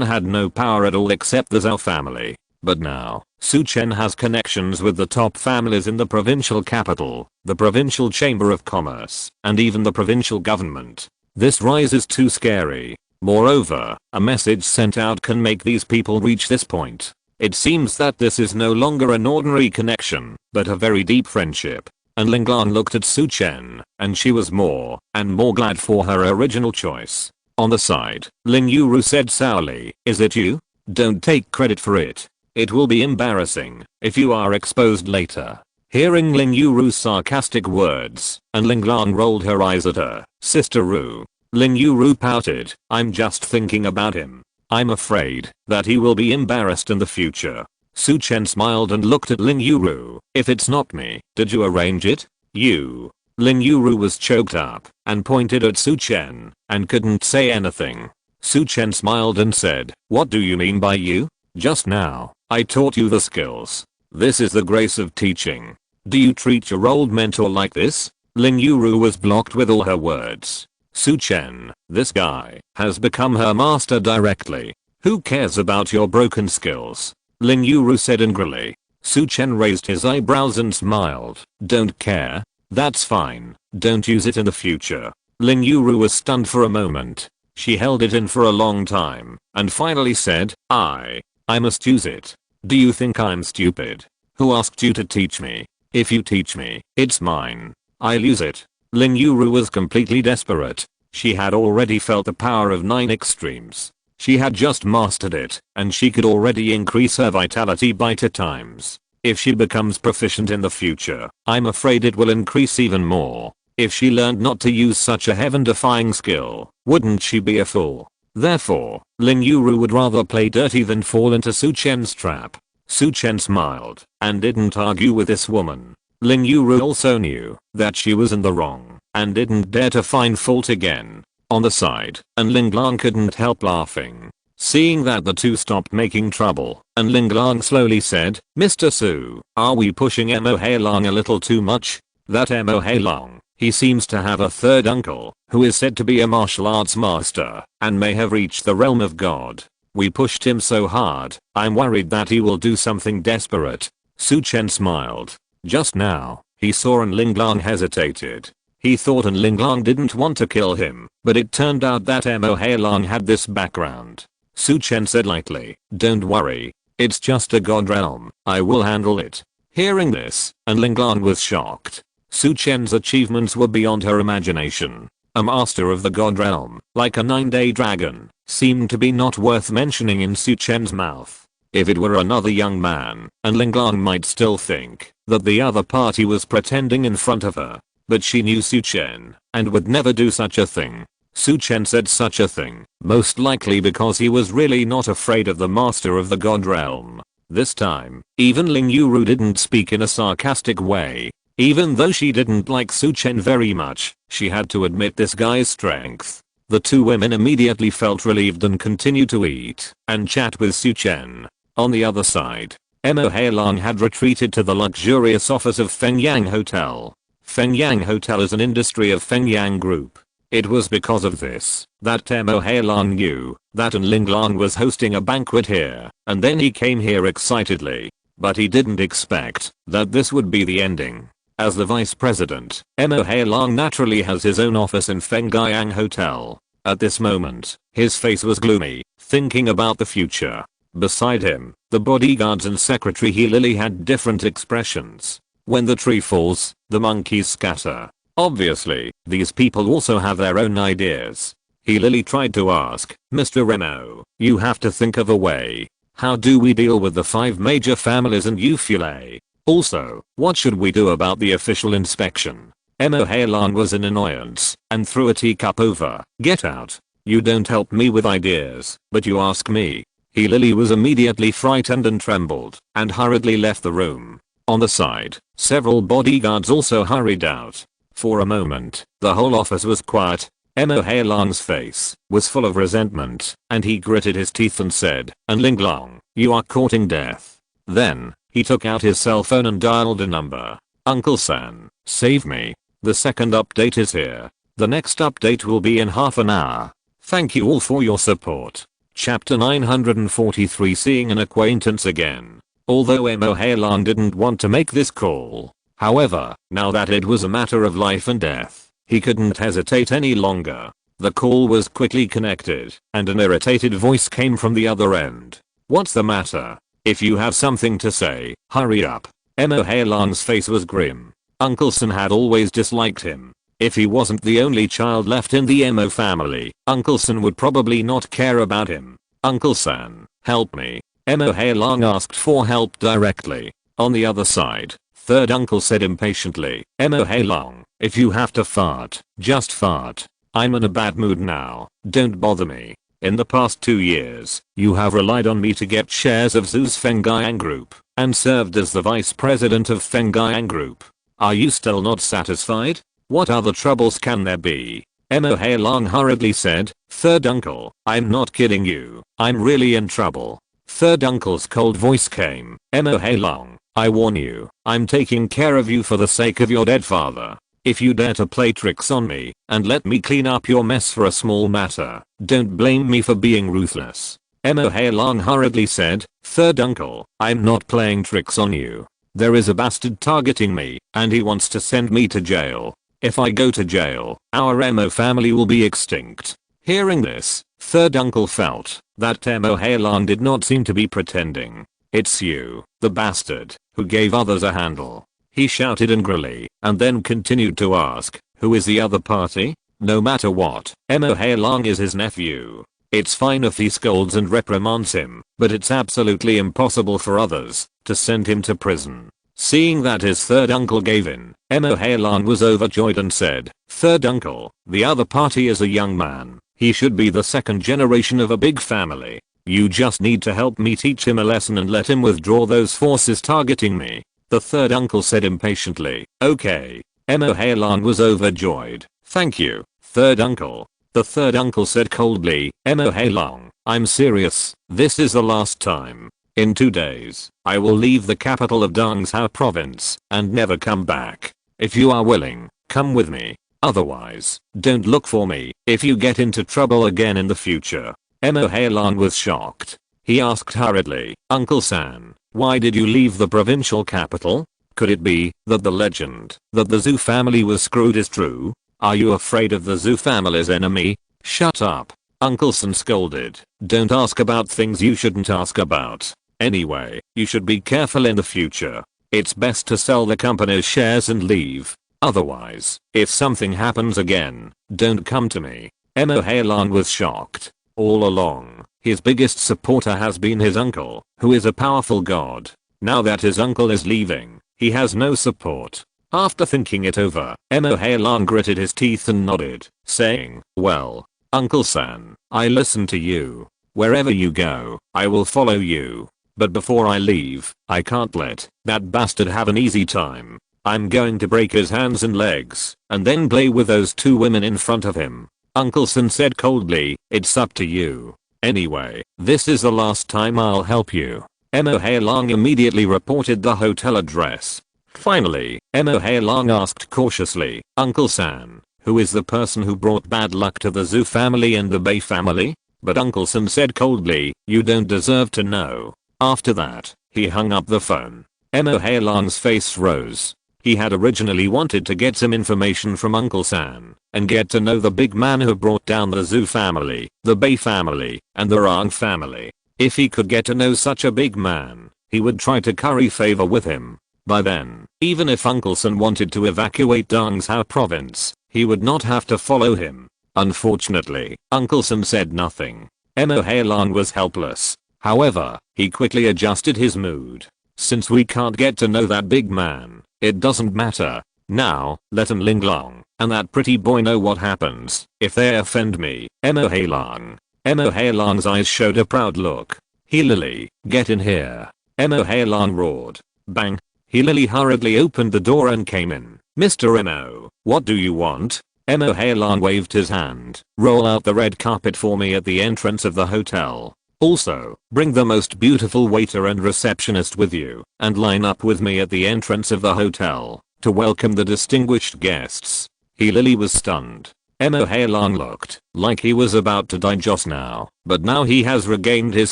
Speaker 1: had no power at all except the Zhou family. But now, Su Chen has connections with the top families in the provincial capital, the provincial chamber of commerce, and even the provincial government. This rise is too scary. Moreover, a message sent out can make these people reach this point. It seems that this is no longer an ordinary connection, but a very deep friendship. Linglong looked at Su Chen, and she was more and more glad for her original choice. On the side, Ling Yuru said sourly, "Is it you? Don't take credit for it. It will be embarrassing if you are exposed later." Hearing Ling Yuru's sarcastic words, Linglong rolled her eyes at her. "Sister Ru." Ling Yuru pouted, "I'm just thinking about him. I'm afraid that he will be embarrassed in the future." Su Chen smiled and looked at Ling Yuru. "If it's not me, did you arrange it?" "You." Ling Yuru was choked up and pointed at Su Chen and couldn't say anything. Su Chen smiled and said, "What do you mean by you? Just now, I taught you the skills. This is the grace of teaching. Do you treat your old mentor like this?" Ling Yuru was blocked with all her words. Su Chen, this guy, has become her master directly. "Who cares about your broken skills?" Ling Yuru said angrily. Su Chen raised his eyebrows and smiled. "Don't care? That's fine. Don't use it in the future." Ling Yuru was stunned for a moment. She held it in for a long time, and finally said, I must use it. Do you think I'm stupid? Who asked you to teach me? If you teach me, it's mine. I'll use it." Ling Yuru was completely desperate. She had already felt the power of 9 extremes. She had just mastered it, and she could already increase her vitality by 2 times. If she becomes proficient in the future, I'm afraid it will increase even more. If she learned not to use such a heaven-defying skill, wouldn't she be a fool? Therefore, Ling Yuru would rather play dirty than fall into Su Chen's trap. Su Chen smiled and didn't argue with this woman. Ling Yuru also knew that she was in the wrong and didn't dare to find fault again. On the side, Linglong couldn't help laughing. Seeing that the two stopped making trouble, Linglong slowly said, "Mr. Su, are we pushing Mo Hailong a little too much? That Mo Hailong He seems to have a third uncle, who is said to be a martial arts master, and may have reached the realm of God. We pushed him so hard, I'm worried that he will do something desperate. Su Chen smiled. Just now, he saw An Linglang hesitated. He thought An Linglang didn't want to kill him, but it turned out that Mo Hailong had this background. Su Chen said lightly, don't worry. It's just a god realm, I will handle it. Hearing this, An Linglang was shocked. Su Chen's achievements were beyond her imagination. A master of the god realm, like a 9-day dragon, seemed to be not worth mentioning in Su Chen's mouth. If it were another young man, An Linglang might still think that the other party was pretending in front of her. But she knew Su Chen, and would never do such a thing. Su Chen said such a thing, most likely because he was really not afraid of the master of the god realm. This time, even Ling Yuru didn't speak in a sarcastic way. Even though she didn't like Su Chen very much, she had to admit this guy's strength. The two women immediately felt relieved and continued to eat and chat with Su Chen. On the other side, Mo Hailong had retreated to the luxurious office of Fengyang Hotel. Fengyang Hotel is an industry of Fengyang Group. It was because of this that Mo Hailong knew that An Linglang was hosting a banquet here, and then he came here excitedly. But he didn't expect that this would be the ending. As the vice president, Mo Hailong naturally has his own office in Fengyang Hotel. At this moment, his face was gloomy, thinking about the future. Beside him, the bodyguards and secretary He Lily had different expressions. When the tree falls, the monkeys scatter. Obviously, these people also have their own ideas. He Lily tried to ask, Mr. Remo, you have to think of a way. How do we deal with the 5 major families and Ufule? Also, what should we do about the official inspection? Mo Hailong was in annoyance and threw a teacup over. Get out. You don't help me with ideas, but you ask me. He Lily was immediately frightened and trembled and hurriedly left the room. On the side, several bodyguards also hurried out. For a moment, the whole office was quiet. Mo Hailong's face was full of resentment, and he gritted his teeth and said, An Linglang, you are courting death. Then, he took out his cell phone and dialed a number. Uncle San, save me. The second update is here. The next update will be in half an hour. Thank you all for your support. Chapter 943 Seeing an Acquaintance Again. Although Mo Hailong didn't want to make this call. However, now that it was a matter of life and death, he couldn't hesitate any longer. The call was quickly connected, and an irritated voice came from the other end. What's the matter? If you have something to say, hurry up. Mo Hailong's face was grim. Uncle San had always disliked him. If he wasn't the only child left in the Mo family, Uncle San would probably not care about him. Uncle San, help me. Mo Hailong asked for help directly. On the other side, third uncle said impatiently, Mo Hailong, if you have to fart, just fart. I'm in a bad mood now, don't bother me. In the past 2 years, you have relied on me to get shares of Zhu's Fengyang Group, and served as the vice president of Fengyang Group. Are you still not satisfied? What other troubles can there be? Mo Hailong hurriedly said, third uncle, I'm not kidding you, I'm really in trouble. Third uncle's cold voice came, Mo Hailong, I warn you, I'm taking care of you for the sake of your dead father. If you dare to play tricks on me, and let me clean up your mess for a small matter, don't blame me for being ruthless. Mo Hailong hurriedly said, third uncle, I'm not playing tricks on you. There is a bastard targeting me, and he wants to send me to jail. If I go to jail, our Mo family will be extinct. Hearing this, third uncle felt that Mo Hailong did not seem to be pretending. It's you, the bastard, who gave others a handle. He shouted angrily, and then continued to ask, who is the other party? No matter what, Mo Hailong is his nephew. It's fine if he scolds and reprimands him, but it's absolutely impossible for others to send him to prison. Seeing that his third uncle gave in, Mo Hailong was overjoyed and said, third uncle, the other party is a young man. He should be the second generation of a big family. You just need to help me teach him a lesson and let him withdraw those forces targeting me. The third uncle said impatiently, okay. Mo Hailong was overjoyed. Thank you, third uncle. The third uncle said coldly, Mo Hailong, I'm serious, this is the last time. In 2 days, I will leave the capital of Dongzhou province and never come back. If you are willing, Come with me. Otherwise, don't look for me if you get into trouble again in the future. Emo Hailong was shocked. He asked hurriedly, Uncle San, why did you leave the provincial capital? Could it be that the legend that the Zhou family was screwed is true? Are you afraid of the Zhou family's enemy? Shut up. Uncle San scolded. Don't ask about things you shouldn't ask about. Anyway, you should be careful in the future. It's best to sell the company's shares and leave. Otherwise, if something happens again, don't come to me. Emo Hailong was shocked. All along, his biggest supporter has been his uncle, who is a powerful god. Now that his uncle is leaving, he has no support. After thinking it over, Emo Hailong gritted his teeth and nodded, saying, well, Uncle San, I listen to you. Wherever you go, I will follow you. But before I leave, I can't let that bastard have an easy time. I'm going to break his hands and legs, and then play with those 2 women in front of him. Uncle San said coldly, it's up to you. Anyway, this is the last time I'll help you. Emo Hailong immediately reported the hotel address. Finally, Emo Hailong asked cautiously, Uncle San, who is the person who brought bad luck to the Zhou family and the Bei family? But Uncle San said coldly, you don't deserve to know. After that, he hung up the phone. Emo Hailong's face rose. He had originally wanted to get some information from Uncle San and get to know the big man who brought down the Zhou family, the Bei family, and the Rang family. If he could get to know such a big man, he would try to curry favor with him. By then, even if Uncle San wanted to evacuate Dongzhou province, he would not have to follow him. Unfortunately, Uncle San said nothing. Emo Hailong was helpless. However, he quickly adjusted his mood. Since we can't get to know that big man, it doesn't matter. Now, let Linglong and that pretty boy know what happens if they offend me. Emo Hailong. Emo Hailong's eyes showed a proud look. Lily, get in here. Emo Hailong roared. Bang. Lily hurriedly opened the door and came in. Mr. Emo, what do you want? Emo Hailong waved his hand. Roll out the red carpet for me at the entrance of the hotel. Also, bring the most beautiful waiter and receptionist with you, and line up with me at the entrance of the hotel, to welcome the distinguished guests. Lily was stunned. Emo Hailong looked like he was about to die just now, but now he has regained his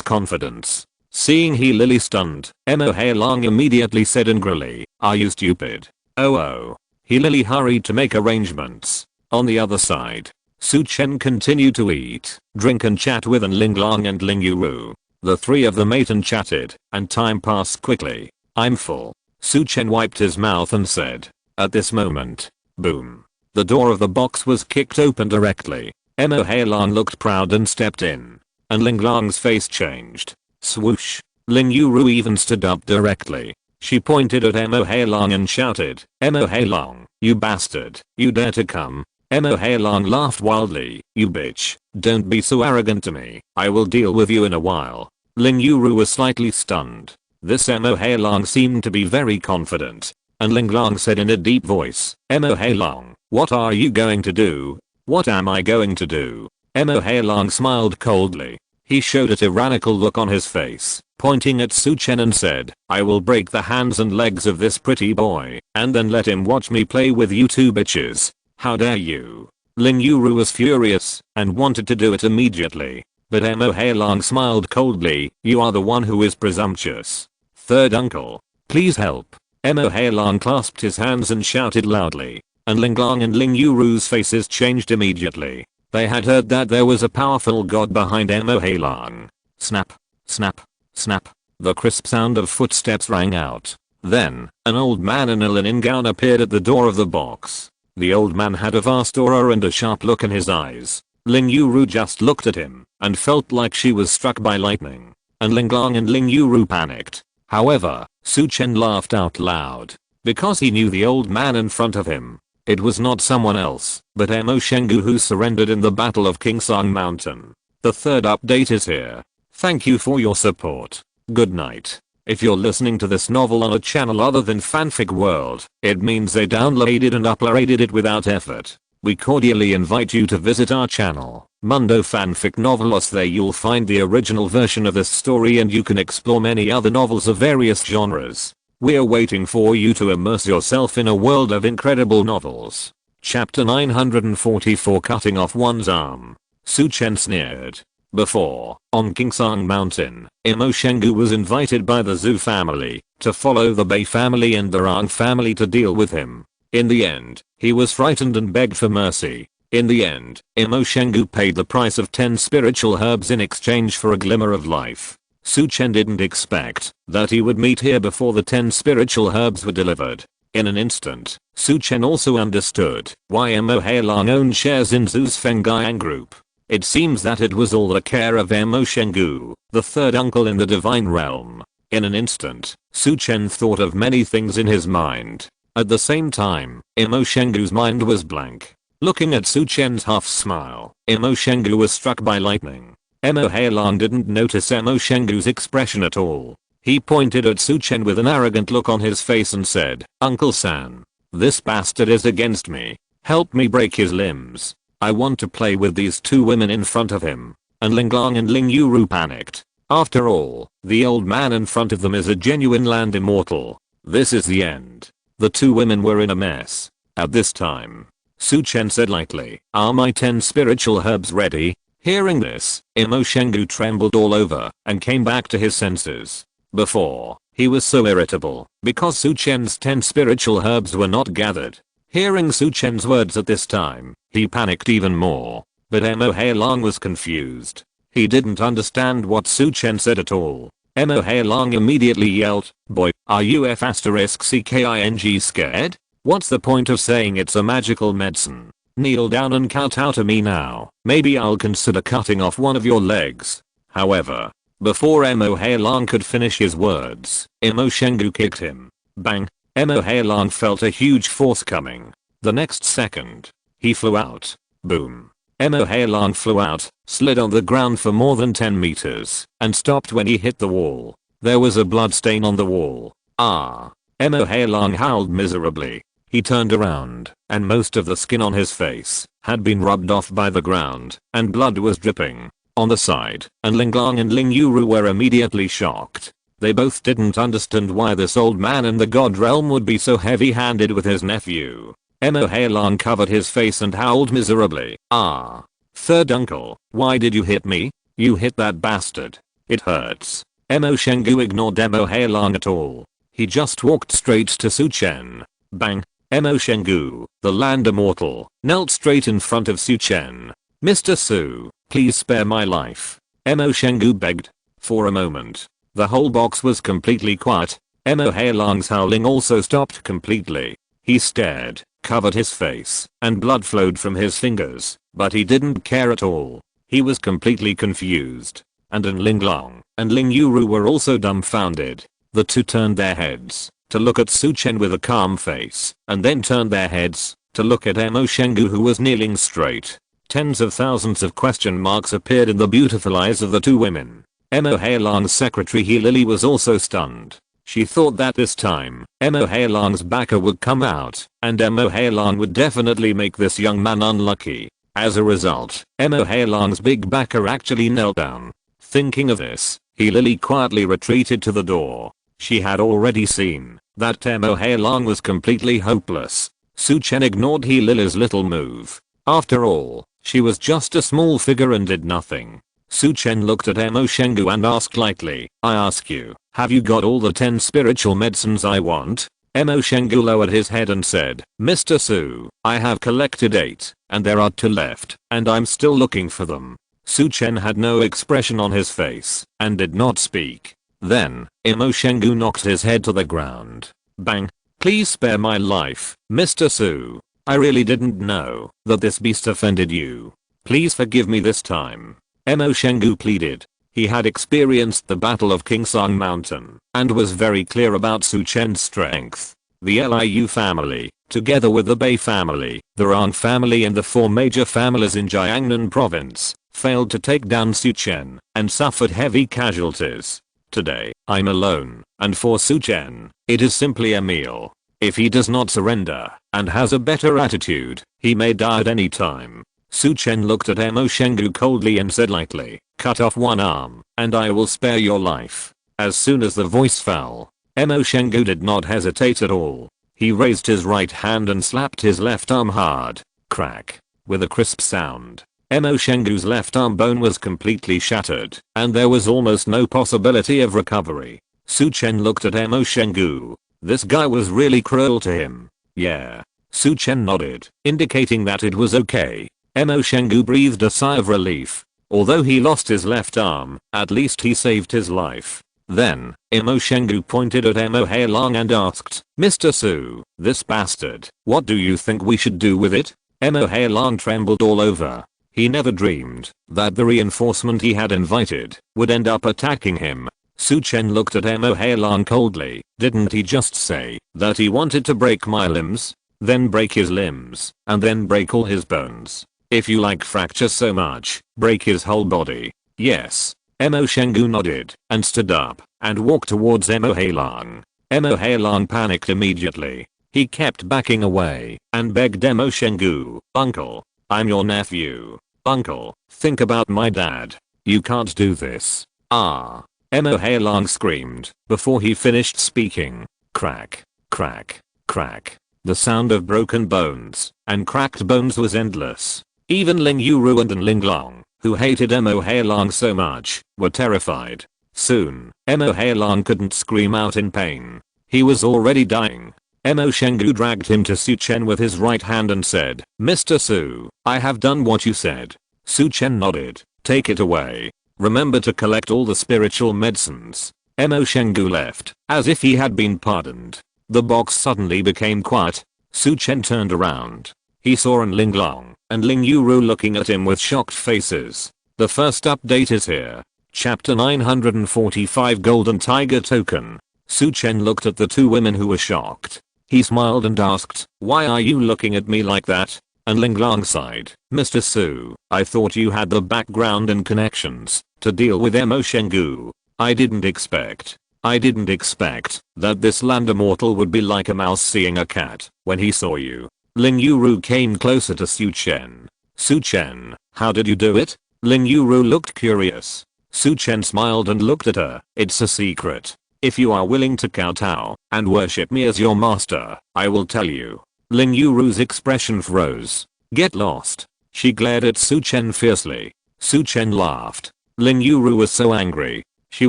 Speaker 1: confidence. Seeing Lily stunned, Emo Hailong immediately said angrily, are you stupid? Oh. Lily hurried to make arrangements. On the other side, Su Chen continued to eat, drink and chat with Linglong and Ling Yuru. The 3 of them ate and chatted, and time passed quickly. I'm full. Su Chen wiped his mouth and said. At this moment, boom. The door of the box was kicked open directly. Emo Hailong looked proud and stepped in. And Linglong's face changed. Swoosh. Ling Yuru even stood up directly. She pointed at Emo Hailong and shouted, Emo Hailong, you bastard, you dare to come? Emo Hailong laughed wildly, you bitch, don't be so arrogant to me, I will deal with you in a while. Ling Yuru was slightly stunned. This Emo Hailong seemed to be very confident. And Linglong said in a deep voice, Emo Hailong, what are you going to do? What am I going to do? Emo Hailong smiled coldly. He showed a tyrannical look on his face, pointing at Su Chen and said, I will break the hands and legs of this pretty boy, and then let him watch me play with you 2 bitches. How dare you? Ling Yuru was furious, and wanted to do it immediately. But Emo Hailong smiled coldly, you are the one who is presumptuous. Third uncle. Please help. Emo Hailong clasped his hands and shouted loudly. And Linglong and Ling Yuru's faces changed immediately. They had heard that there was a powerful god behind Emo Hailong. Snap. Snap. Snap. The crisp sound of footsteps rang out. Then, an old man in a linen gown appeared at the door of the box. The old man had a vast aura and a sharp look in his eyes. Ling Yuru just looked at him and felt like she was struck by lightning. And Linglong and Ling Yuru panicked. However, Su Chen laughed out loud because he knew the old man in front of him. It was not someone else, but Emo Shengu who surrendered in the Battle of Kingsong Mountain. The 3rd update is here. Thank you for your support. Good night. If you're listening to this novel on a channel other than Fanfic World, it means they downloaded and uploaded it without effort. We cordially invite you to visit our channel, Mundo Fanfic Novelos. There you'll find the original version of this story and you can explore many other novels of various genres. We're waiting for you to immerse yourself in a world of incredible novels. Chapter 944 Cutting off one's arm. Su Chen sneered. Before, on Kingsang Mountain, Imoshengu was invited by the Zhou family to follow the Bei family and the Rang family to deal with him. In the end, he was frightened and begged for mercy. In the end, Imoshengu paid the price of 10 spiritual herbs in exchange for a glimmer of life. Su Chen didn't expect that he would meet here before the 10 spiritual herbs were delivered. In an instant, Su Chen also understood why Mo Hailong owned shares in Zhu's Fengyang group. It seems that it was all the care of Imoshengu, the third uncle in the divine realm. In an instant, Su Chen thought of many things in his mind. At the same time, Imoshengu's mind was blank. Looking at Su Chen's half smile, Imoshengu was struck by lightning. Mo Hailong didn't notice Imoshengu's expression at all. He pointed at Su Chen with an arrogant look on his face and said, "Uncle San, this bastard is against me. Help me break his limbs. I want to play with these 2 women in front of him." And Linglong and Ling Yuru panicked. After all, the old man in front of them is a genuine land immortal. This is the end. The 2 women were in a mess. At this time, Su Chen said lightly, "Are my 10 spiritual herbs ready?" Hearing this, Imoshengu trembled all over and came back to his senses. Before, he was so irritable because Su Chen's 10 spiritual herbs were not gathered. Hearing Su Chen's words at this time, he panicked even more. But Mo Hailong was confused. He didn't understand what Su Chen said at all. Mo Hailong immediately yelled, "Boy, are you **CKING scared? What's the point of saying it's a magical medicine? Kneel down and kowtow to me now. Maybe I'll consider cutting off one of your legs." However, before Mo Hailong could finish his words, Imoshengu kicked him. Bang! Mo Hailong felt a huge force coming. The next second, he flew out. Boom! Mo Hailong flew out, slid on the ground for more than 10 meters, and stopped when he hit the wall. There was a blood stain on the wall. Ah! Mo Hailong howled miserably. He turned around, and most of the skin on his face had been rubbed off by the ground, and blood was dripping on the side, and Linglong and Ling Yuru were immediately shocked. They both didn't understand why this old man in the god realm would be so heavy-handed with his nephew. Mo Hailong covered his face and howled miserably. "Ah! Third uncle, why did you hit me? You hit that bastard. It hurts." Imoshengu ignored Mo Hailong at all. He just walked straight to Su Chen. Bang! Imoshengu, the land immortal, knelt straight in front of Su Chen. "Mr. Su, please spare my life," Imoshengu begged. For a moment, the whole box was completely quiet. Mo Hailong's howling also stopped completely. He stared, covered his face, and blood flowed from his fingers, but he didn't care at all. He was completely confused. And Linglong and Ling Yuru were also dumbfounded. The 2 turned their heads to look at Su Chen with a calm face, and then turned their heads to look at Imoshengu, who was kneeling straight. Tens of thousands of question marks appeared in the beautiful eyes of the 2 women. Mo Hailong's secretary He Lily was also stunned. She thought that this time, Mo Hailong's backer would come out, and Mo Hailong would definitely make this young man unlucky. As a result, Mo Hailong's big backer actually knelt down. Thinking of this, He Lily quietly retreated to the door. She had already seen that Mo Hailong was completely hopeless. Su Chen ignored He Lily's little move. After all, she was just a small figure and did nothing. Su Chen looked at Imoshengu and asked lightly, "I ask you, have you got all the 10 spiritual medicines I want?" Imoshengu lowered his head and said, "Mr. Su, I have collected 8, and there are 2 left, and I'm still looking for them." Su Chen had no expression on his face, and did not speak. Then, Imoshengu knocked his head to the ground. Bang! "Please spare my life, Mr. Su. I really didn't know that this beast offended you. Please forgive me this time." Imoshengu pleaded. He had experienced the Battle of Kingsang Mountain, and was very clear about Su Chen's strength. The Liu family, together with the Bei family, the Rang family and the 4 major families in Jiangnan province, failed to take down Su Chen, and suffered heavy casualties. Today, I'm alone, and for Su Chen, it is simply a meal. If he does not surrender, and has a better attitude, he may die at any time. Su Chen looked at Imoshengu coldly and said lightly, "Cut off one arm, and I will spare your life." As soon as the voice fell, Imoshengu did not hesitate at all. He raised his right hand and slapped his left arm hard. Crack. With a crisp sound. Mo Shengu's left arm bone was completely shattered, and there was almost no possibility of recovery. Su Chen looked at Mo Shengu. This guy was really cruel to him. Yeah. Su Chen nodded, indicating that it was okay. Mo Shengu breathed a sigh of relief. Although he lost his left arm, at least he saved his life. Then, Mo Shengu pointed at Mo Hailong and asked, Mr. Su, this bastard, what do you think we should do with it? Mo Hailong trembled all over. He never dreamed that the reinforcement he had invited would end up attacking him. Su Chen looked at Mo Hailong coldly. Didn't he just say that he wanted to break my limbs? Then break his limbs, and then break all his bones. If you like fracture so much, break his whole body. Yes. Mo Shengu nodded and stood up and walked towards Mo Hailong. Mo Hailong panicked immediately. He kept backing away and begged Mo Shengu, Uncle, I'm your nephew. Uncle, think about my dad. You can't do this. Ah. Mo Hailong screamed before he finished speaking. Crack, crack, crack. The sound of broken bones and cracked bones was endless. Even Ling Yuru and Linglong, who hated Mo Hailong so much, were terrified. Soon, Mo Hailong couldn't scream out in pain. He was already dying. Mo Shengu dragged him to Su Chen with his right hand and said, Mr. Su, I have done what you said. Su Chen nodded. Take it away. Remember to collect all the spiritual medicines. Mo Shengu left, as if he had been pardoned. The box suddenly became quiet. Su Chen turned around. He saw An Linglong and Ling Yuru looking at him with shocked faces. The first update is here. Chapter 945 Golden Tiger Token. Su Chen looked at the two women who were shocked. He smiled and asked, why are you looking at me like that? And Linglong sighed, Mr. Su, I thought you had the background and connections to deal with Mo Shengu. I didn't expect that this land immortal would be like a mouse seeing a cat when he saw you. Ling Yuru came closer to Su Chen. Su Chen, how did you do it? Ling Yuru looked curious. Su Chen smiled and looked at her. It's a secret. If you are willing to kowtow and worship me as your master, I will tell you. Ling Yuru's expression froze. Get lost. She glared at Su Chen fiercely. Su Chen laughed. Ling Yuru was so angry. She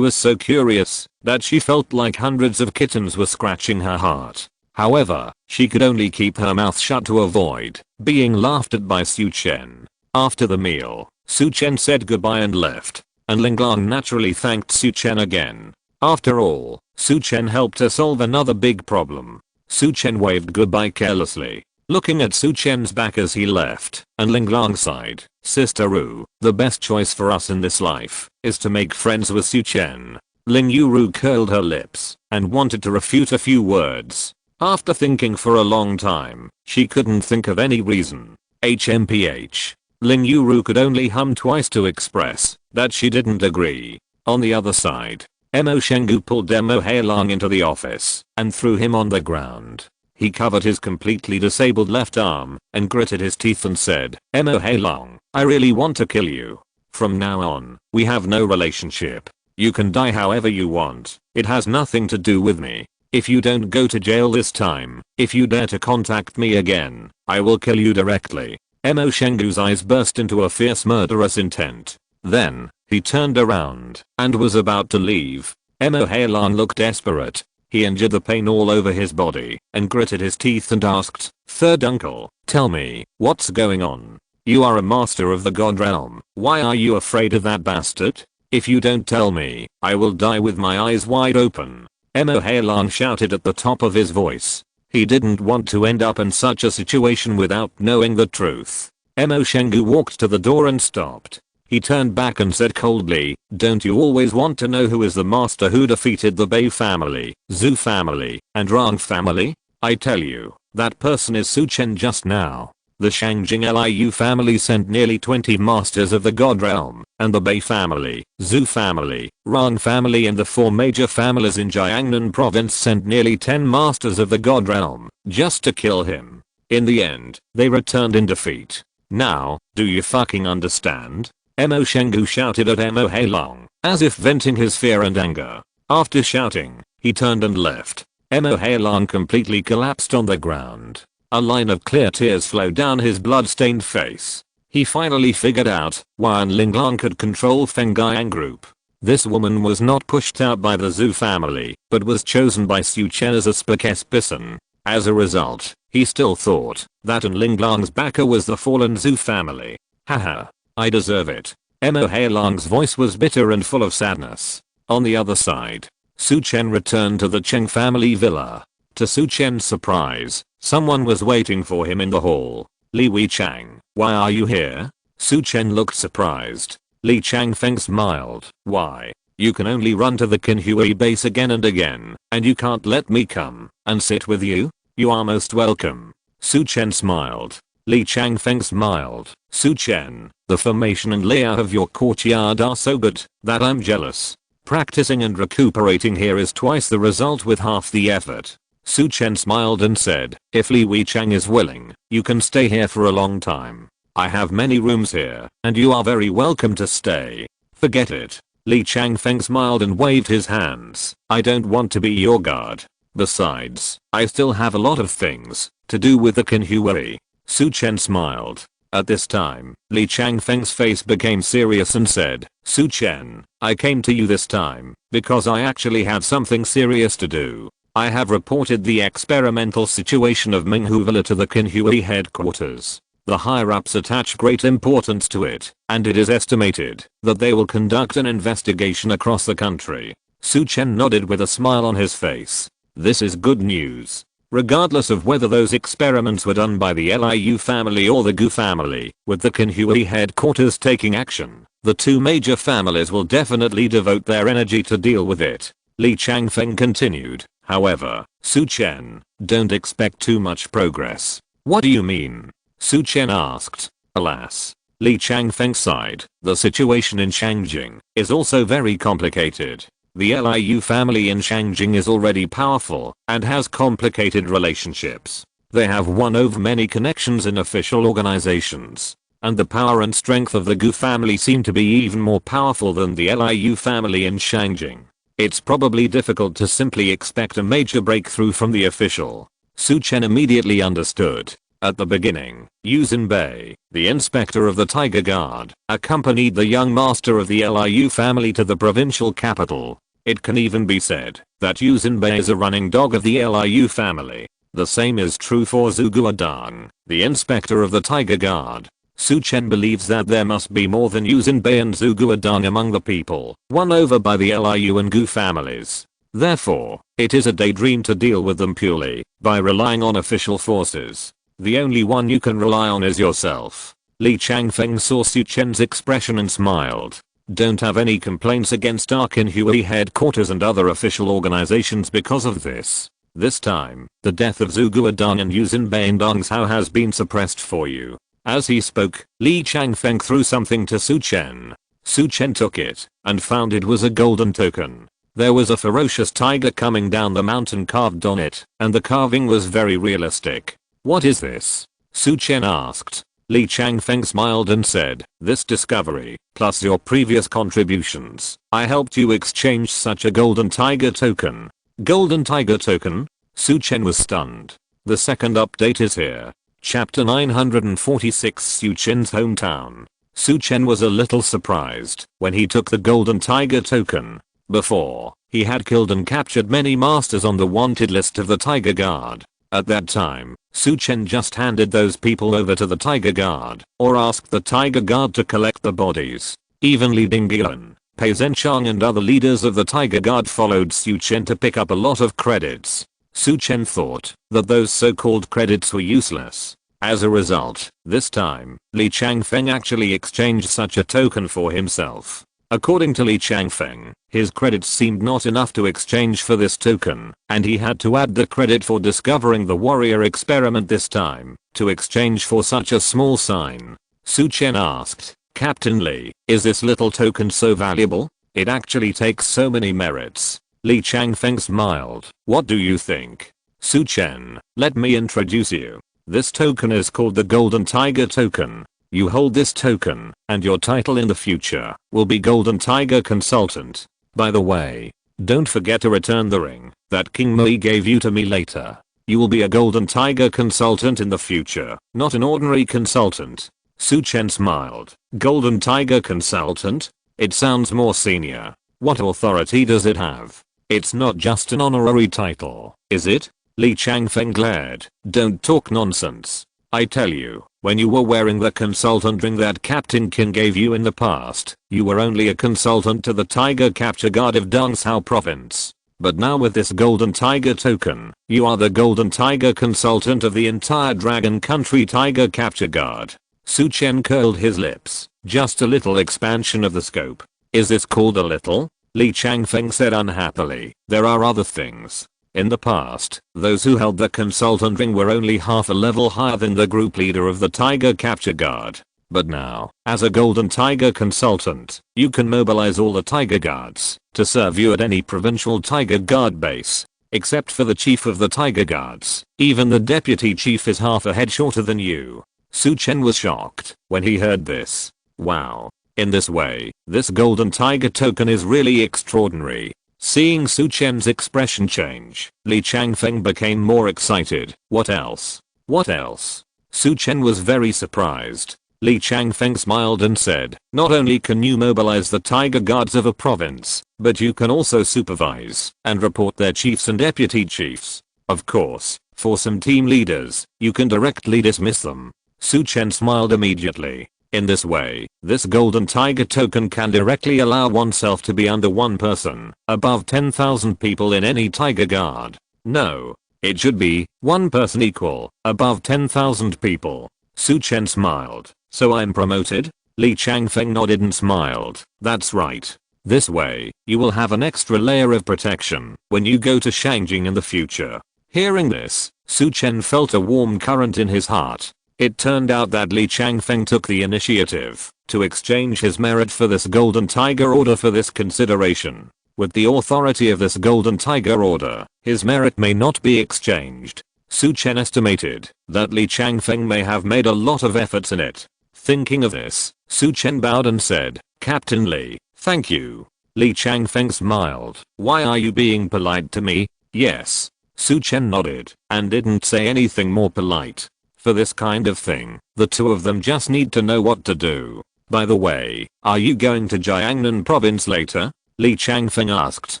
Speaker 1: was so curious that she felt like hundreds of kittens were scratching her heart. However, she could only keep her mouth shut to avoid being laughed at by Su Chen. After the meal, Su Chen said goodbye and left, and Linglong naturally thanked Su Chen again. After all, Su Chen helped her solve another big problem. Su Chen waved goodbye carelessly, looking at Su Chen's back as he left, and Linglong sighed. Sister Ru, the best choice for us in this life is to make friends with Su Chen. Ling Yuru curled her lips and wanted to refute a few words. After thinking for a long time, she couldn't think of any reason. HMPH. Ling Yuru could only hum twice to express that she didn't agree. On the other side, Mo Shengu pulled Mo Hailong into the office and threw him on the ground. He covered his completely disabled left arm and gritted his teeth and said, Mo Hailong, I really want to kill you. From now on, we have no relationship. You can die however you want. It has nothing to do with me. If you don't go to jail this time, if you dare to contact me again, I will kill you directly. Mo Shengu's eyes burst into a fierce murderous intent. Then, he turned around and was about to leave. Mo Hailong looked desperate. He endured the pain all over his body and gritted his teeth and asked, Third uncle, tell me, what's going on? You are a master of the god realm. Why are you afraid of that bastard? If you don't tell me, I will die with my eyes wide open. Mo Hailong shouted at the top of his voice. He didn't want to end up in such a situation without knowing the truth. Mo Shengu walked to the door and stopped. He turned back and said coldly, don't you always want to know who is the master who defeated the Bei family, Zhu family, and Rang family? I tell you, that person is Su Chen just now. The Shangjing Liu family sent nearly 20 masters of the god realm, and the Bei family, Zhu family, Rang family and the 4 major families in Jiangnan province sent nearly 10 masters of the god realm, just to kill him. In the end, they returned in defeat. Now, do you fucking understand? Mo Shengu shouted at Mo Hailong, as if venting his fear and anger. After shouting, he turned and left. Emo Hailong completely collapsed on the ground. A line of clear tears flowed down his blood-stained face. He finally figured out why Linglong could control Feng Guiyang group. This woman was not pushed out by the Zhou family, but was chosen by Su Chen as a spokesperson. As a result, he still thought that Linglong's backer was the fallen Zhou family. Haha. I deserve it. Emo Hailong's voice was bitter and full of sadness. On the other side, Su Chen returned to the Cheng family villa. To Su Chen's surprise, someone was waiting for him in the hall. Li Weichang, why are you here? Su Chen looked surprised. Li Changfeng smiled. Why? You can only run to the Qinhui base again and again, and you can't let me come and sit with you? You are most welcome. Su Chen smiled. Li Changfeng smiled. Su Chen, the formation and layout of your courtyard are so good that I'm jealous. Practicing and recuperating here is twice the result with half the effort. Su Chen smiled and said, if Li Weichang is willing, you can stay here for a long time. I have many rooms here, and you are very welcome to stay. Forget it. Li Changfeng smiled and waved his hands. I don't want to be your guard. Besides, I still have a lot of things to do with the Qinhui. Su Chen smiled. At this time, Li Changfeng's face became serious and said, Su Chen, I came to you this time because I actually had something serious to do. I have reported the experimental situation of Minghu Villa to the Qinhui headquarters. The higher-ups attach great importance to it, and it is estimated that they will conduct an investigation across the country. Su Chen nodded with a smile on his face. This is good news. Regardless of whether those experiments were done by the Liu family or the Gu family, with the Qinhui headquarters taking action, the two major families will definitely devote their energy to deal with it. Li Changfeng continued. However, Su Chen, don't expect too much progress. What do you mean? Su Chen asked. Alas. Li Changfeng sighed. The situation in Shangjing is also very complicated. The Liu family in Shangjing is already powerful and has complicated relationships. They have won over many connections in official organizations. And the power and strength of the Gu family seem to be even more powerful than the Liu family in Shangjing. It's probably difficult to simply expect a major breakthrough from the official. Su Chen immediately understood. At the beginning, Yu Xinbei, the inspector of the Tiger Guard, accompanied the young master of the Liu family to the provincial capital. It can even be said that Yu Xinbei is a running dog of the Liu family. The same is true for Zhu Guodong, the inspector of the Tiger Guard. Su Chen believes that there must be more than Yu Xinbei and Zhu Guodong among the people won over by the Liu and Gu families. Therefore, it is a daydream to deal with them purely by relying on official forces. The only one you can rely on is yourself. Li Changfeng saw Su Chen's expression and smiled. Don't have any complaints against our Qinhui headquarters and other official organizations because of this. This time, the death of Zhu Guodong and Yu Xinbei in Dongzhou has been suppressed for you. As he spoke, Li Changfeng threw something to Su Chen. Su Chen took it and found it was a golden token. There was a ferocious tiger coming down the mountain carved on it, and the carving was very realistic. What is this? Su Chen asked. Li Changfeng smiled and said, this discovery, plus your previous contributions, I helped you exchange such a golden tiger token. Golden tiger token? Su Chen was stunned. The second update is here. Chapter 946 Su Chen's hometown. Su Chen was a little surprised when he took the golden tiger token. Before, he had killed and captured many masters on the wanted list of the Tiger Guard. At that time, Su Chen just handed those people over to the Tiger Guard, or asked the Tiger Guard to collect the bodies. Even Li Dingyuan, Pei Zhenchang and other leaders of the Tiger Guard followed Su Chen to pick up a lot of credits. Su Chen thought that those so-called credits were useless. As a result, this time, Li Changfeng actually exchanged such a token for himself. According to Li Changfeng, his credits seemed not enough to exchange for this token, and he had to add the credit for discovering the warrior experiment this time, to exchange for such a small sign. Su Chen asked, Captain Li, is this little token so valuable? It actually takes so many merits. Li Changfeng smiled. What do you think? Su Chen, let me introduce you. This token is called the Golden Tiger Token. You hold this token, and your title in the future will be Golden Tiger Consultant. By the way, Don't forget to return the ring that King Mui gave you to me later. You will be a golden tiger consultant in the future, not an ordinary consultant. Su Chen smiled. Golden tiger consultant? It sounds more senior. What authority does it have? It's not just an honorary title, is it? Li Changfeng glared. Don't talk nonsense. I tell you, when you were wearing the consultant ring that Captain Qin gave you in the past, you were only a consultant to the Tiger Capture Guard of Dongshao Province. But now with this Golden Tiger token, you are the Golden Tiger consultant of the entire Dragon Country Tiger Capture Guard. Su Chen curled his lips. Just a little expansion of the scope. Is this called a little? Li Changfeng said unhappily. There are other things. In the past, those who held the consultant ring were only half a level higher than the group leader of the Tiger Capture Guard. But now, as a Golden Tiger consultant, you can mobilize all the Tiger Guards to serve you at any provincial Tiger Guard base. Except for the chief of the Tiger Guards. Even the deputy chief is half a head shorter than you. Su Chen was shocked when he heard this. Wow. In this way, this Golden Tiger token is really extraordinary. Seeing Su Chen's expression change, Li Changfeng became more excited. What else? What else? Su Chen was very surprised. Li Changfeng smiled and said, not only can you mobilize the Tiger Guards of a province, but you can also supervise and report their chiefs and deputy chiefs. Of course, for some team leaders, you can directly dismiss them. Su Chen smiled immediately. In this way, this Golden Tiger token can directly allow oneself to be under one person, above 10,000 people in any Tiger Guard. No, it should be, one person equal, above 10,000 people. Su Chen smiled. So I'm promoted? Li Changfeng nodded and smiled. That's right. This way, you will have an extra layer of protection when you go to Shangjing in the future. Hearing this, Su Chen felt a warm current in his heart. It turned out that Li Changfeng took the initiative to exchange his merit for this Golden Tiger Order for this consideration. With the authority of this Golden Tiger Order, his merit may not be exchanged. Su Chen estimated that Li Changfeng may have made a lot of efforts in it. Thinking of this, Su Chen bowed and said, Captain Li, thank you. Li Changfeng smiled. Why are you being polite to me? Yes. Su Chen nodded and didn't say anything more polite. For this kind of thing, the two of them just need to know what to do. By the way, are you going to Jiangnan province later? Li Changfeng asked.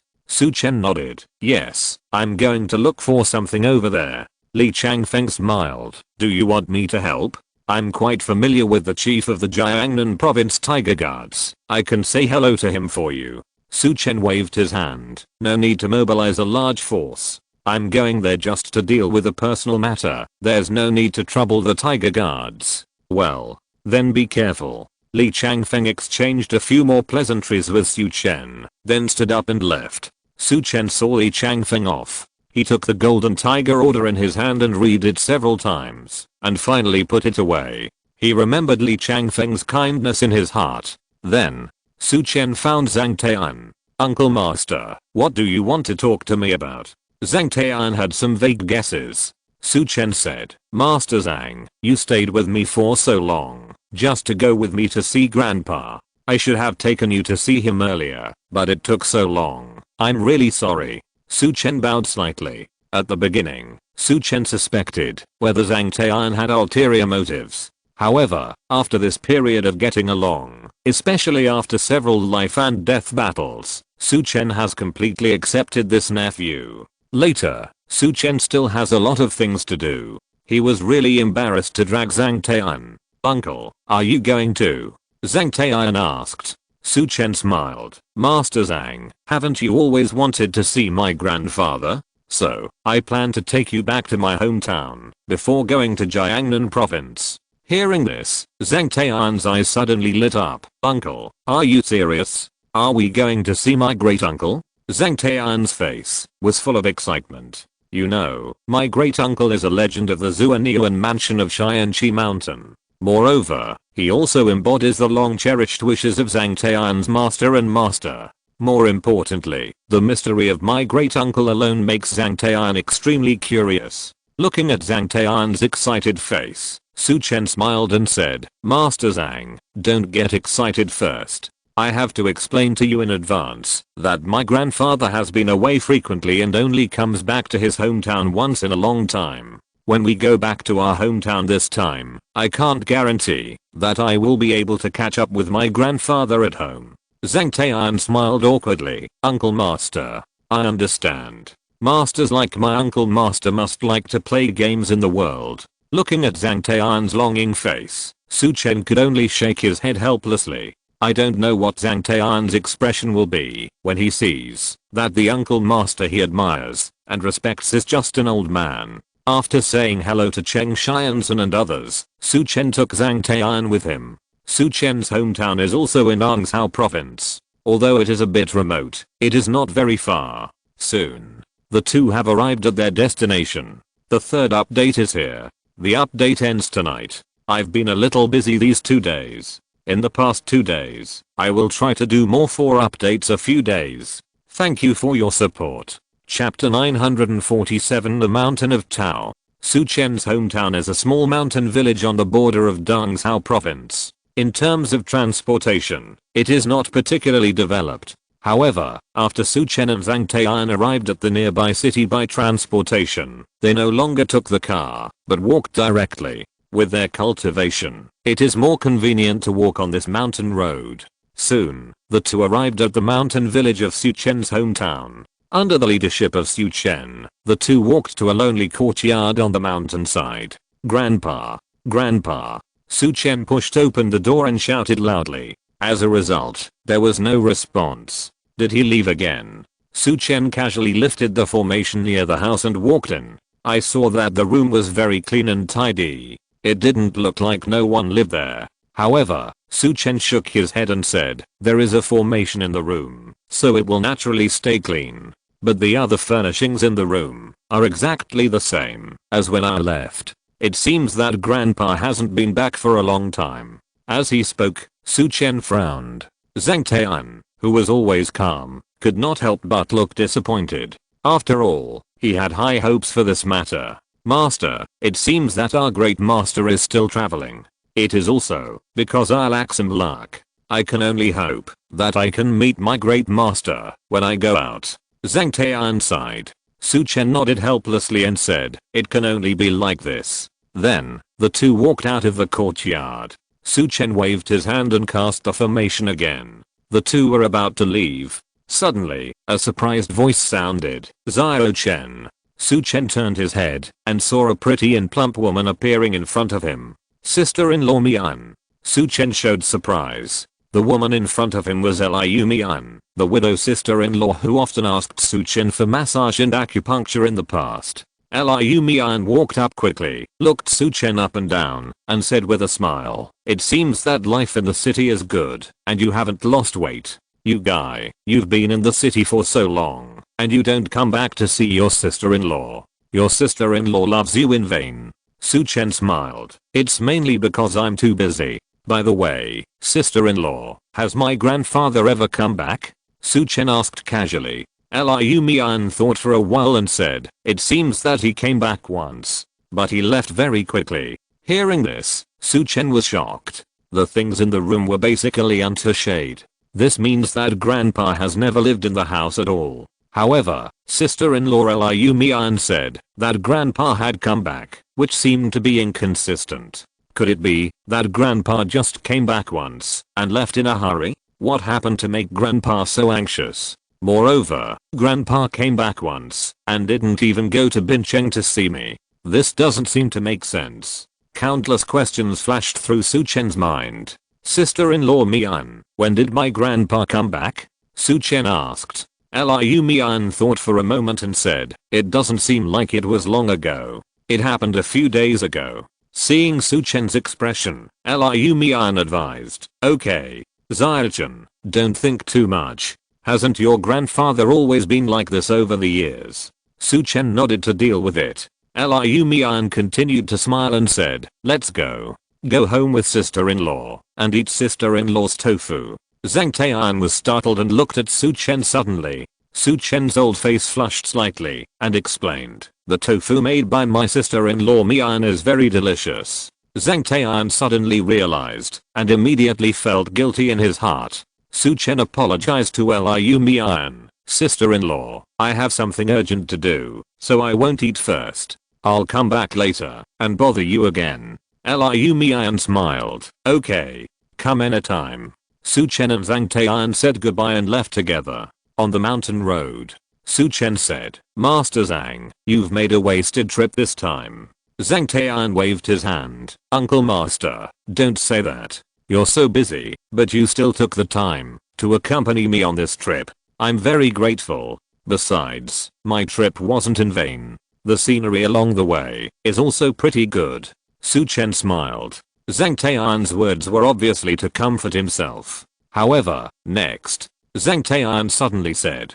Speaker 1: Su Chen nodded. Yes, I'm going to look for something over there. Li Changfeng smiled. Do you want me to help? I'm quite familiar with the chief of the Jiangnan province Tiger Guards. I can say hello to him for you. Su Chen waved his hand. No need to mobilize a large force. I'm going there just to deal with a personal matter. There's no need to trouble the Tiger Guards. Well, then be careful. Li Changfeng exchanged a few more pleasantries with Su Chen, then stood up and left. Su Chen saw Li Changfeng off. He took the Golden Tiger Order in his hand and read it several times, and finally put it away. He remembered Li Changfeng's kindness in his heart. Then, Su Chen found Zhang Tian. Uncle Master, what do you want to talk to me about? Zhang Tian had some vague guesses. Su Chen said, Master Zhang, you stayed with me for so long, just to go with me to see Grandpa. I should have taken you to see him earlier, but it took so long. I'm really sorry. Su Chen bowed slightly. At the beginning, Su Chen suspected whether Zhang Tian had ulterior motives. However, after this period of getting along, especially after several life and death battles, Su Chen has completely accepted this nephew. Later, Su Chen still has a lot of things to do. He was really embarrassed to drag Zhang Tian. Uncle, are you going to? Zhang Tian asked. Su Chen smiled. Master Zhang, haven't you always wanted to see my grandfather? So, I plan to take you back to my hometown before going to Jiangnan province. Hearing this, Zhang Tian's eyes suddenly lit up. Uncle, are you serious? Are we going to see my great uncle? Zhang Tian's face was full of excitement. You know, my great uncle is a legend of the Zhuaniuan mansion of Xianqi Mountain. Moreover, he also embodies the long cherished wishes of Zhang Tian's master and master. More importantly, the mystery of my great uncle alone makes Zhang Tian extremely curious. Looking at Zhang Tian's excited face, Su Chen smiled and said, Master Zhang, don't get excited first. I have to explain to you in advance that my grandfather has been away frequently and only comes back to his hometown once in a long time. When we go back to our hometown this time, I can't guarantee that I will be able to catch up with my grandfather at home." Zhang Tai'an smiled awkwardly. "Uncle Master, I understand. Masters like my Uncle Master must like to play games in the world." Looking at Zhang Tai'an's longing face, Su Chen could only shake his head helplessly. I don't know what Zhang Tai'an's expression will be when he sees that the Uncle Master he admires and respects is just an old man. After saying hello to Cheng Xianzhen and others, Su Chen took Zhang Tai'an with him. Su Chen's hometown is also in Anzhou province. Although it is a bit remote, it is not very far. Soon, the two have arrived at their destination. The third update is here. The update ends tonight. I've been a little busy these 2 days. In the past 2 days, I will try to do more 4 updates a few days. Thank you for your support. Chapter 947 The Mountain of Tao. Su Chen's hometown is a small mountain village on the border of Anzhou province. In terms of transportation, it is not particularly developed. However, after Su Chen and Zhang Tai'an arrived at the nearby city by transportation, they no longer took the car, but walked directly. With their cultivation, it is more convenient to walk on this mountain road. Soon, the two arrived at the mountain village of Su Chen's hometown. Under the leadership of Su Chen, the two walked to a lonely courtyard on the mountainside. "Grandpa! Grandpa!" Su Chen pushed open the door and shouted loudly. As a result, there was no response. Did he leave again? Su Chen casually lifted the formation near the house and walked in. I saw that the room was very clean and tidy. It didn't look like no one lived there. However, Su Chen shook his head and said, "There is a formation in the room, so it will naturally stay clean. But the other furnishings in the room are exactly the same as when I left. It seems that Grandpa hasn't been back for a long time." As he spoke, Su Chen frowned. Zhang Tai'an, who was always calm, could not help but look disappointed. After all, he had high hopes for this matter. "Master, it seems that our great master is still traveling. It is also because I lack some luck. I can only hope that I can meet my great master when I go out." Zhang Tai'an sighed. Su Chen nodded helplessly and said, "It can only be like this." Then, the two walked out of the courtyard. Su Chen waved his hand and cast the formation again. The two were about to leave. Suddenly, a surprised voice sounded, "Zhou Chen." Su Chen turned his head and saw a pretty and plump woman appearing in front of him. "Sister-in-law Mian." Su Chen showed surprise. The woman in front of him was Liu Mian, the widow sister-in-law who often asked Su Chen for massage and acupuncture in the past. Liu Mian walked up quickly, looked Su Chen up and down, and said with a smile, "It seems that life in the city is good, and you haven't lost weight. You guy, you've been in the city for so long, and you don't come back to see your sister-in-law. Your sister-in-law loves you in vain." Su Chen smiled. "It's mainly because I'm too busy. By the way, sister-in-law, has my grandfather ever come back?" Su Chen asked casually. Liu Mian thought for a while and said, "It seems that he came back once, but he left very quickly." Hearing this, Su Chen was shocked. The things in the room were basically untouched. This means that Grandpa has never lived in the house at all. However, sister-in-law Liu Mian said that Grandpa had come back, which seemed to be inconsistent. Could it be that Grandpa just came back once and left in a hurry? What happened to make Grandpa so anxious? Moreover, Grandpa came back once and didn't even go to Bincheng to see me. This doesn't seem to make sense. Countless questions flashed through Su Chen's mind. "Sister-in-law Mian, when did my grandpa come back?" Su Chen asked. Liu Mian thought for a moment and said, "It doesn't seem like it was long ago. It happened a few days ago." Seeing Su Chen's expression, Liu Mian advised, "Okay, Zhou Chen, don't think too much. Hasn't your grandfather always been like this over the years?" Su Chen nodded to deal with it. Liu Mian continued to smile and said, "Let's go. Go home with sister-in-law and eat sister-in-law's tofu." Zhang Tai'an was startled and looked at Su Chen suddenly. Su Chen's old face flushed slightly and explained, "The tofu made by my sister-in-law Mian is very delicious." Zhang Tai'an suddenly realized and immediately felt guilty in his heart. Su Chen apologized to Liu Mian, sister-in-law. I have something urgent to do, so I won't eat first. I'll come back later and bother you again. Liu Mian smiled. Okay. Come anytime. Su Chen and Zhang Tai'an said goodbye and left together. On the mountain road, Su Chen said, Master Zhang, you've made a wasted trip this time. Zhang Tai'an waved his hand. Uncle Master, don't say that. You're so busy, but you still took the time to accompany me on this trip. I'm very grateful. Besides, my trip wasn't in vain. The scenery along the way is also pretty good. Su Chen smiled. Zhang Tai'an's words were obviously to comfort himself. However, next, Zhang Tai'an suddenly said,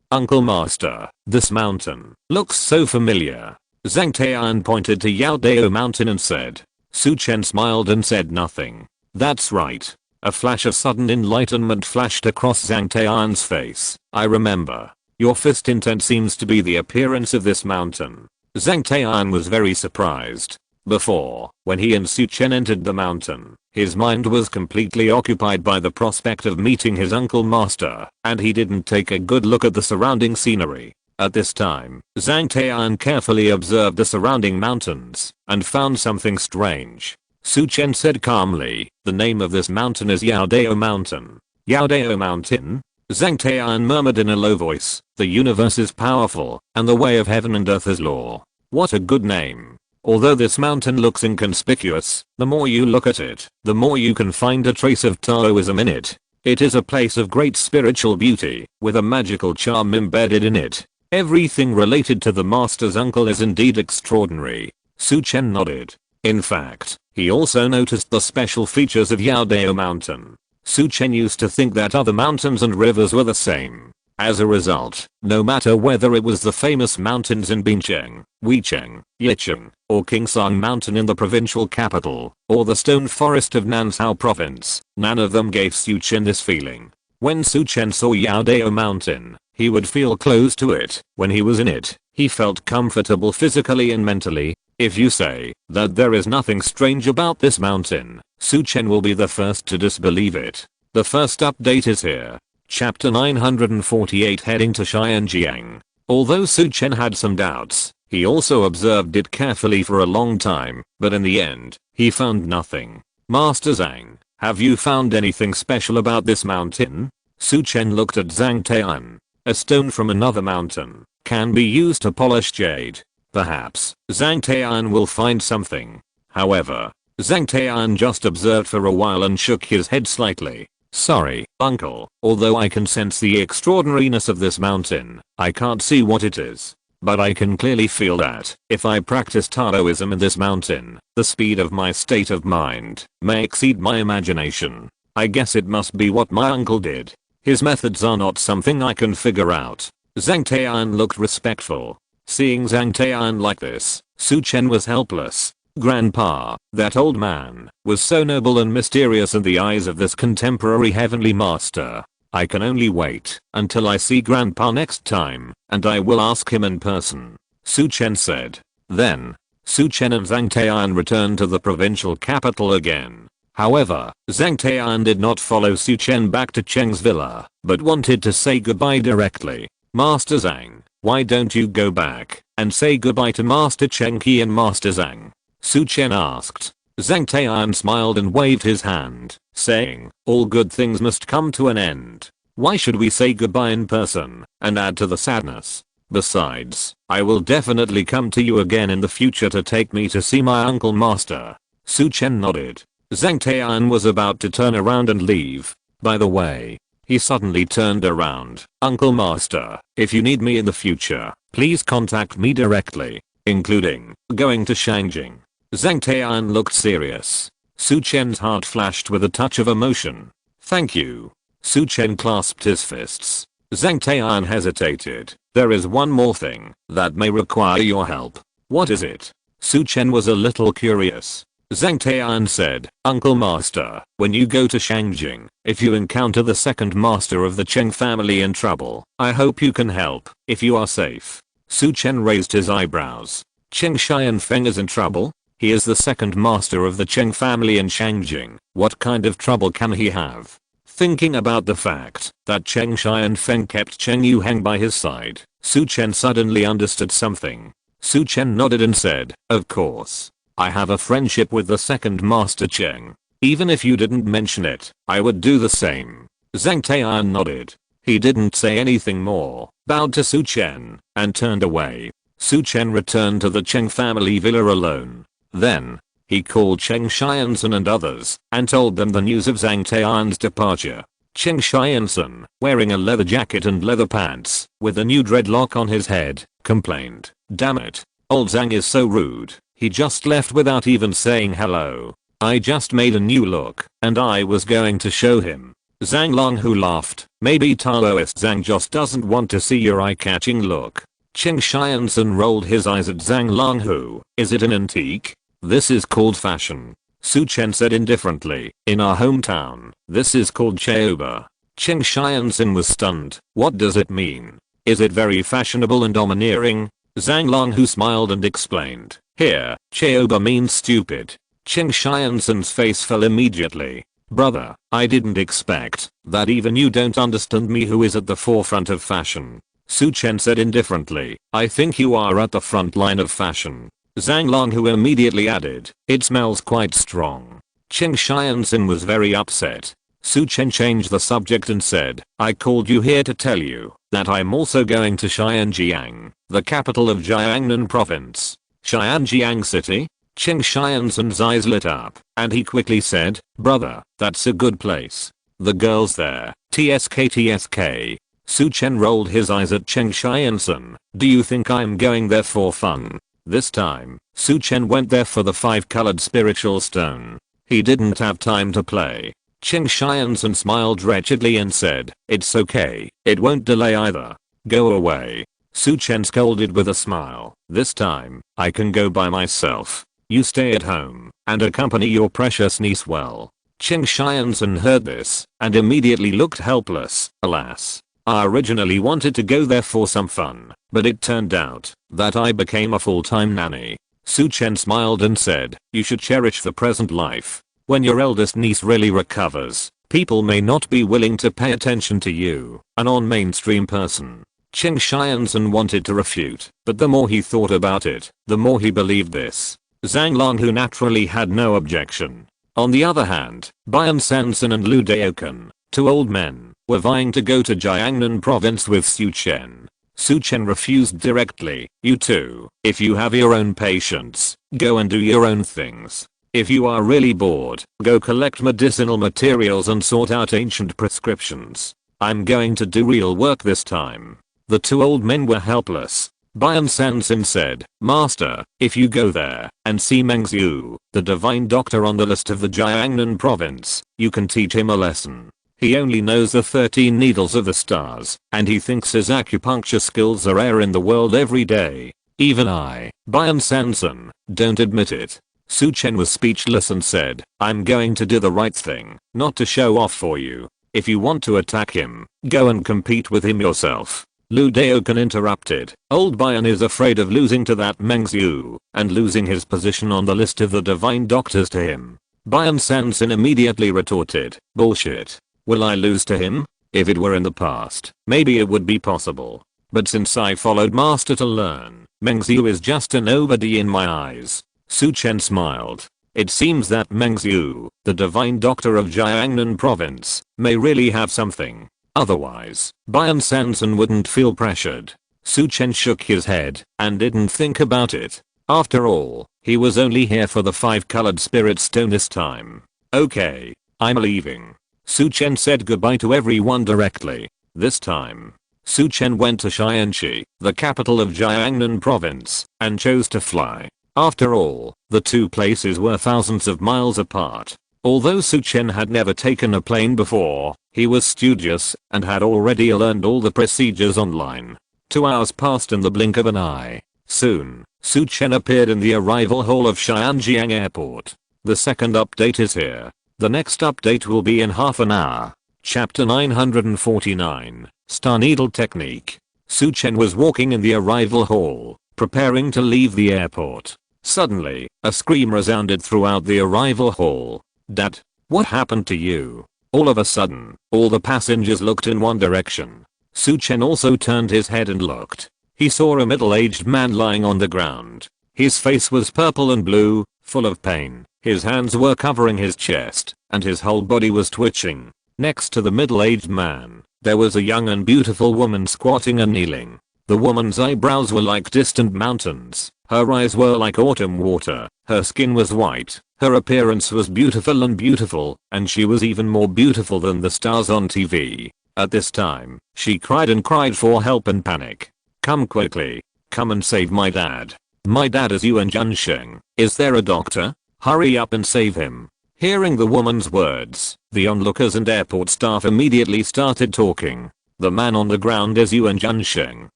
Speaker 1: Uncle Master, this mountain looks so familiar. Zhang Tai'an pointed to Yaodao Mountain and said. Su Chen smiled and said nothing. That's right. A flash of sudden enlightenment flashed across Zhang Tai'an's face. I remember. Your first intent seems to be the appearance of this mountain. Zhang Tai'an was very surprised. Before, when he and Su Chen entered the mountain, his mind was completely occupied by the prospect of meeting his uncle master, and he didn't take a good look at the surrounding scenery. At this time, Zhang Tai'an carefully observed the surrounding mountains and found something strange. Su Chen said calmly, the name of this mountain is Yaodao Mountain. Yaodao Mountain? Zhang Tai'an murmured in a low voice, the universe is powerful, and the way of heaven and earth is law. What a good name. Although this mountain looks inconspicuous, the more you look at it, the more you can find a trace of Taoism in it. It is a place of great spiritual beauty, with a magical charm embedded in it. Everything related to the master's uncle is indeed extraordinary. Su Chen nodded. In fact, he also noticed the special features of Yaodao Mountain. Su Chen used to think that other mountains and rivers were the same. As a result, no matter whether it was the famous mountains in Bincheng, Weicheng, Yicheng, or Kingsang Mountain in the provincial capital, or the stone forest of Nansao province, none of them gave Su Chen this feeling. When Su Chen saw Yaodao Mountain, he would feel close to it. When he was in it, he felt comfortable physically and mentally. If you say that there is nothing strange about this mountain, Su Chen will be the first to disbelieve it. The first update is here. Chapter 948 heading to Xianjiang. Although Su Chen had some doubts, he also observed it carefully for a long time, but in the end, he found nothing. Master Zhang, have you found anything special about this mountain? Su Chen looked at Zhang Tai'an. A stone from another mountain can be used to polish jade. Perhaps Zhang Tai'an will find something. However, Zhang Tai'an just observed for a while and shook his head slightly. Sorry, uncle, although I can sense the extraordinariness of this mountain, I can't see what it is. But I can clearly feel that, if I practice Taoism in this mountain, the speed of my state of mind may exceed my imagination. I guess it must be what my uncle did. His methods are not something I can figure out. Zhang Tai'an looked respectful. Seeing Zhang Tai'an like this, Su Chen was helpless. Grandpa, that old man, was so noble and mysterious in the eyes of this contemporary heavenly master. I can only wait until I see Grandpa next time, and I will ask him in person, Su Chen said. Then, Su Chen and Zhang Tai'an returned to the provincial capital again. However, Zhang Tai'an did not follow Su Chen back to Cheng's villa, but wanted to say goodbye directly. Master Zhang, why don't you go back and say goodbye to Master Cheng Qi and Master Zhang? Su Chen asked. Zhang Tai'an smiled and waved his hand, saying, all good things must come to an end. Why should we say goodbye in person and add to the sadness? Besides, I will definitely come to you again in the future to take me to see my uncle master. Su Chen nodded. Zhang Tai'an was about to turn around and leave. By the way, he suddenly turned around. Uncle master, if you need me in the future, please contact me directly, including going to Xianjiang. Zhang Tai'an looked serious. Su Chen's heart flashed with a touch of emotion. Thank you. Su Chen clasped his fists. Zhang Tai'an hesitated. There is one more thing that may require your help. What is it? Su Chen was a little curious. Zhang Tai'an said, Uncle Master, when you go to Xianjiang, if you encounter the second master of the Cheng family in trouble, I hope you can help, if you are safe. Su Chen raised his eyebrows. Cheng Xianfeng is in trouble? He is the second master of the Cheng family in Xianjiang. What kind of trouble can he have? Thinking about the fact that Cheng Shai and Feng kept Cheng Yu hang by his side, Su Chen suddenly understood something. Su Chen nodded and said, "Of course. I have a friendship with the second master Cheng. Even if you didn't mention it, I would do the same." Zhang Taiyan nodded. He didn't say anything more, bowed to Su Chen, and turned away. Su Chen returned to the Cheng family villa alone. Then, he called Cheng Shiansen and others, and told them the news of Zhang Taiyan's departure. Cheng Shiansen, wearing a leather jacket and leather pants, with a new dreadlock on his head, complained, "Damn it. Old Zhang is so rude. He just left without even saying hello. I just made a new look, and I was going to show him." Zhang Longhu laughed. "Maybe Taoist Zhang just doesn't want to see your eye-catching look." Cheng Shiansen rolled his eyes at Zhang Longhu. "Is it an antique? This is called fashion." Su Chen said indifferently, "In our hometown, this is called Chaoba." Cheng Shiansen was stunned. "What does it mean? Is it very fashionable and domineering?" Zhang Longhu smiled and explained, "Here, Chaoba means stupid." Cheng Shiansen's face fell immediately. "Brother, I didn't expect that even you don't understand me who is at the forefront of fashion." Su Chen said indifferently, "I think you are at the front line of fashion." Zhang Longhu immediately added, "It smells quite strong." Cheng Shiansen was very upset. Su Chen changed the subject and said, "I called you here to tell you that I'm also going to Xianjiang, the capital of Jiangnan province." Xianjiang city? Cheng Shiansen's eyes lit up, and he quickly said, "Brother, that's a good place. The girls there, TSK. Su Chen rolled his eyes at Cheng Shiansen. "Do you think I'm going there for fun?" This time, Su Chen went there for the 5-colored spiritual stone. He didn't have time to play. Cheng Shiansen smiled wretchedly and said, "It's okay, it won't delay either. Go away." Su Chen scolded with a smile. "This time, I can go by myself. You stay at home and accompany your precious niece well." Cheng Shiansen heard this and immediately looked helpless. "Alas, I originally wanted to go there for some fun, but it turned out that I became a full-time nanny." Su Chen smiled and said, "You should cherish the present life. When your eldest niece really recovers, people may not be willing to pay attention to you, a non-mainstream person." Cheng Shiansen wanted to refute, but the more he thought about it, the more he believed this. Zhang Longhu naturally had no objection. On the other hand, Bian Sanson and Lu Daokan, 2 old men, were vying to go to Jiangnan province with Su Chen. Su Chen refused directly. "You two, if you have your own patients, go and do your own things. If you are really bored, go collect medicinal materials and sort out ancient prescriptions. I'm going to do real work this time." The 2 old men were helpless. Bian Sanson said, "Master, if you go there and see Meng Xiu, the divine doctor on the list of the Jiangnan province, you can teach him a lesson. He only knows the 13 needles of the stars, and he thinks his acupuncture skills are rare in the world every day. Even I, Bian Sanson, don't admit it." Su Chen was speechless and said, "I'm going to do the right thing, not to show off for you. If you want to attack him, go and compete with him yourself." Lu Daokan interrupted. "Old Bian is afraid of losing to that Meng Xiu, and losing his position on the list of the divine doctors to him." Bian Sanson immediately retorted, "Bullshit. Will I lose to him? If it were in the past, maybe it would be possible. But since I followed master to learn, Meng Xiu is just a nobody in my eyes." Su Chen smiled. It seems that Meng Xiu, the divine doctor of Jiangnan province, may really have something. Otherwise, Bian Sanson wouldn't feel pressured. Su Chen shook his head and didn't think about it. After all, he was only here for the 5-colored spirit stone this time. "Okay, I'm leaving." Su Chen said goodbye to everyone directly. This time, Su Chen went to Xianxi, the capital of Jiangnan province, and chose to fly. After all, the 2 places were thousands of miles apart. Although Su Chen had never taken a plane before, he was studious and had already learned all the procedures online. 2 hours passed in the blink of an eye. Soon, Su Chen appeared in the arrival hall of Xianjiang Airport. The second update is here. The next update will be in half an hour. Chapter 949, Star Needle Technique. Su Chen was walking in the arrival hall, preparing to leave the airport. Suddenly, a scream resounded throughout the arrival hall. "Dad, what happened to you?" All of a sudden, all the passengers looked in one direction. Su Chen also turned his head and looked. He saw a middle-aged man lying on the ground. His face was purple and blue, full of pain. His hands were covering his chest, and his whole body was twitching. Next to the middle-aged man, there was a young and beautiful woman squatting and kneeling. The woman's eyebrows were like distant mountains. Her eyes were like autumn water. Her skin was white. Her appearance was beautiful, and she was even more beautiful than the stars on TV. At this time, she cried and cried for help and panic. "Come quickly. Come and save my dad. My dad is Yuan Junsheng. Is there a doctor? Hurry up and save him." Hearing the woman's words, the onlookers and airport staff immediately started talking. The man on the ground is Yuan Junsheng,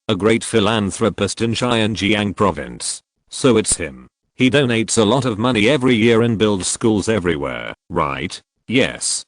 Speaker 1: a great philanthropist in Xinjiang province. So it's him. He donates a lot of money every year and builds schools everywhere, right? Yes.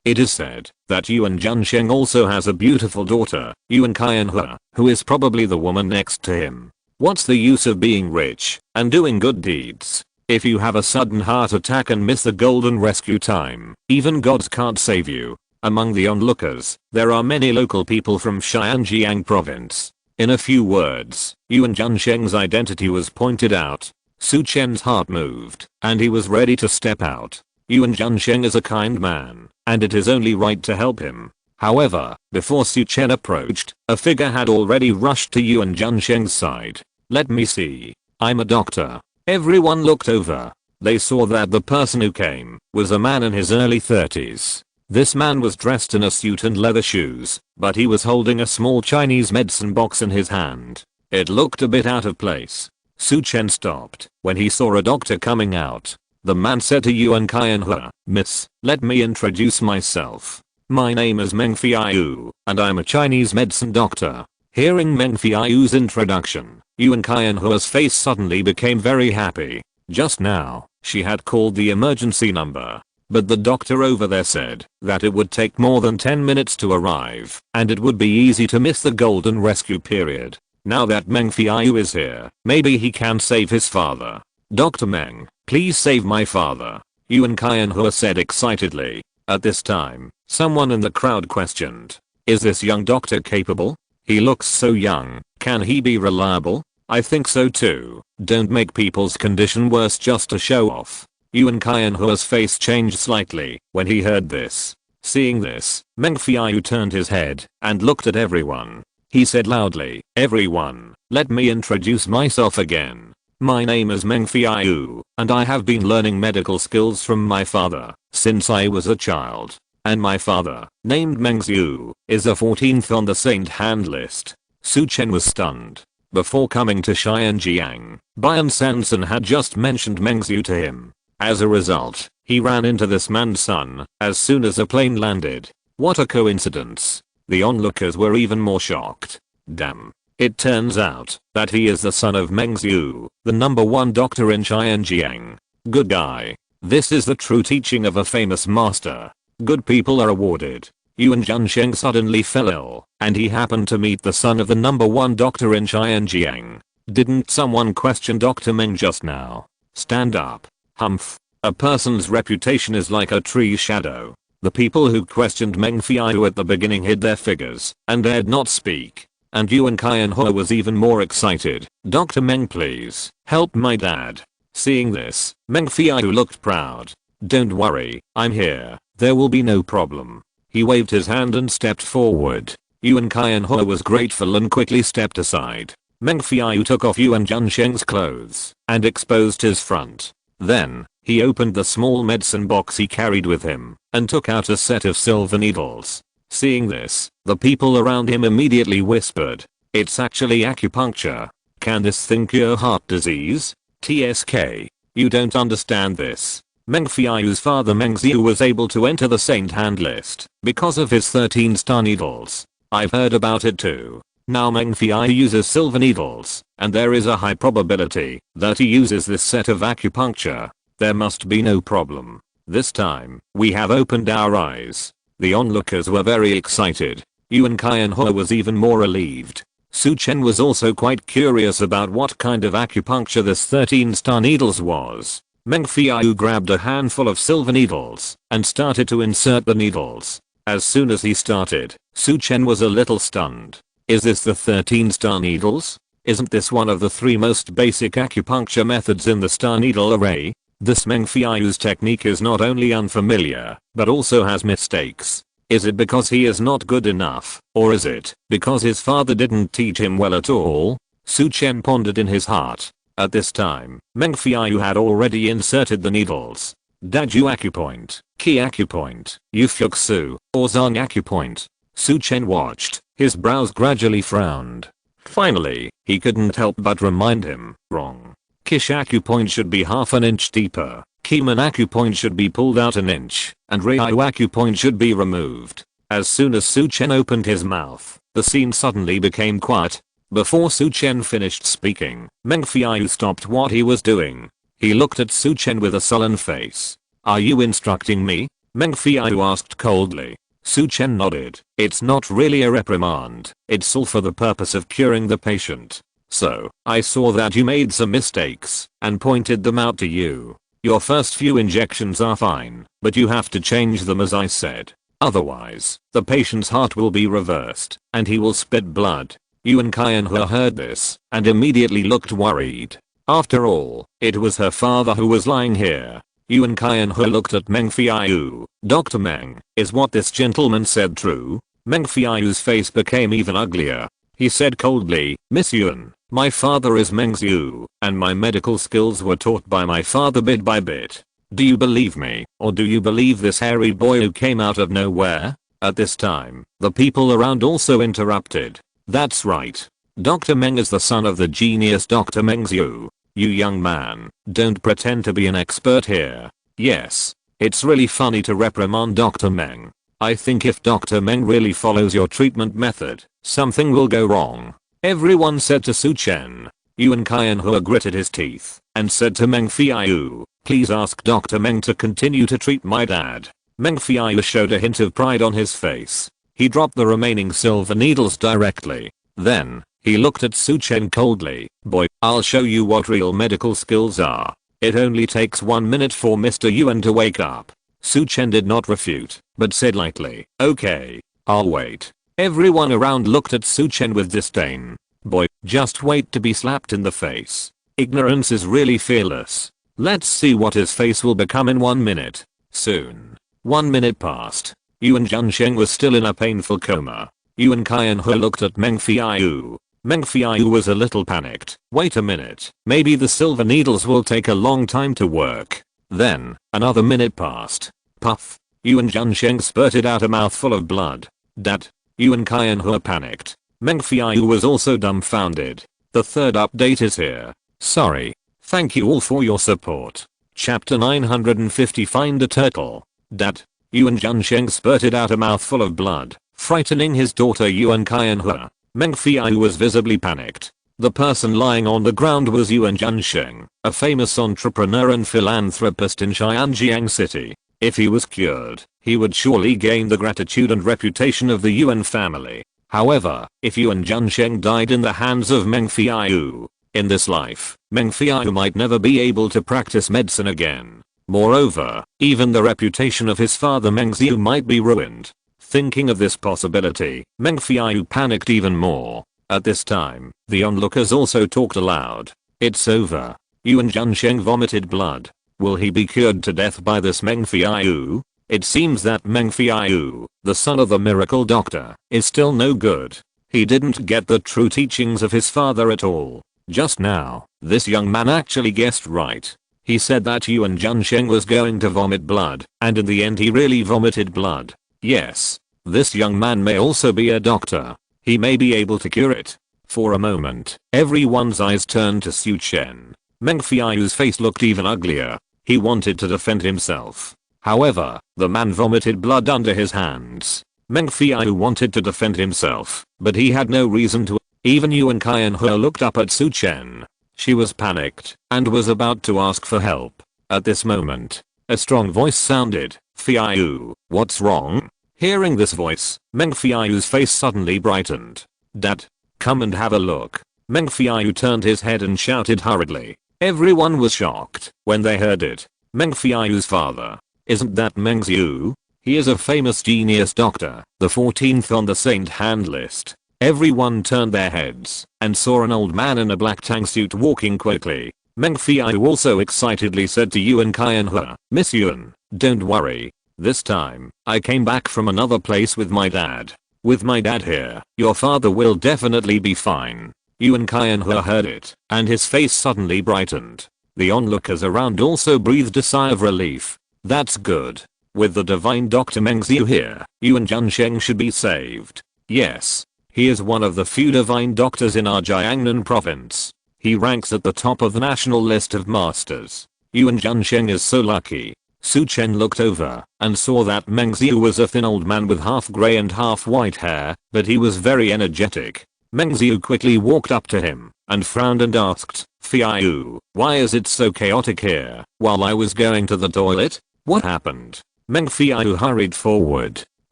Speaker 1: It is said that Yuan Junsheng also has a beautiful daughter, Yuan Qianhua, who is probably the woman next to him. What's the use of being rich and doing good deeds if you have a sudden heart attack and miss the golden rescue time? Even gods can't save you. Among the onlookers, there are many local people from Xinjiang province. In a few words, Yuan Junsheng's identity was pointed out. Su Chen's heart moved, and he was ready to step out. Yuan Junsheng is a kind man, and it is only right to help him. However, before Su Chen approached, a figure had already rushed to Yuan Junsheng's side. "Let me see. I'm a doctor." Everyone looked over. They saw that the person who came was a man in his early 30s. This man was dressed in a suit and leather shoes, but he was holding a small Chinese medicine box in his hand. It looked a bit out of place. Su Chen stopped when he saw a doctor coming out. The man said to Yuan Qianhua, "Miss, let me introduce myself. My name is Meng Fiayu, and I'm a Chinese medicine doctor." Hearing Meng Fiayu's introduction, Yuan Qianhua's face suddenly became very happy. Just now, she had called the emergency number, but the doctor over there said that it would take more than 10 minutes to arrive, and it would be easy to miss the golden rescue period. Now that Meng Fiayu is here, maybe he can save his father. "Dr. Meng, please save my father," Yuan Qianhua said excitedly. At this time, someone in the crowd questioned, "Is this young doctor capable? He looks so young. Can he be reliable?" "I think so too. Don't make people's condition worse just to show off." Yuan Qianhua's face changed slightly when he heard this. Seeing this, Meng Fiayu turned his head and looked at everyone. He said loudly, "Everyone, let me introduce myself again. My name is Meng Fiayu, and I have been learning medical skills from my father since I was a child. And my father, named Meng Xiu, is the 14th on the Saint Hand list." Su Chen was stunned. Before coming to Xinjiang, Bian Sanson had just mentioned Meng Xiu to him. As a result, he ran into this man's son as soon as a plane landed. What a coincidence. The onlookers were even more shocked. Damn. It turns out that he is the son of Meng Xiu, the #1 doctor in Xinjiang. Good guy. This is the true teaching of a famous master. Good people are rewarded. Yuan Junsheng suddenly fell ill, and he happened to meet the son of the #1 doctor in Xinjiang. Didn't someone question Dr. Meng just now? Stand up. Humph. A person's reputation is like a tree's shadow. The people who questioned Meng Fiayu at the beginning hid their figures and dared not speak. And Yuan Qianhua was even more excited. "Dr. Meng, please, help my dad." Seeing this, Meng Fiayu looked proud. "Don't worry, I'm here. There will be no problem." He waved his hand and stepped forward. Yuan Qianhua was grateful and quickly stepped aside. Meng Fiayu took off Yuan Junsheng's clothes and exposed his front. Then, he opened the small medicine box he carried with him and took out a set of silver needles. Seeing this, the people around him immediately whispered, "It's actually acupuncture. Can this thing cure heart disease? TSK. You don't understand this." Meng Fiayu's father Meng Xiu was able to enter the Saint Hand list because of his 13 star needles. I've heard about it too. Now Meng Fiayu uses silver needles, and there is a high probability that he uses this set of acupuncture. There must be no problem. This time, we have opened our eyes. The onlookers were very excited. Yuan Qianhua was even more relieved. Su Chen was also quite curious about what kind of acupuncture this 13 star needles was. Meng Fiao grabbed a handful of silver needles and started to insert the needles. As soon as he started, Su Chen was a little stunned. Is this the 13 star needles? Isn't this one of the 3 most basic acupuncture methods in the star needle array? This Meng Fiao's technique is not only unfamiliar, but also has mistakes. Is it because he is not good enough, or is it because his father didn't teach him well at all? Su Chen pondered in his heart. At this time, Meng Fiao had already inserted the needles. Daju acupoint, Qi acupoint, Yufyuxu, or Zhang acupoint. Su Chen watched, his brows gradually frowned. Finally, he couldn't help but remind him, wrong. Kish acupoint should be half an inch deeper, Kiman acupoint should be pulled out an inch, and Ryu acupoint should be removed. As soon as Su Chen opened his mouth, the scene suddenly became quiet. Before Su Chen finished speaking, Meng Fiao stopped what he was doing. He looked at Su Chen with a sullen face. Are you instructing me? Meng Fiao asked coldly. Su Chen nodded. It's not really a reprimand, it's all for the purpose of curing the patient. So, I saw that you made some mistakes and pointed them out to you. Your first few injections are fine, but you have to change them as I said. Otherwise, the patient's heart will be reversed, and he will spit blood. Yuan Qianhe heard this, and immediately looked worried. After all, it was her father who was lying here. Yuan Qianhe looked at Meng Fiao. Dr. Meng, is what this gentleman said true? Meng Fiao's face became even uglier. He said coldly, Miss Yuan, my father is Meng Xiu, and my medical skills were taught by my father bit by bit. Do you believe me, or do you believe this hairy boy who came out of nowhere? At this time, the people around also interrupted. That's right. Dr. Meng is the son of the genius Dr. Meng Xiu. You young man, don't pretend to be an expert here. Yes, it's really funny to reprimand Dr. Meng. I think if Dr. Meng really follows your treatment method, something will go wrong. Everyone said to Su Chen. Yuan Qianhe gritted his teeth and said to Meng Fiao, please ask Dr. Meng to continue to treat my dad. Meng Fiao showed a hint of pride on his face. He dropped the remaining silver needles directly. Then, he looked at Su Chen coldly. Boy, I'll show you what real medical skills are. It only takes 1 minute for Mr. Yuan to wake up. Su Chen did not refute, but said lightly, okay, I'll wait. Everyone around looked at Su Chen with disdain. Boy, just wait to be slapped in the face. Ignorance is really fearless. Let's see what his face will become in 1 minute. Soon. 1 minute passed. Yuan Junsheng was still in a painful coma. Yuan Qianhe looked at Meng Fiao. Meng Fiao was a little panicked. Wait a minute, maybe the silver needles will take a long time to work. Then, another minute passed. Puff. Yuan Junsheng spurted out a mouthful of blood. Dad. Yuan Qianhe panicked. Meng Fiao was also dumbfounded. The third update is here. Sorry. Thank you all for your support. Chapter 950 Find a Turtle. Dad. Yuan Junsheng spurted out a mouthful of blood, frightening his daughter Yuan Qianhe. Meng Fiao was visibly panicked. The person lying on the ground was Yuan Junsheng, a famous entrepreneur and philanthropist in Xianjiang City. If he was cured, he would surely gain the gratitude and reputation of the Yuan family. However, if Yuan Junsheng died in the hands of Meng Fiao, in this life, Meng Fiao might never be able to practice medicine again. Moreover, even the reputation of his father Meng Xiu might be ruined. Thinking of this possibility, Meng Fiao panicked even more. At this time, the onlookers also talked aloud. It's over. Yuan Junsheng vomited blood. Will he be cured to death by this Meng Fiao? It seems that Meng Fiao, the son of the miracle doctor, is still no good. He didn't get the true teachings of his father at all. Just now, this young man actually guessed right. He said that Yuan Junsheng was going to vomit blood, and in the end he really vomited blood. Yes, this young man may also be a doctor. He may be able to cure it. For a moment, everyone's eyes turned to Su Chen. Meng Fiao's face looked even uglier. He wanted to defend himself. However, the man vomited blood under his hands. Meng Fiao wanted to defend himself, but he had no reason to. Even Yuan Qianhe looked up at Su Chen. She was panicked and was about to ask for help. At this moment, a strong voice sounded. Fiao, what's wrong? Hearing this voice, Meng Fiao's face suddenly brightened. Dad, come and have a look. Meng Fiao turned his head and shouted hurriedly. Everyone was shocked when they heard it. Meng Fiayu's father. Isn't that Meng Xiu? He is a famous genius doctor, the 14th on the saint hand list. Everyone turned their heads and saw an old man in a black tank suit walking quickly. Meng Fiayu also excitedly said to Yuan Qianhe, "Miss Yuan, don't worry. This time, I came back from another place with my dad. With my dad here, your father will definitely be fine." Yuan Qianhe heard it, and his face suddenly brightened. The onlookers around also breathed a sigh of relief. That's good. With the divine Dr. Meng Xiu here, Yuan Junsheng should be saved. Yes. He is one of the few divine doctors in our Jiangnan province. He ranks at the top of the national list of masters. Yuan Junsheng is so lucky. Su Chen looked over and saw that Meng Xiu was a thin old man with half grey and half white hair, but he was very energetic. Meng Xiu quickly walked up to him and frowned and asked, "Fiayu, why is it so chaotic here? While I was going to the toilet, what happened?" Meng Fiayu hurried forward.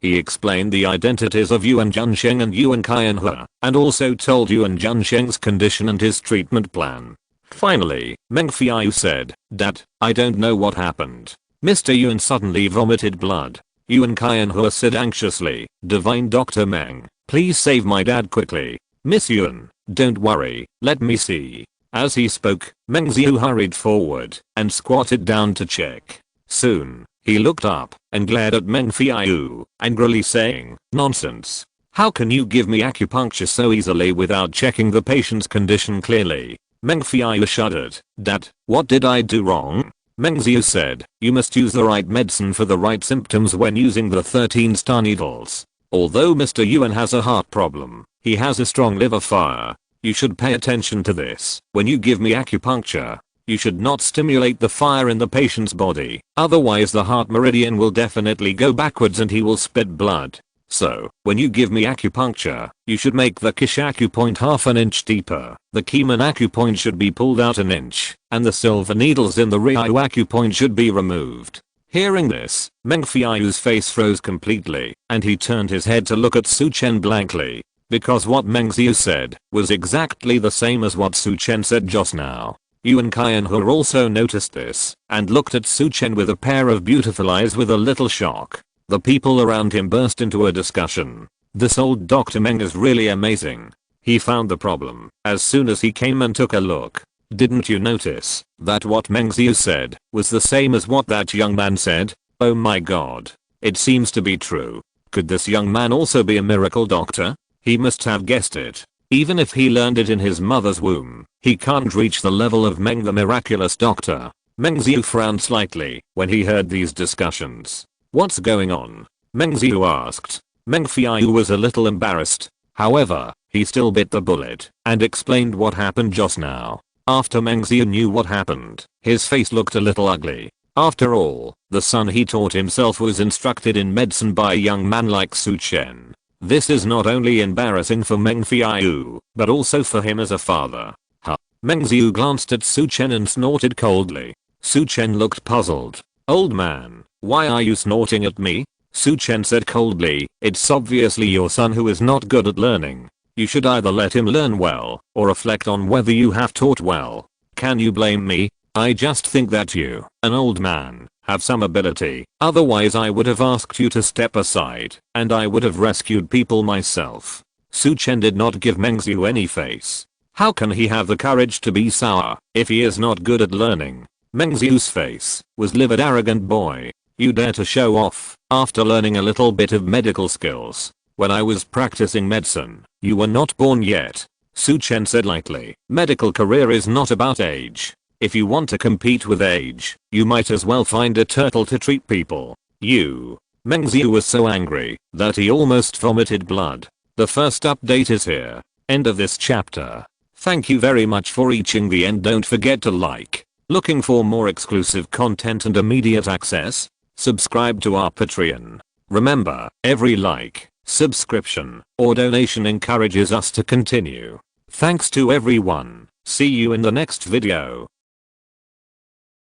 Speaker 1: He explained the identities of Yuan Junsheng and Yuan Qianhe, and also told Yuan Junsheng's condition and his treatment plan. Finally, Meng Fiayu said, "Dad, I don't know what happened." Mr. Yuan suddenly vomited blood. Yuan Qianhe said anxiously, "Divine Dr. Meng, please save my dad quickly." "Miss Yuan, don't worry, let me see." As he spoke, Meng Xiu hurried forward and squatted down to check. Soon, he looked up and glared at Meng Fiayu, angrily saying, "Nonsense. How can you give me acupuncture so easily without checking the patient's condition clearly?" Meng Fiayu shuddered. "Dad, what did I do wrong?" Meng Xiu said, "You must use the right medicine for the right symptoms when using the 13 star needles. Although Mr. Yuan has a heart problem, he has a strong liver fire. You should pay attention to this. When you give me acupuncture, you should not stimulate the fire in the patient's body, otherwise the heart meridian will definitely go backwards and he will spit blood. So, when you give me acupuncture, you should make the Kishaku point half an inch deeper, the Kiman acupoint should be pulled out an inch, and the silver needles in the Ryu acupoint should be removed." Hearing this, Meng Fiayu's face froze completely, and he turned his head to look at Su Chen blankly, because what Meng Xiu said was exactly the same as what Su Chen said just now. Yuan Qianhe also noticed this, and looked at Su Chen with a pair of beautiful eyes with a little shock. The people around him burst into a discussion. "This old Dr. Meng is really amazing. He found the problem as soon as he came and took a look. Didn't you notice that what Meng Xiu said was the same as what that young man said? Oh my god. It seems to be true. Could this young man also be a miracle doctor? He must have guessed it. Even if he learned it in his mother's womb, he can't reach the level of Meng the miraculous doctor." Meng Xiu frowned slightly when he heard these discussions. "What's going on?" Meng Xiu asked. Meng Fiayu was a little embarrassed. However, he still bit the bullet and explained what happened just now. After Meng Xiu knew what happened, his face looked a little ugly. After all, the son he taught himself was instructed in medicine by a young man like Su Chen. This is not only embarrassing for Meng Fiayu, but also for him as a father. Huh. Meng Xiu glanced at Su Chen and snorted coldly. Su Chen looked puzzled. "Old man, why are you snorting at me?" Su Chen said coldly, "It's obviously your son who is not good at learning. You should either let him learn well, or reflect on whether you have taught well. Can you blame me? I just think that you, an old man, have some ability, otherwise I would have asked you to step aside, and I would have rescued people myself." Su Chen did not give Meng Xiu any face. How can he have the courage to be sour if he is not good at learning? Meng Xiu's face was livid. "Arrogant boy. You dare to show off after learning a little bit of medical skills. When I was practicing medicine, you were not born yet." Su Chen said lightly, "Medical career is not about age. If you want to compete with age, you might as well find a turtle to treat people. You." Meng Xiu was so angry that he almost vomited blood. The first update is here. End of this chapter. Thank you very much for reaching the end. Don't forget to like. Looking for more exclusive content and immediate access? Subscribe to our Patreon. Remember, every like, subscription, or donation encourages us to continue. Thanks to everyone. See you in the next video.